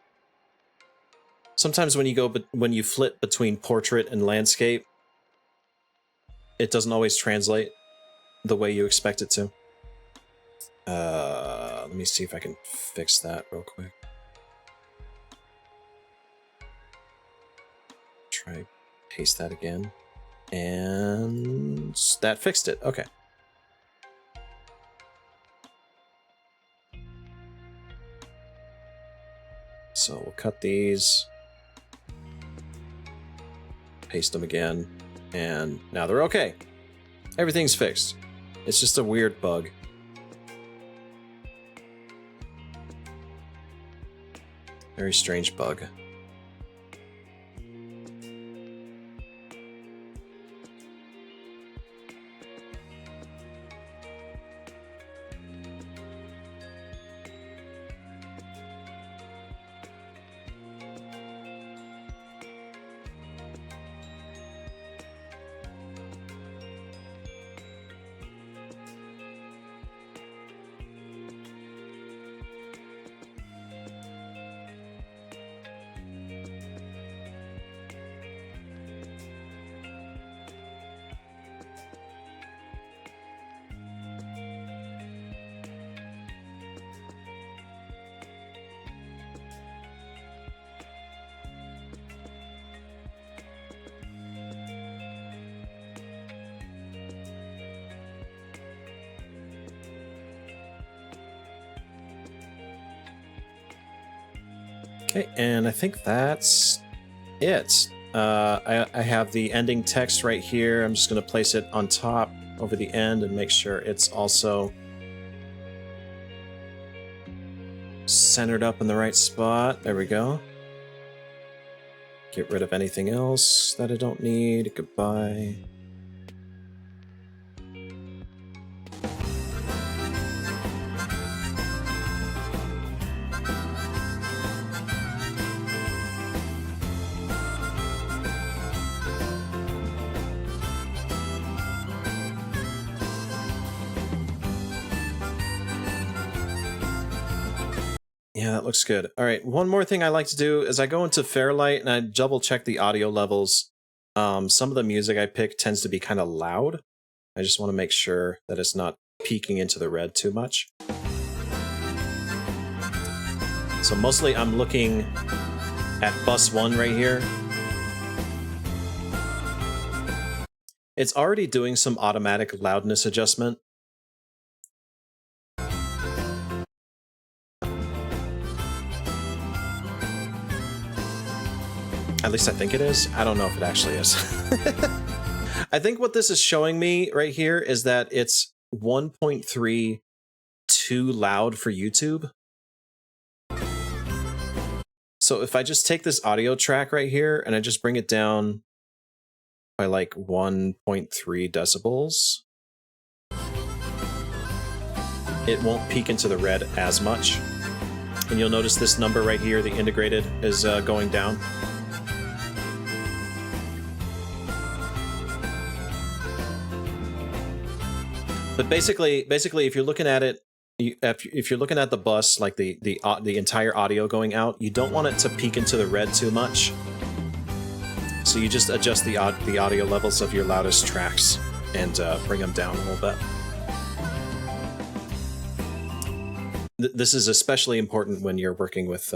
Sometimes when you flip between portrait and landscape, it doesn't always translate the way you expect it to. Let me see if I can fix that real quick. Try paste that again. And that fixed it. Okay. So we'll cut these. Paste them again. And now they're okay. Everything's fixed. It's just a weird bug. Very strange bug. Okay, and I think that's it. I have the ending text right here. I'm just going to place it on top over the end and make sure it's also centered up in the right spot. There we go. Get rid of anything else that I don't need. Goodbye. Yeah, that looks good. All right, one more thing I like to do is I go into Fairlight and I double check the audio levels. Some of the music I pick tends to be kind of loud. I just want to make sure that it's not peeking into the red too much. So mostly I'm looking at bus 1 right here. It's already doing some automatic loudness adjustment. At least I think it is. I don't know if it actually is. I think what this is showing me right here is that it's 1.3 too loud for YouTube. So if I just take this audio track right here and I just bring it down by like 1.3 decibels, it won't peak into the red as much. And you'll notice this number right here, the integrated, is going down. But basically, if you're looking at it, if you're looking at the bus, like the entire audio going out, you don't want it to peak into the red too much. So you just adjust the audio levels of your loudest tracks and bring them down a little bit. This is especially important when you're working with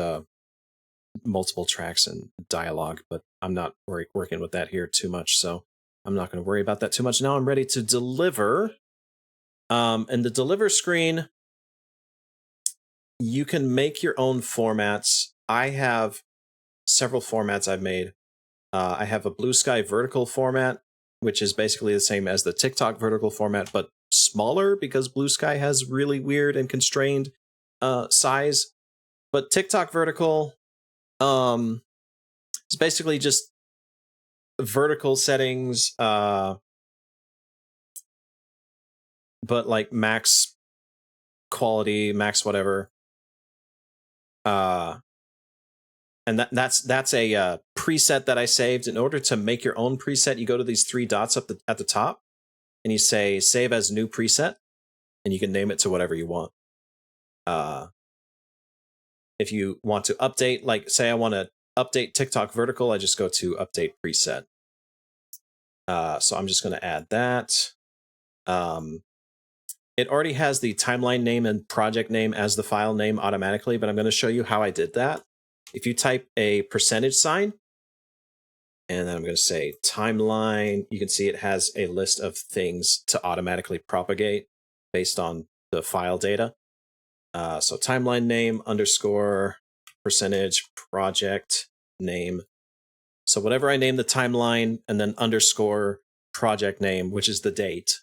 multiple tracks and dialogue, but I'm not working with that here too much, so I'm not going to worry about that too much. Now I'm ready to deliver. And the deliver screen, you can make your own formats. I have several formats I've made. I have a Blue Sky vertical format, which is basically the same as the TikTok vertical format, but smaller because Blue Sky has really weird and constrained size. But TikTok vertical is basically just vertical settings, but like max quality, max whatever. And that's a preset that I saved. In order to make your own preset, you go to these 3 dots up at the top, and you say save as new preset, and you can name it to whatever you want. If you want to update, like say I want to update TikTok vertical, I just go to update preset. So I'm just going to add that. It already has the timeline name and project name as the file name automatically, but I'm going to show you how I did that. If you type a %sign, and then I'm going to say timeline, you can see it has a list of things to automatically propagate based on the file data. So timeline name underscore %project name. So whatever I name the timeline and then underscore project name, which is the date.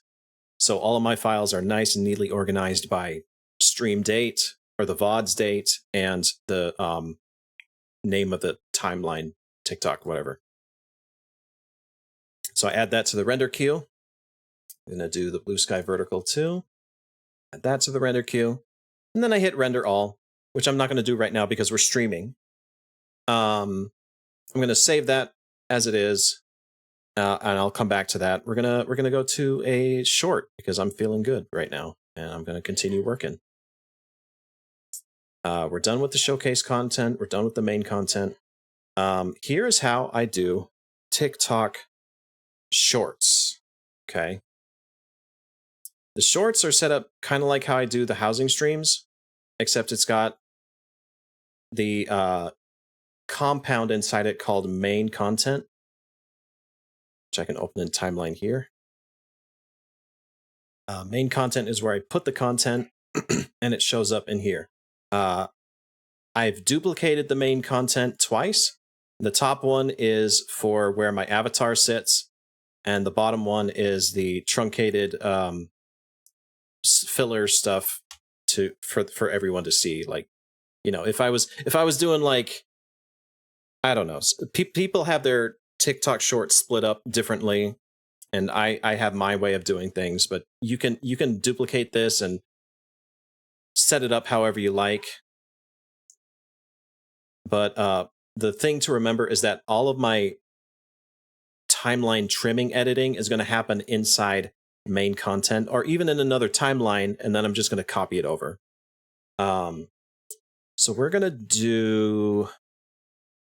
So all of my files are nice and neatly organized by stream date or the VOD's date and the name of the timeline, TikTok, whatever. So I add that to the render queue. I'm going to do the Blue Sky vertical too. Add that to the render queue. And then I hit render all, which I'm not going to do right now because we're streaming. I'm going to save that as it is. And I'll come back to that. We're gonna go to a short because I'm feeling good right now, and I'm gonna continue working. We're done with the showcase content. We're done with the main content. Here's how I do TikTok shorts. Okay. The shorts are set up kind of like how I do the housing streams, except it's got the compound inside it called main content, which I can open in timeline here. Main content is where I put the content and it shows up in here. I've duplicated the main content twice. The top one is for where my avatar sits, and the bottom one is the truncated filler stuff for everyone to see. Like, you know, if I was doing like, I don't know, people have their TikTok shorts split up differently, and I have my way of doing things, but you can duplicate this and set it up however you like. But the thing to remember is that all of my timeline trimming editing is going to happen inside main content or even in another timeline, and then I'm just going to copy it over. So we're going to do...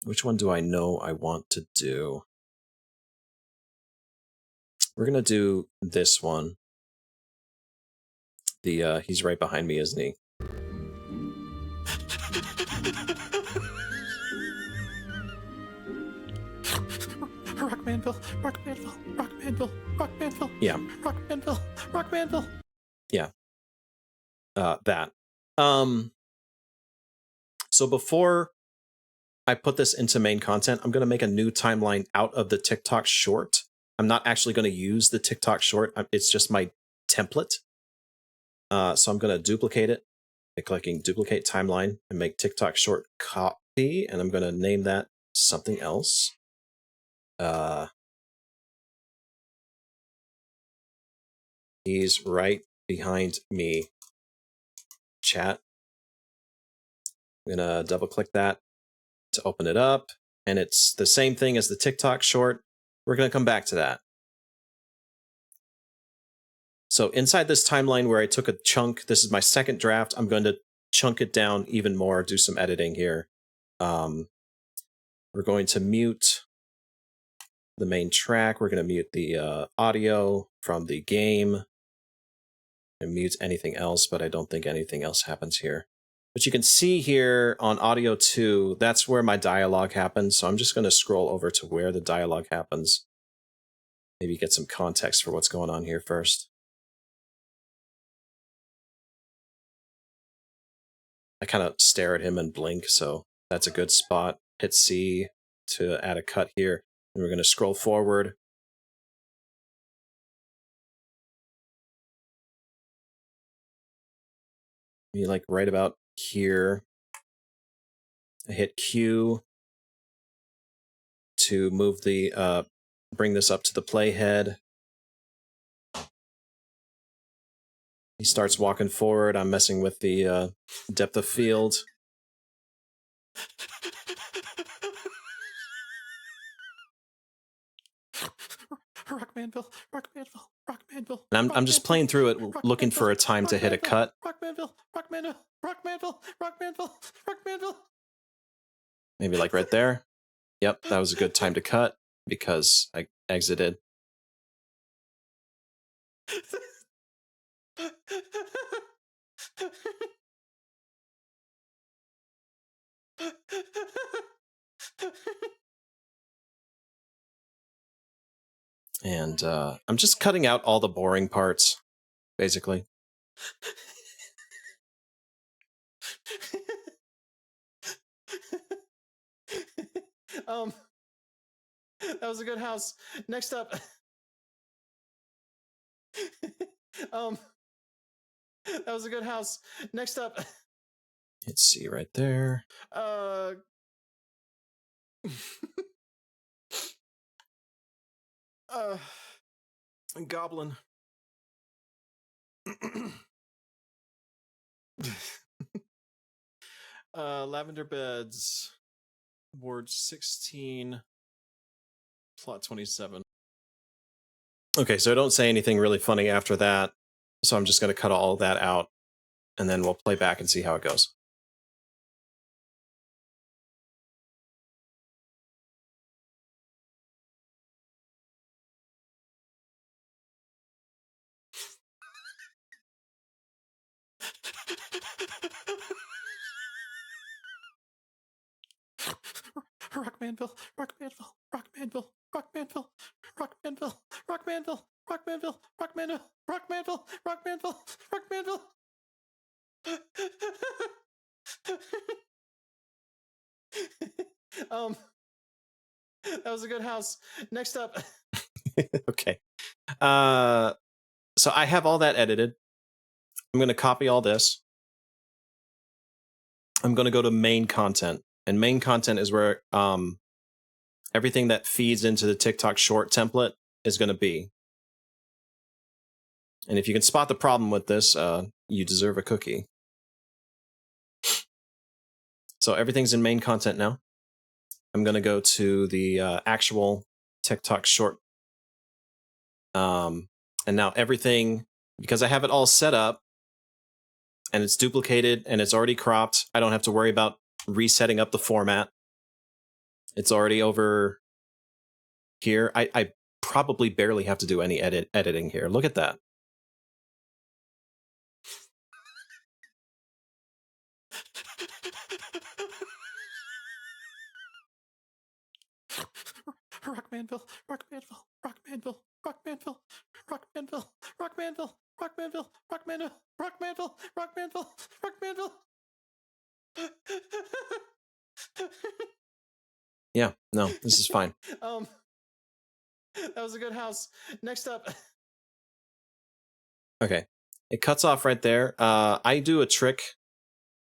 Which one do I know I want to do? We're going to do this one. The he's right behind me, isn't he? Rockmanville, Rockmanville, Rockmanville, Rockmanville. Yeah. Rockmanville, Rockmanville. Yeah. That. So before I put this into main content, I'm going to make a new timeline out of the TikTok short. I'm not actually going to use the TikTok short. It's just my template. So I'm going to duplicate it by clicking duplicate timeline and make TikTok short copy. And I'm going to name that something else. He's right behind me. Chat. I'm going to double click that to open it up. And it's the same thing as the TikTok short. We're going to come back to that. So inside this timeline where I took a chunk, this is my second draft. I'm going to chunk it down even more, do some editing here. We're going to mute the main track. We're going to mute the audio from the game and mute anything else, but I don't think anything else happens here. But you can see here on audio 2, that's where my dialogue happens. So I'm just going to scroll over to where the dialogue happens. Maybe get some context for what's going on here first. I kind of stare at him and blink, so that's a good spot. Hit C to add a cut here. And we're going to scroll forward. Maybe like right about here. I hit Q to move the, bring this up to the playhead. He starts walking forward. I'm messing with the depth of field. Rockmanville, Rockmanville, Rockmanville. And I'm just playing through it, looking for a time to hit a cut. Rockmanville, Rockmanville, Rockmanville, Rockmanville, Rockmanville. Maybe like right there. Yep, that was a good time to cut because I exited. And I'm just cutting out all the boring parts, basically. That was a good house. Next up. That was a good house. Next up. Hit C right there. Goblin. Lavender Beds. Ward 16. Plot 27. Okay, so don't say anything really funny after that. So I'm just going to cut all that out. And then we'll play back and see how it goes. Rockmanville, Rockmanville, Rockmanville, Rockmanville, Rockmanville, Rockmanville, Rockmanville, Rockmanville, Rockmanville, Rockmanville, Rockmanville. That was a good house. Next up. Okay. So I have all that edited. I'm going to copy all this. I'm going to go to main content, and main content is where everything that feeds into the TikTok short template is going to be. And if you can spot the problem with this, you deserve a cookie. So everything's in main content now. I'm going to go to the actual TikTok short. And now everything, because I have it all set up and it's duplicated and it's already cropped, I don't have to worry about resetting up the format. It's already over here. I probably barely have to do any editing here. Look at that. Rockmanville, Rockmanville, Rockmanville, Rockmanville, Rockmanville, Rockmanville, Rockmanville, Rockmanville, Rockmanville, Rockmanville, Rockmanville. Yeah, no, this is fine. That was a good house. Next up. Okay, it cuts off right there. I do a trick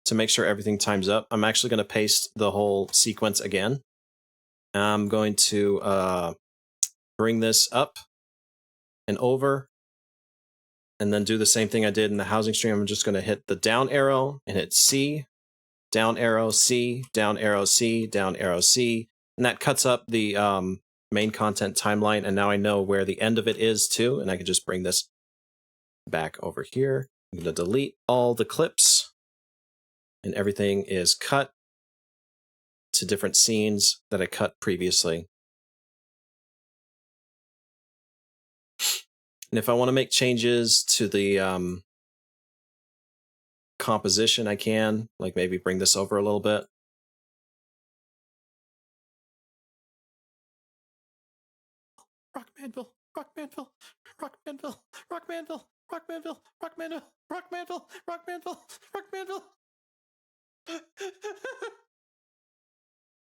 to make sure everything times up. I'm actually going to paste the whole sequence again. I'm going to bring this up and over, and then do the same thing I did in the housing stream. I'm just going to hit the down arrow and hit C, down arrow, C, down arrow, C, down arrow, C, and that cuts up the main content timeline, and now I know where the end of it is too, and I can just bring this back over here. I'm going to delete all the clips, and everything is cut to different scenes that I cut previously. And if I want to make changes to the composition, I can, like maybe bring this over a little bit. Rockmanville, Rockmanville, Rockmanville, Rockmanville, Rockmanville, Rockmanville, Rockmanville, Rockmanville, Rockmanville.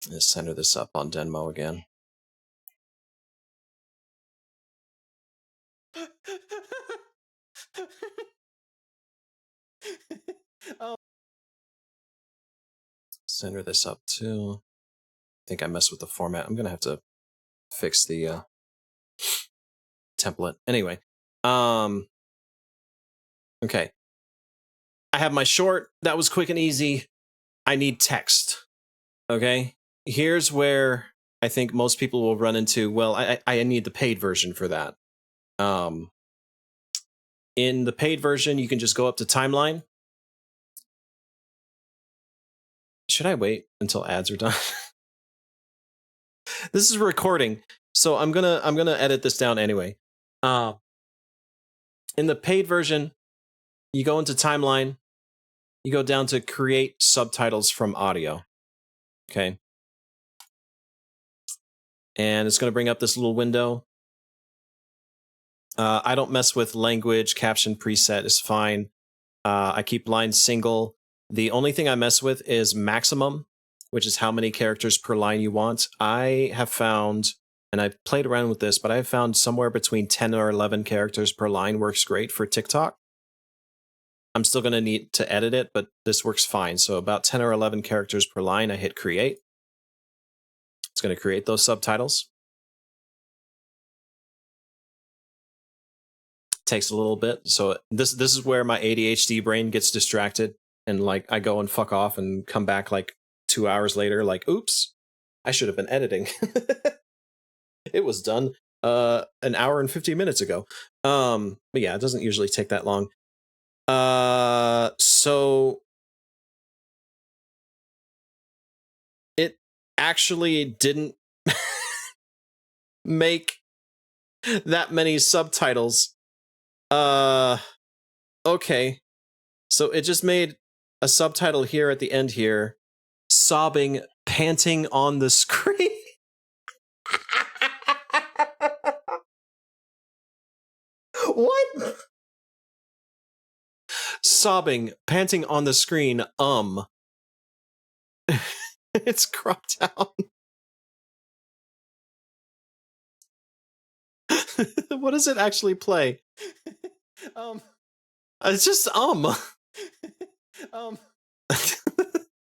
Let's center this up on Denmo again. Center this up too. I think I messed with the format. I'm gonna have to fix the template. Anyway, okay. I have my short. That was quick and easy. I need text. Okay. Here's where I think most people will run into, well, I need the paid version for that. In the paid version, you can just go up to timeline. Should I wait until ads are done? This is recording, so I'm gonna edit this down anyway. In the paid version, you go into timeline, you go down to create subtitles from audio. Okay. And it's going to bring up this little window. I don't mess with language, caption preset is fine. I keep lines single. The only thing I mess with is maximum, which is how many characters per line you want. I have found, and I've played around with this, but I've found somewhere between 10 or 11 characters per line works great for TikTok. I'm still going to need to edit it, but this works fine. So about 10 or 11 characters per line, I hit create. It's going to create those subtitles. Takes a little bit. So this is where my ADHD brain gets distracted, and like I go and fuck off and come back like 2 hours later, like, oops, I should have been editing. It was done an hour and 50 minutes ago. But yeah, it doesn't usually take that long. So it actually didn't make that many subtitles. Okay. So it just made a subtitle here at the end here, sobbing, panting on the screen. What? Sobbing, panting on the screen, It's cropped out. What does it actually play? It's just All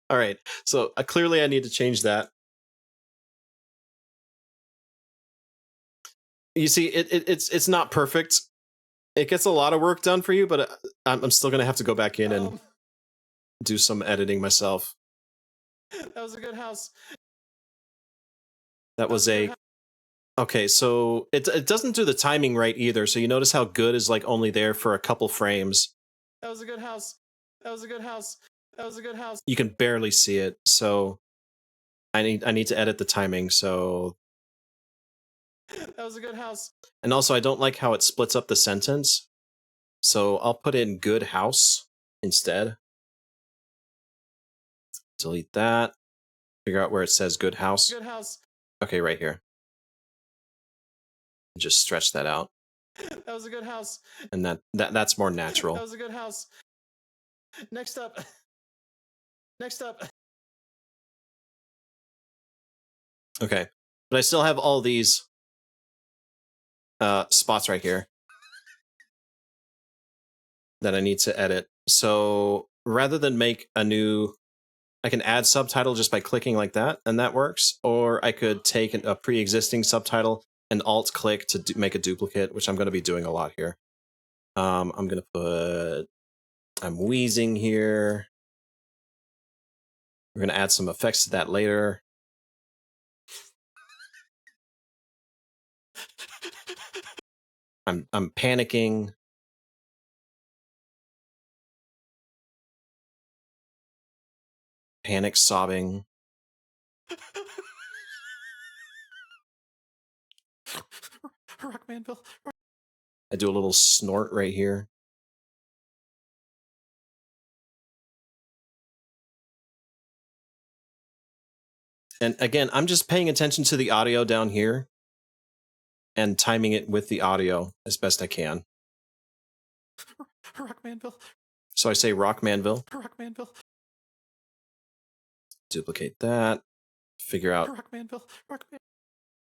right, so clearly I need to change that. You see, it's not perfect. It gets a lot of work done for you, but I'm still gonna have to go back in and do some editing myself. That was a good house. That was a... Okay, so it doesn't do the timing right either, so you notice how good is like only there for a couple frames. That was a good house. That was a good house. That was a good house. You can barely see it, so I need to edit the timing, so... That was a good house. And also, I don't like how it splits up the sentence, so I'll put in good house instead. Delete that. Figure out where it says good house. Good house. Okay, right here. Just stretch that out. That was a good house. And that's more natural. That was a good house. Next up. Next up. Okay, but I still have all these spots right here that I need to edit. So rather than make a new, I can add subtitle just by clicking like that, and that works. Or I could take a pre-existing subtitle and alt-click to make a duplicate, which I'm going to be doing a lot here. I'm going to put, I'm wheezing here. We're going to add some effects to that later. I'm panicking. Panic sobbing. Rockmanville. I do a little snort right here. And again, I'm just paying attention to the audio down here and timing it with the audio as best I can. Rockmanville. So I say Rockmanville. Rockmanville. Duplicate that. Figure out Rockmanville. Rockmanville.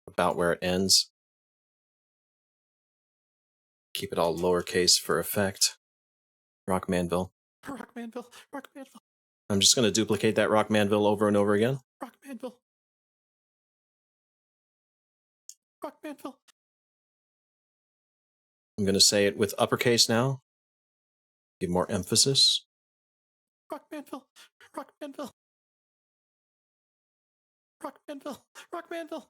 about where it ends. Keep it all lowercase for effect. Rockmanville. Rockmanville. Rockmanville. I'm just going to duplicate that Rockmanville over and over again. Rockmanville. Rockmanville. I'm going to say it with uppercase now. Give more emphasis. Rockmanville. Rockmanville. Rockmanville. Rockmanville.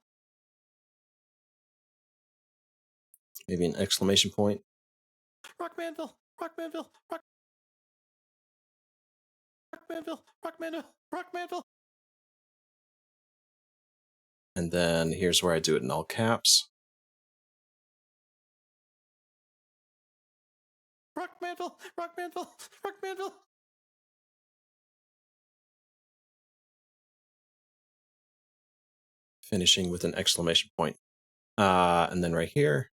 Maybe an exclamation point. Rockmanville. Rockmanville. Rockmanville. Rockmanville. Rockmanville. And then here's where I do it in all caps. Rockmanville. Rockmanville. Rockmanville. Finishing with an exclamation point. And then right here.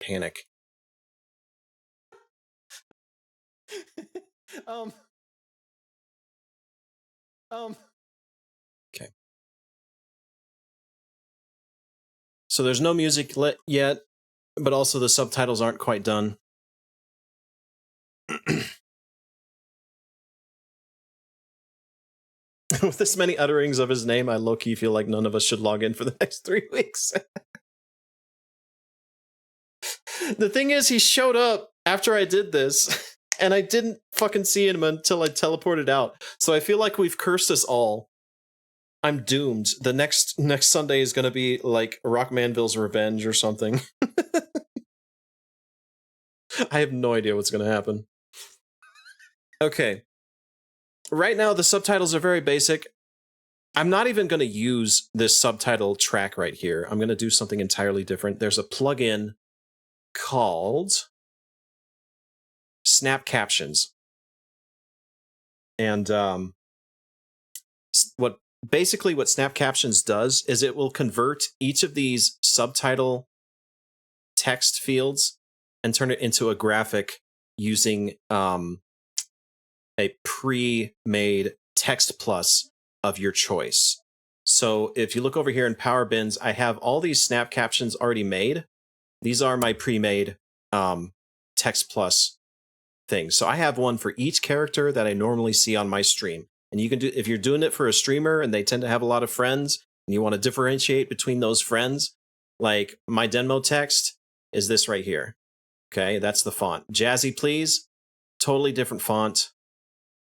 Panic. Okay. So there's no music lit yet, but also the subtitles aren't quite done. With this many utterings of his name, I low-key feel like none of us should log in for the next 3 weeks. The thing is, he showed up after I did this, and I didn't fucking see him until I teleported out. So I feel like we've cursed us all. I'm doomed. The next Sunday is going to be like Rockmanville's Revenge or something. I have no idea what's going to happen. Okay. Right now, the subtitles are very basic. I'm not even going to use this subtitle track right here. I'm going to do something entirely different. There's a plugin called Snap Captions. And what Snap Captions does is it will convert each of these subtitle text fields and turn it into a graphic using a pre-made text plus of your choice. So if you look over here in Power Bins, I have all these snap captions already made. These are my pre-made text plus things. So I have one for each character that I normally see on my stream. And you can do, if you're doing it for a streamer and they tend to have a lot of friends and you want to differentiate between those friends, like my Denmo text is this right here. Okay, that's the font. Jazzy Please, totally different font.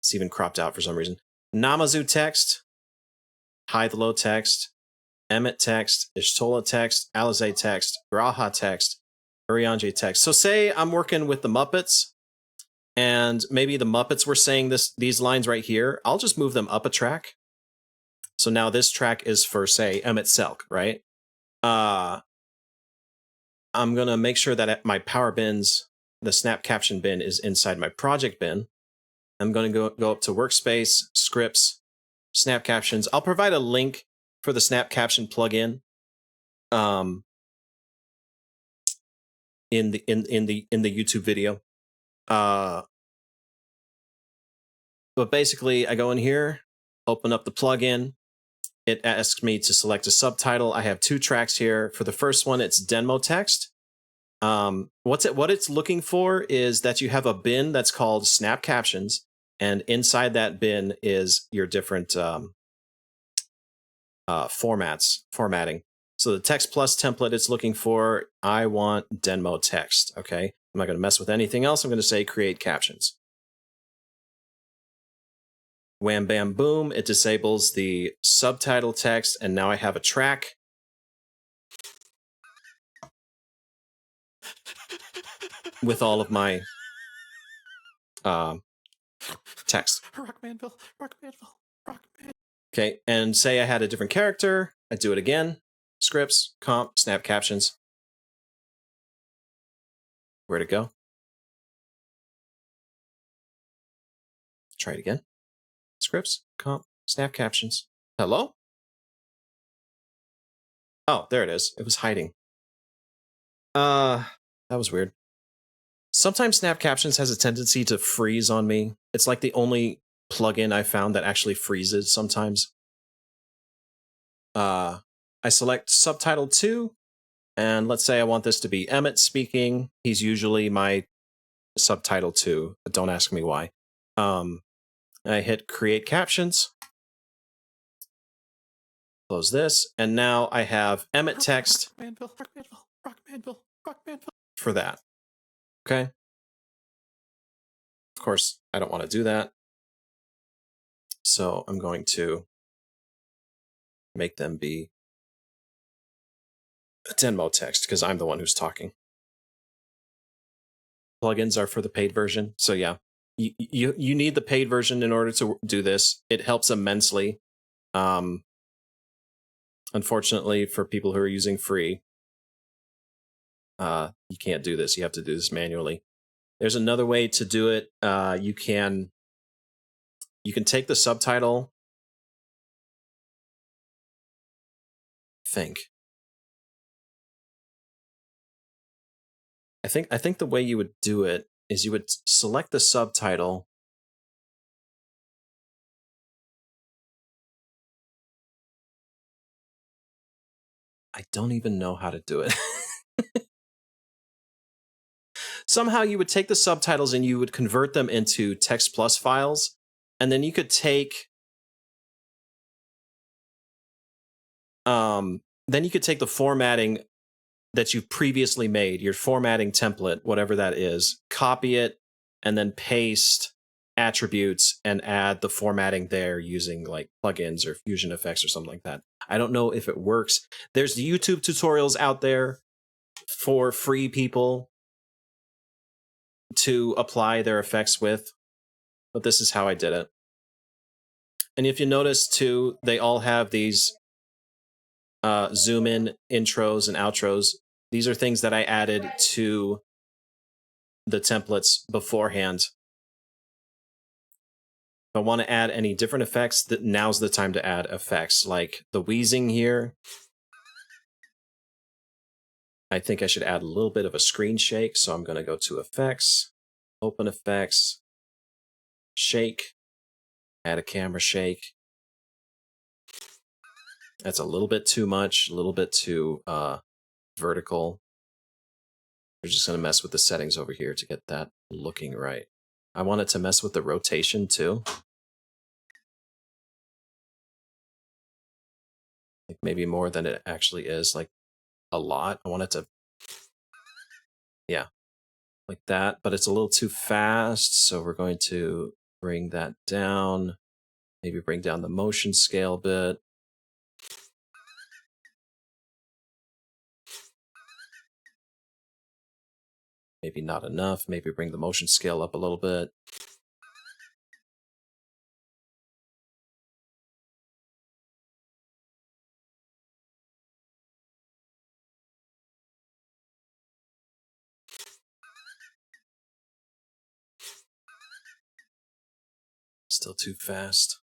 It's even cropped out for some reason. Namazu text, Hythlo text, Emet text, Ishtola text, Alize text, Graha text, Urianje text. So say I'm working with the Muppets, and maybe the Muppets were saying these lines right here. I'll just move them up a track. So now this track is for, say, Emet Selk, right? I'm going to make sure that at my Power Bins, the snap caption bin is inside my project bin. I'm going to go up to Workspace, Scripts, Snap Captions. I'll provide a link for the Snap Caption plugin in the YouTube video. But basically, I go in here, open up the plugin. It asks me to select a subtitle. I have 2 tracks here. For the first one, it's Denmo text. What it's looking for is that you have a bin that's called Snap Captions, and inside that bin is your different formatting. So the text plus template it's looking for, I want Denmo text. Okay, I'm not going to mess with anything else. I'm going to say create captions. Wham, bam, boom. It disables the subtitle text, and now I have a track. With all of my text. Rockmanville. Okay, and say I had a different character. I do it again. Scripts, comp, snap captions. Where'd it go? Try it again. Scripts, comp, snap captions. Hello? Oh, there it is. It was hiding. That was weird. Sometimes Snap Captions has a tendency to freeze on me. It's like the only plugin I found that actually freezes sometimes. I select subtitle 2, and let's say I want this to be Emet speaking. He's usually my subtitle 2, but don't ask me why. I hit create captions. Close this, and now I have Emet text Rockmanville. for that. Okay. Of course, I don't want to do that. So I'm going to make them be a Denmo text because I'm the one who's talking. Plugins are for the paid version. So yeah, you need the paid version in order to do this. It helps immensely. Unfortunately, for people who are using free, you can't do this. You have to do this manually. There's another way to do it. You can take the subtitle. I think the way you would do it is you would select the subtitle. I don't even know how to do it. Somehow you would take the subtitles and you would convert them into text plus files, and then you could take the formatting that you've previously made, your formatting template, whatever that is, copy it, and then paste attributes and add the formatting there using like plugins or Fusion Effects or something like that. I don't know if it works. There's the YouTube tutorials out there for free people to apply their effects with, but this is how I did it. And if you notice too, they all have these zoom in intros and outros. These are things that I added to the templates beforehand. If I want to add any different effects, now's the time to add effects, like the wheezing here. I think I should add a little bit of a screen shake, so I'm going to go to Effects, Open Effects, Shake, add a camera shake. That's a little bit too much, a little bit too vertical. We're just going to mess with the settings over here to get that looking right. I want it to mess with the rotation too. Like maybe more than it actually is, like a lot. I want it to, yeah, like that, but it's a little too fast. So we're going to bring that down, maybe bring down the motion scale a bit. Maybe not enough. Maybe bring the motion scale up a little bit. Still too fast.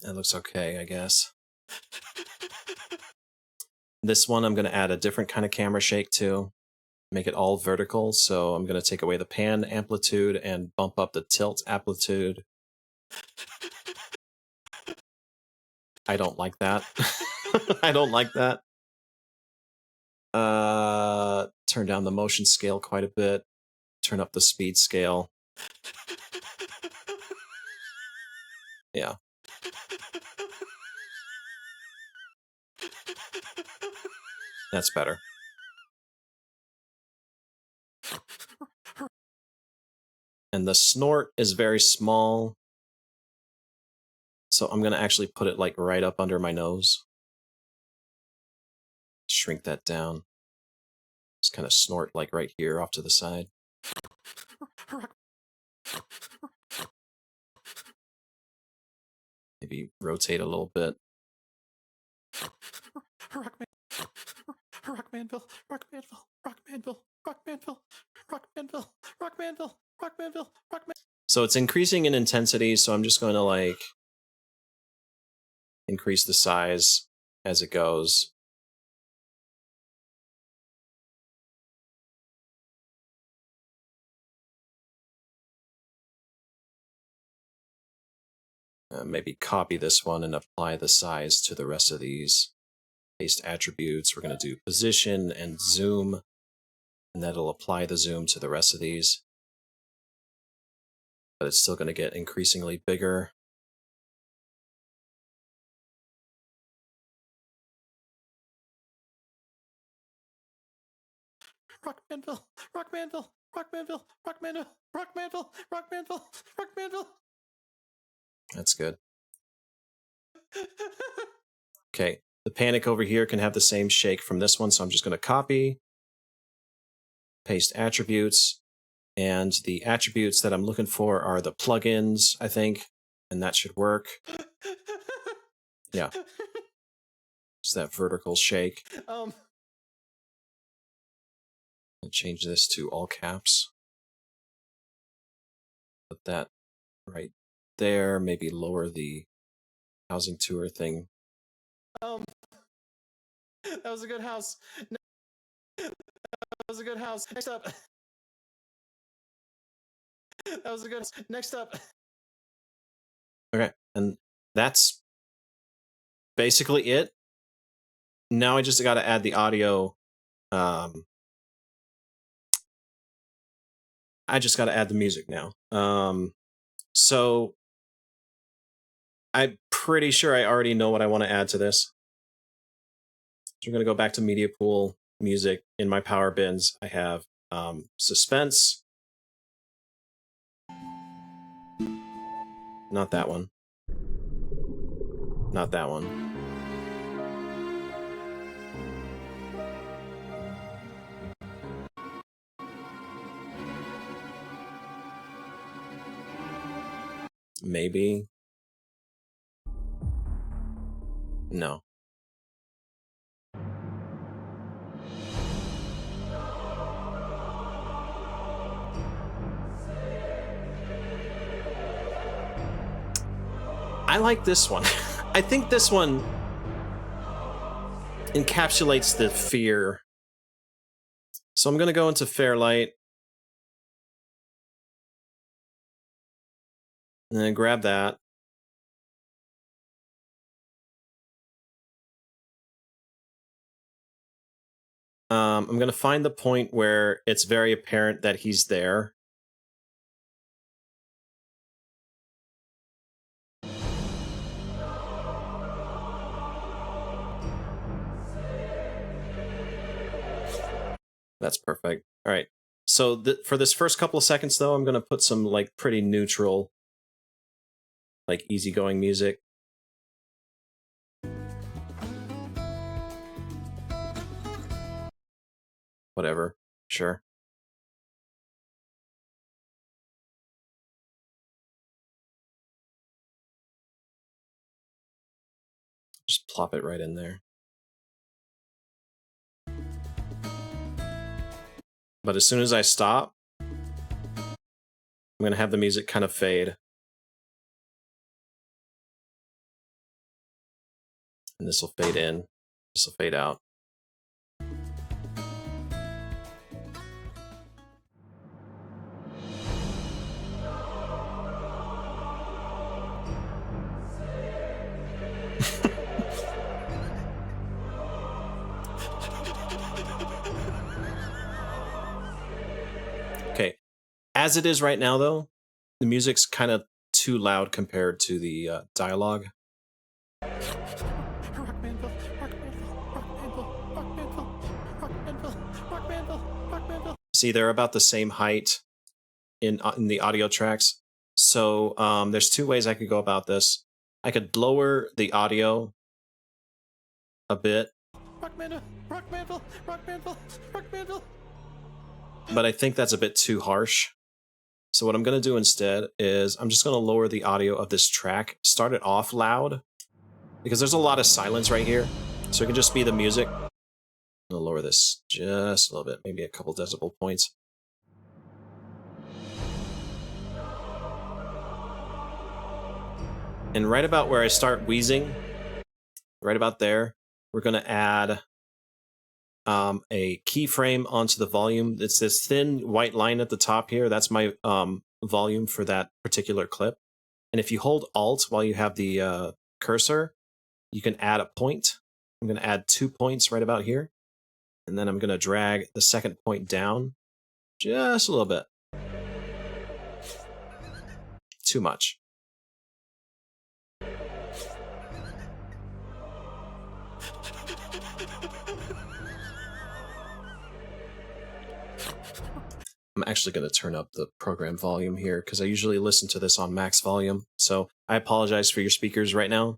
That looks okay, I guess. This one, I'm going to add a different kind of camera shake to make it all vertical. So I'm going to take away the pan amplitude and bump up the tilt amplitude. I don't like that. I don't like that. Turn down the motion scale quite a bit. Turn up the speed scale. Yeah. That's better. And the snort is very small. So I'm going to actually put it like right up under my nose. Shrink that down. Just kind of snort like right here off to the side. Maybe rotate a little bit. Rockmanville, Rockmanville, Rockmanville, Rockmanville, Rockmanville, Rockmanville, Rockmanville, Rockmanville. So it's increasing in intensity, so I'm just going to like increase the size as it goes. Maybe copy this one and apply the size to the rest of these. Paste attributes. We're going to do position and zoom, and that'll apply the zoom to the rest of these. But it's still going to get increasingly bigger. Rockmanville, Rockmanville, Rockmanville, Rockmanville, Rockmanville, Rockmanville, Rockmanville. That's good. Okay, the panic over here can have the same shake from this one, so I'm just going to copy, paste attributes, and the attributes that I'm looking for are the plugins, I think, and that should work. Yeah. It's that vertical shake. I'll change this to all caps. Put that right there. Maybe lower the housing tour thing. That was a good house. That was a good house. Next up. That was a good house. Next up. Okay, and that's basically it. Now I just got to add the audio. I just got to add the music now. So I'm pretty sure I already know what I want to add to this. So we're going to go back to Media Pool, Music. In my power bins, I have Suspense. Not that one. Not that one. Maybe. No. I like this one. I think this one encapsulates the fear. So I'm going to go into Fairlight. And then grab that. I'm going to find the point where it's very apparent that he's there. That's perfect. All right. So for this first couple of seconds, though, I'm going to put some like pretty neutral, like easygoing music. Whatever. Sure. Just plop it right in there. But as soon as I stop, I'm going to have the music kind of fade. And this will fade in. This will fade out. Okay. As it is right now, though, the music's kind of too loud compared to the dialogue. See, they're about the same height in the audio tracks. So there's two ways I could go about this. I could lower the audio a bit. But I think that's a bit too harsh. So what I'm going to do instead is I'm just going to lower the audio of this track. Start it off loud, because there's a lot of silence right here. So it can just be the music. I'm going to lower this just a little bit, maybe a couple decibel points. And right about where I start wheezing, right about there, we're going to add a keyframe onto the volume. It's this thin white line at the top here. That's my volume for that particular clip. And if you hold Alt while you have the cursor, you can add a point. I'm going to add 2 points right about here. And then I'm going to drag the second point down just a little bit. Too much. I'm actually going to turn up the program volume here because I usually listen to this on max volume. So I apologize for your speakers right now.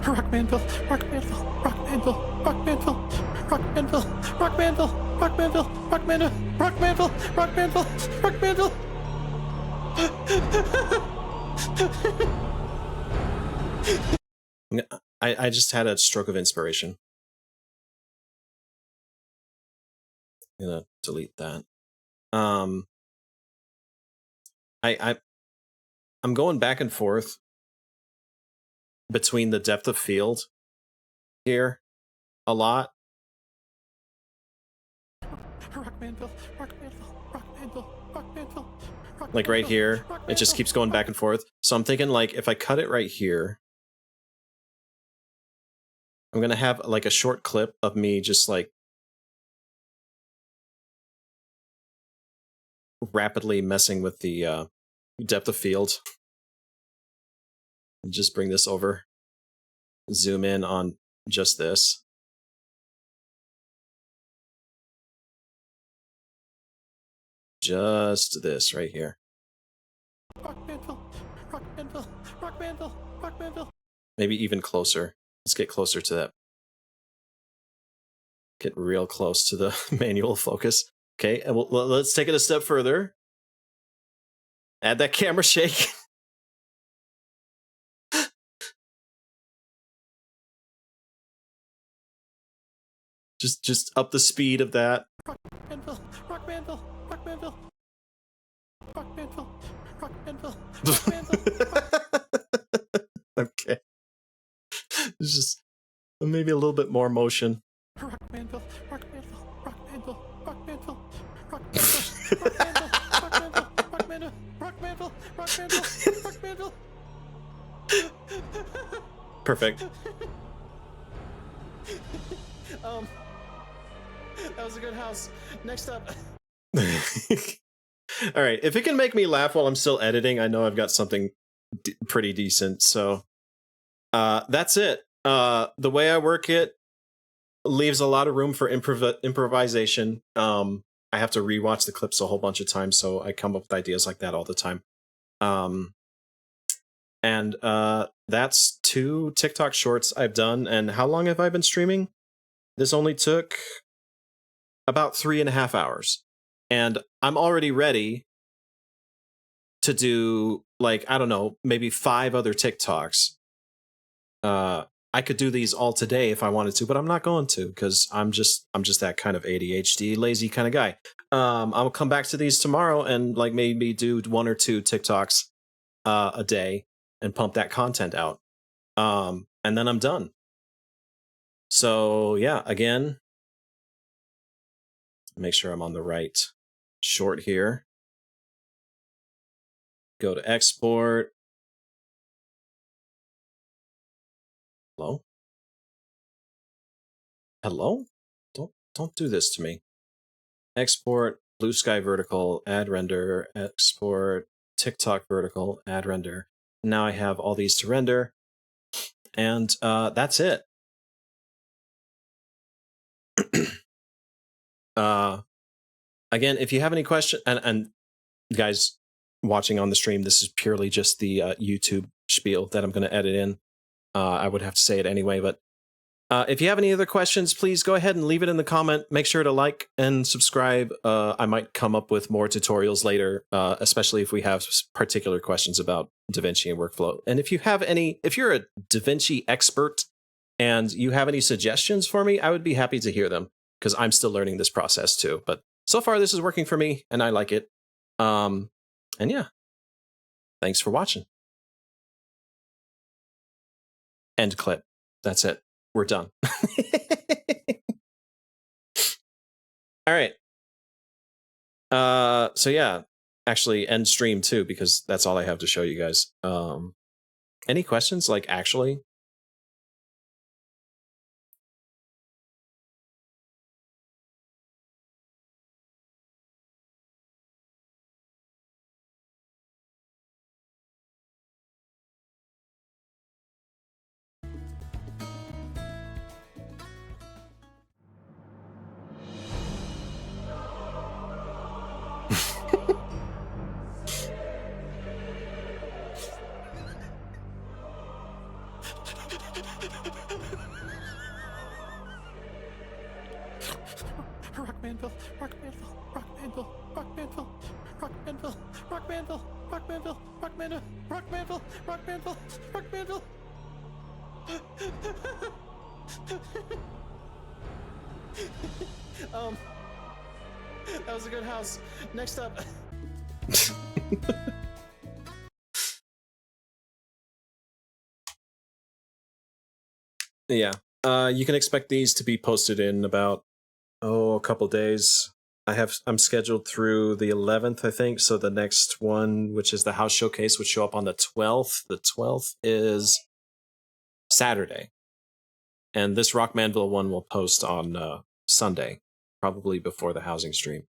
Rock Manville, Rock Manville, Rock Manville, Rock Manville, Rock Manville, Rock Manville, Rock Manville, Rock Manville, Rock Manville, Rock Manville, Rock Manville. I just had a stroke of inspiration. I'm gonna delete that. I'm going back and forth between the depth of field here a lot. Like right here, it just keeps going back and forth. So I'm thinking like if I cut it right here, I'm gonna have like a short clip of me just like rapidly messing with the depth of field. Just bring this over. Zoom in on just this. Just this right here. Maybe even closer. Let's get closer to that. Get real close to the manual focus. Okay, and let's take it a step further. Add that camera shake. Just up the speed of that. Rock Manville, Rock Manville, Rock Manville, Rock Manville, Rock Manville, Rock Manville. Okay. It's just maybe a little bit more motion. Rock Manville, Rock Manville, Rock Manville, Rock Manville, Rock Manville, Rock Manville, Rock Manville, Rock Manville, Rock Manville, Rock Manville, Rock Manville. Perfect. That was a good house. Next up. All right, if it can make me laugh while I'm still editing, I know I've got something pretty decent. So that's it. The way I work it leaves a lot of room for improvisation. I have to rewatch the clips a whole bunch of times, so I come up with ideas like that all the time. And that's 2 TikTok shorts I've done. And how long have I been streaming? This only took about 3.5 hours. And I'm already ready to do, like, I don't know, maybe 5 other TikToks. I could do these all today if I wanted to, but I'm not going to, because I'm just that kind of ADHD, lazy kind of guy. I'll come back to these tomorrow and like maybe do 1 or 2 TikToks a day and pump that content out. And then I'm done. So yeah, again, make sure I'm on the right short here. Go to export. Hello? Hello? Don't do this to me. Export, blue sky vertical, add render, export, TikTok vertical, add render. Now I have all these to render. And that's it. Again, if you have any questions, and guys watching on the stream, this is purely just the YouTube spiel that I'm going to edit in. I would have to say it anyway, but if you have any other questions, please go ahead and leave it in the comment. Make sure to like and subscribe. I might come up with more tutorials later, especially if we have particular questions about DaVinci and workflow. And if you have any, if you're a DaVinci expert and you have any suggestions for me, I would be happy to hear them, because I'm still learning this process too. But so far, this is working for me, and I like it. And yeah, thanks for watching. End clip. That's it. We're done. All right. So yeah, actually end stream too, because that's all I have to show you guys. Any questions? Like, actually? Rock Manville, Rock Manville, Rock Manville, Rock Manville, Rock Manville, Rock Manville, Rock Manville, Rock Manville, Rock Manville, Rock Manville, Rock Manville. That was a good house. Next up. Yeah. You can expect these to be posted in about a couple days. I'm scheduled through the 11th, I think. So the next one, which is the house showcase, would show up on the 12th. The 12th is Saturday. And this Rock Manville one will post on Sunday, probably before the housing stream.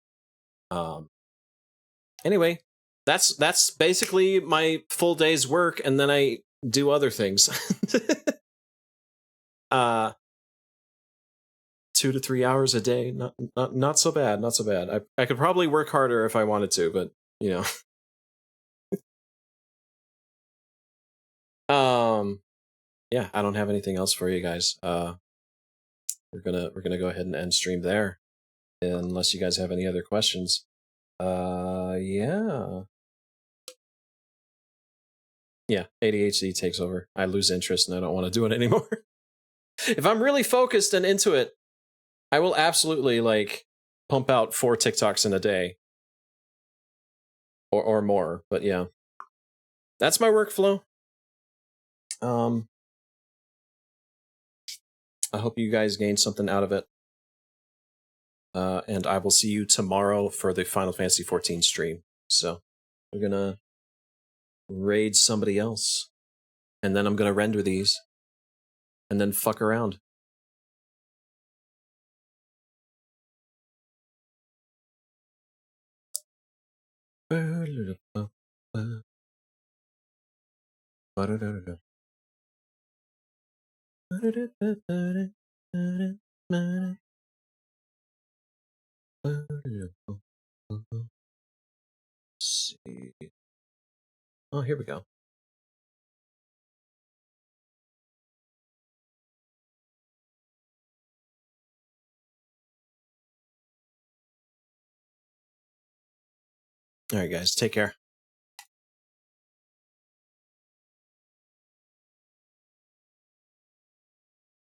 Anyway, that's basically my full day's work, and then I do other things. 2 to 3 hours a day, not so bad, not so bad. I could probably work harder if I wanted to, but you know. Yeah, I don't have anything else for you guys. We're gonna go ahead and end stream there, unless you guys have any other questions. Yeah, ADHD takes over. I lose interest and I don't want to do it anymore. If I'm really focused and into it, I will absolutely like pump out 4 TikToks in a day. Or more, but yeah. That's my workflow. I hope you guys gained something out of it. And I will see you tomorrow for the Final Fantasy XIV stream. So we're gonna raid somebody else. And then I'm gonna render these. And then fuck around. See. Oh, here we go. All right, guys, take care.